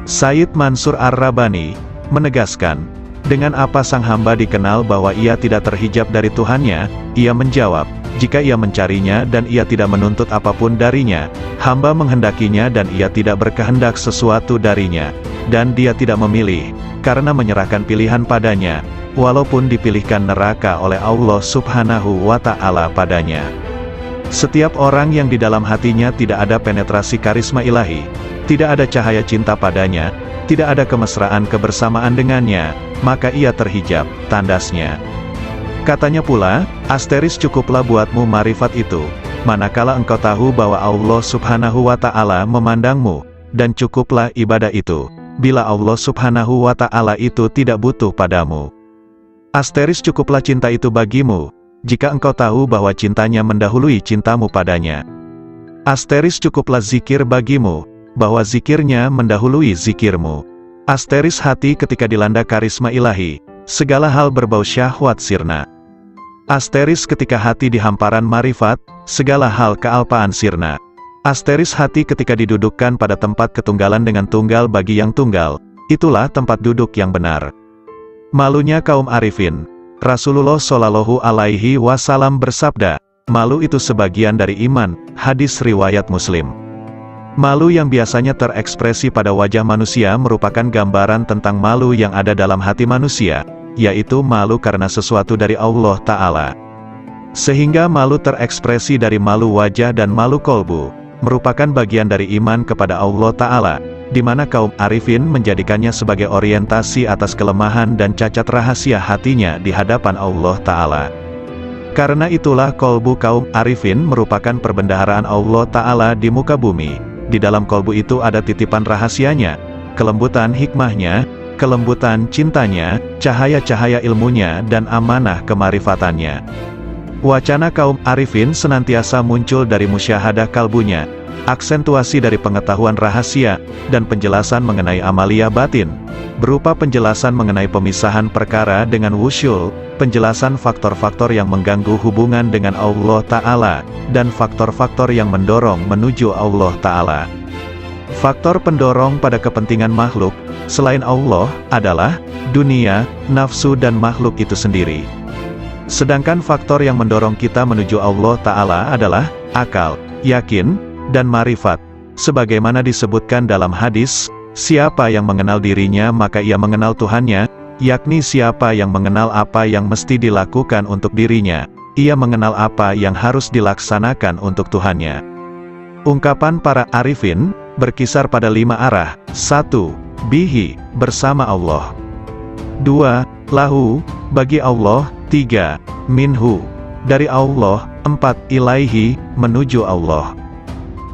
Sayyid Mansur Ar-Rabbani menegaskan, dengan apa sang hamba dikenal bahwa ia tidak terhijab dari Tuhannya? Ia menjawab, jika ia mencarinya dan ia tidak menuntut apapun darinya, hamba menghendakinya dan ia tidak berkehendak sesuatu darinya, dan dia tidak memilih, karena menyerahkan pilihan padanya, walaupun dipilihkan neraka oleh Allah Subhanahu wa Ta'ala padanya. Setiap orang yang di dalam hatinya tidak ada penetrasi karisma ilahi, tidak ada cahaya cinta padanya, tidak ada kemesraan kebersamaan dengannya, maka ia terhijab, tandasnya. Katanya pula, asteris cukuplah buatmu marifat itu, manakala engkau tahu bahwa Allah Subhanahu wa Ta'ala memandangmu, dan cukuplah ibadah itu, bila Allah Subhanahu wa Ta'ala itu tidak butuh padamu. Asteris cukuplah cinta itu bagimu, jika engkau tahu bahwa cintanya mendahului cintamu padanya. Asteris cukuplah zikir bagimu, bahwa zikirnya mendahului zikirmu. Asteris hati ketika dilanda karisma ilahi, segala hal berbau syahwat sirna. Asteris ketika hati di hamparan marifat, segala hal kealpaan sirna. Asteris hati ketika didudukkan pada tempat ketunggalan dengan tunggal bagi yang tunggal, itulah tempat duduk yang benar. Malunya kaum arifin. Rasulullah Shallallahu Alaihi Wasallam bersabda, malu itu sebagian dari iman, hadis riwayat Muslim. Malu yang biasanya terekspresi pada wajah manusia merupakan gambaran tentang malu yang ada dalam hati manusia, yaitu malu karena sesuatu dari Allah Ta'ala. Sehingga malu terekspresi dari malu wajah dan malu kolbu, merupakan bagian dari iman kepada Allah Ta'ala, di mana kaum arifin menjadikannya sebagai orientasi atas kelemahan dan cacat rahasia hatinya di hadapan Allah Ta'ala. Karena itulah kolbu kaum arifin merupakan perbendaharaan Allah Ta'ala di muka bumi. Di dalam kolbu itu ada titipan rahasianya, kelembutan hikmahnya, kelembutan cintanya, cahaya-cahaya ilmunya dan amanah kemarifatannya. Wacana kaum arifin senantiasa muncul dari musyahadah kalbunya, aksentuasi dari pengetahuan rahasia, dan penjelasan mengenai amalia batin, berupa penjelasan mengenai pemisahan perkara dengan wusyul, penjelasan faktor-faktor yang mengganggu hubungan dengan Allah Ta'ala, dan faktor-faktor yang mendorong menuju Allah Ta'ala. Faktor pendorong pada kepentingan makhluk, selain Allah, adalah dunia, nafsu dan makhluk itu sendiri. Sedangkan faktor yang mendorong kita menuju Allah Ta'ala adalah akal, yakin, dan marifat. Sebagaimana disebutkan dalam hadis, siapa yang mengenal dirinya maka ia mengenal Tuhannya, yakni siapa yang mengenal apa yang mesti dilakukan untuk dirinya, ia mengenal apa yang harus dilaksanakan untuk Tuhannya. Ungkapan para arifin berkisar pada 5 arah. 1. Bihi, bersama Allah. 2. Lahu, bagi Allah. 3. Minhu, dari Allah. 4. Ilaihi, menuju Allah.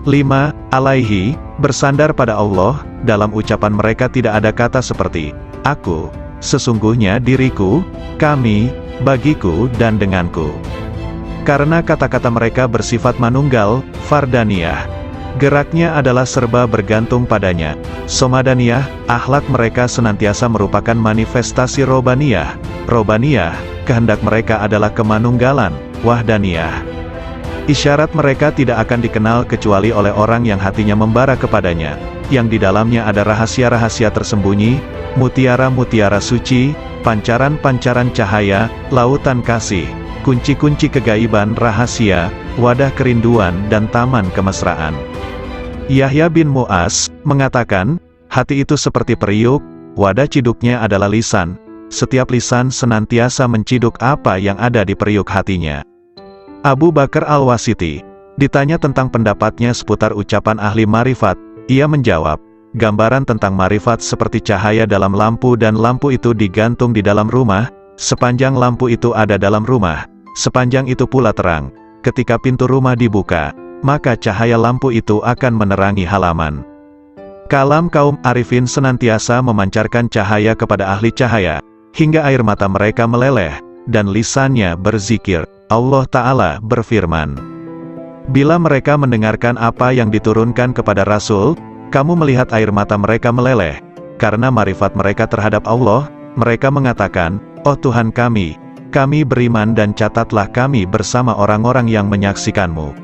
5. Alaihi, bersandar pada Allah. Dalam ucapan mereka tidak ada kata seperti aku, sesungguhnya diriku, kami, bagiku dan denganku. Karena kata-kata mereka bersifat manunggal, fardaniyah. Geraknya adalah serba bergantung padanya. Somadaniyah, akhlak mereka senantiasa merupakan manifestasi robaniyah. Robaniyah, kehendak mereka adalah kemanunggalan, wahdaniyah. Isyarat mereka tidak akan dikenal kecuali oleh orang yang hatinya membara kepadanya, yang di dalamnya ada rahasia-rahasia tersembunyi, mutiara-mutiara suci, pancaran-pancaran cahaya, lautan kasih, kunci-kunci kegaiban rahasia, wadah kerinduan dan taman kemesraan. Yahya bin Mu'az mengatakan, hati itu seperti periuk, wadah ciduknya adalah lisan. Setiap lisan senantiasa menciduk apa yang ada di periuk hatinya. Abu Bakar Al-Wasiti ditanya tentang pendapatnya seputar ucapan ahli marifat, ia menjawab, gambaran tentang marifat seperti cahaya dalam lampu dan lampu itu digantung di dalam rumah, sepanjang lampu itu ada dalam rumah, sepanjang itu pula terang. Ketika pintu rumah dibuka, maka cahaya lampu itu akan menerangi halaman. Kalam kaum arifin senantiasa memancarkan cahaya kepada ahli cahaya, hingga air mata mereka meleleh, dan lisannya berzikir. Allah Ta'ala berfirman, bila mereka mendengarkan apa yang diturunkan kepada Rasul, kamu melihat air mata mereka meleleh, karena marifat mereka terhadap Allah, mereka mengatakan, oh Tuhan kami beriman dan catatlah kami bersama orang-orang yang menyaksikanmu.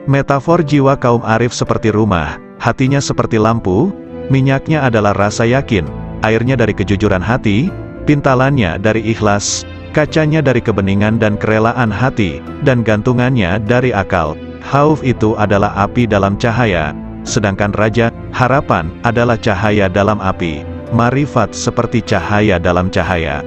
Metafor jiwa kaum arif seperti rumah, hatinya seperti lampu, minyaknya adalah rasa yakin, airnya dari kejujuran hati, pintalannya dari ikhlas, kacanya dari kebeningan dan kerelaan hati, dan gantungannya dari akal. Khauf itu adalah api dalam cahaya, sedangkan raja, harapan, adalah cahaya dalam api. Marifat seperti cahaya dalam cahaya.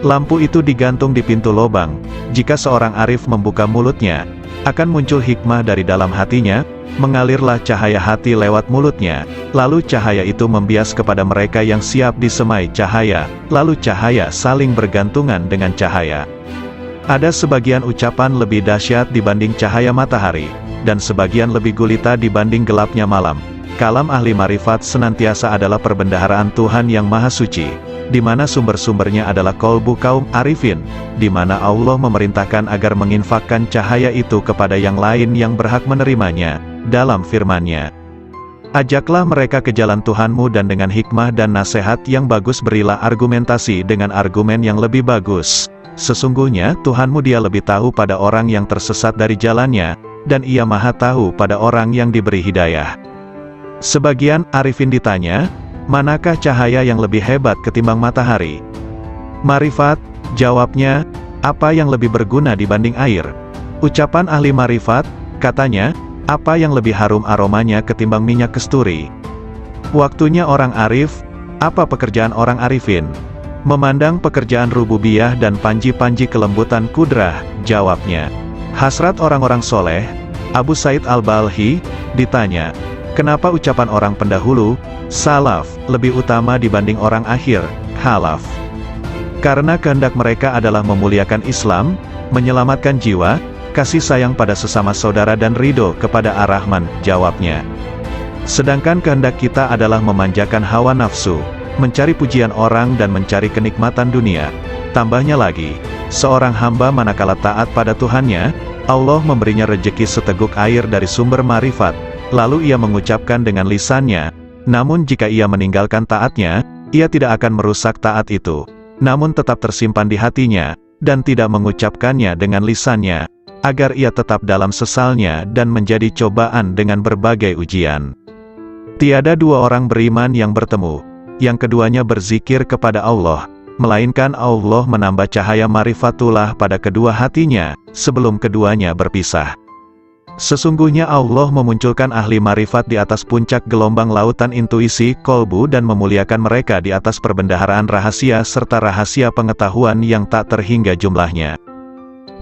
Lampu itu digantung di pintu lobang, jika seorang arif membuka mulutnya, akan muncul hikmah dari dalam hatinya, mengalirlah cahaya hati lewat mulutnya, lalu cahaya itu membias kepada mereka yang siap disemai cahaya, lalu cahaya saling bergantungan dengan cahaya. Ada sebagian ucapan lebih dahsyat dibanding cahaya matahari, dan sebagian lebih gulita dibanding gelapnya malam. Kalam ahli marifat senantiasa adalah perbendaharaan Tuhan yang Maha Suci, di mana sumber-sumbernya adalah kolbu kaum arifin, di mana Allah memerintahkan agar menginfakkan cahaya itu kepada yang lain yang berhak menerimanya, dalam firman-Nya. Ajaklah mereka ke jalan Tuhanmu dan dengan hikmah dan nasihat yang bagus berilah argumentasi dengan argumen yang lebih bagus. Sesungguhnya Tuhanmu Dia lebih tahu pada orang yang tersesat dari jalannya, dan Ia Maha tahu pada orang yang diberi hidayah. Sebagian arifin ditanya, manakah cahaya yang lebih hebat ketimbang matahari? Marifat, jawabnya, apa yang lebih berguna dibanding air? Ucapan ahli marifat, katanya, apa yang lebih harum aromanya ketimbang minyak kesturi? Waktunya orang arif, apa pekerjaan orang arifin? Memandang pekerjaan rububiyah dan panji-panji kelembutan kudrah, jawabnya. Hasrat orang-orang soleh, Abu Said Al-Balhi, ditanya, kenapa ucapan orang pendahulu, salaf, lebih utama dibanding orang akhir, khalaf? Karena kehendak mereka adalah memuliakan Islam, menyelamatkan jiwa, kasih sayang pada sesama saudara dan ridho kepada Ar-Rahman, jawabnya. Sedangkan kehendak kita adalah memanjakan hawa nafsu, mencari pujian orang dan mencari kenikmatan dunia. Tambahnya lagi, seorang hamba manakala taat pada Tuhannya, Allah memberinya rejeki seteguk air dari sumber marifat, lalu ia mengucapkan dengan lisannya, namun jika ia meninggalkan taatnya, ia tidak akan merusak taat itu, namun tetap tersimpan di hatinya, dan tidak mengucapkannya dengan lisannya, agar ia tetap dalam sesalnya dan menjadi cobaan dengan berbagai ujian. Tiada dua orang beriman yang bertemu, yang keduanya berzikir kepada Allah, melainkan Allah menambah cahaya marifatullah pada kedua hatinya, sebelum keduanya berpisah. Sesungguhnya Allah memunculkan ahli marifat di atas puncak gelombang lautan intuisi, kolbu dan memuliakan mereka di atas perbendaharaan rahasia serta rahasia pengetahuan yang tak terhingga jumlahnya.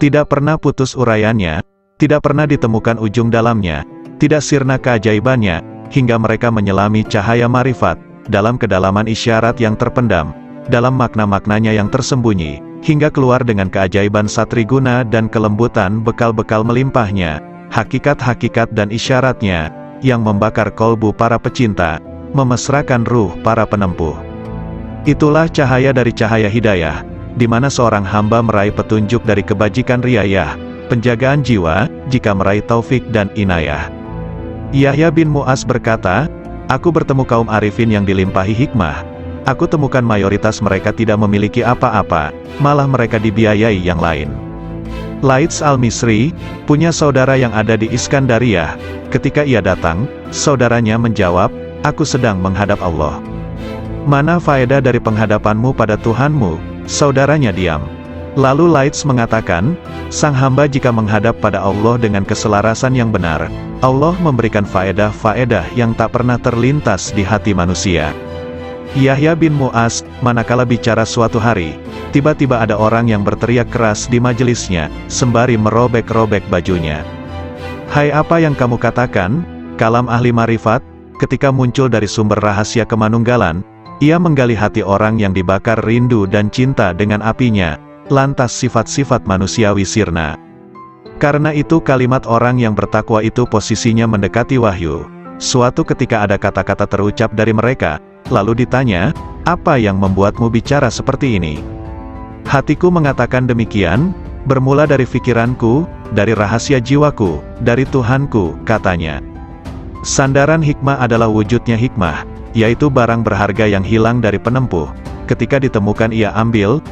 Tidak pernah putus uraiannya, tidak pernah ditemukan ujung dalamnya, tidak sirna keajaibannya, hingga mereka menyelami cahaya marifat, dalam kedalaman isyarat yang terpendam, dalam makna-maknanya yang tersembunyi, hingga keluar dengan keajaiban satriguna dan kelembutan bekal-bekal melimpahnya, hakikat-hakikat dan isyaratnya, yang membakar kolbu para pecinta, memesrakan ruh para penempuh. Itulah cahaya dari cahaya hidayah, di mana seorang hamba meraih petunjuk dari kebajikan riayah, penjagaan jiwa, jika meraih taufik dan inayah. Yahya bin Mu'az berkata, aku bertemu kaum arifin yang dilimpahi hikmah. Aku temukan mayoritas mereka tidak memiliki apa-apa, malah mereka dibiayai yang lain. Laits al-Misri, punya saudara yang ada di Iskandariyah. Ketika ia datang, saudaranya menjawab, aku sedang menghadap Allah. Mana faedah dari penghadapanmu pada Tuhanmu? Saudaranya diam. Lalu Laits mengatakan, sang hamba jika menghadap pada Allah dengan keselarasan yang benar, Allah memberikan faedah-faedah yang tak pernah terlintas di hati manusia. Yahya bin Mu'az, manakala bicara suatu hari, tiba-tiba ada orang yang berteriak keras di majelisnya, sembari merobek-robek bajunya. Hai, apa yang kamu katakan? Kalam ahli marifat. Ketika muncul dari sumber rahasia kemanunggalan, ia menggali hati orang yang dibakar rindu dan cinta dengan apinya, lantas sifat-sifat manusiawi sirna. Karena itu kalimat orang yang bertakwa itu posisinya mendekati wahyu. Suatu ketika ada kata-kata terucap dari mereka, lalu ditanya, apa yang membuatmu bicara seperti ini? Hatiku mengatakan demikian, bermula dari pikiranku, dari rahasia jiwaku, dari Tuhanku, katanya. Sandaran hikmah adalah wujudnya hikmah, yaitu barang berharga yang hilang dari penempuh. Ketika ditemukan ia ambil,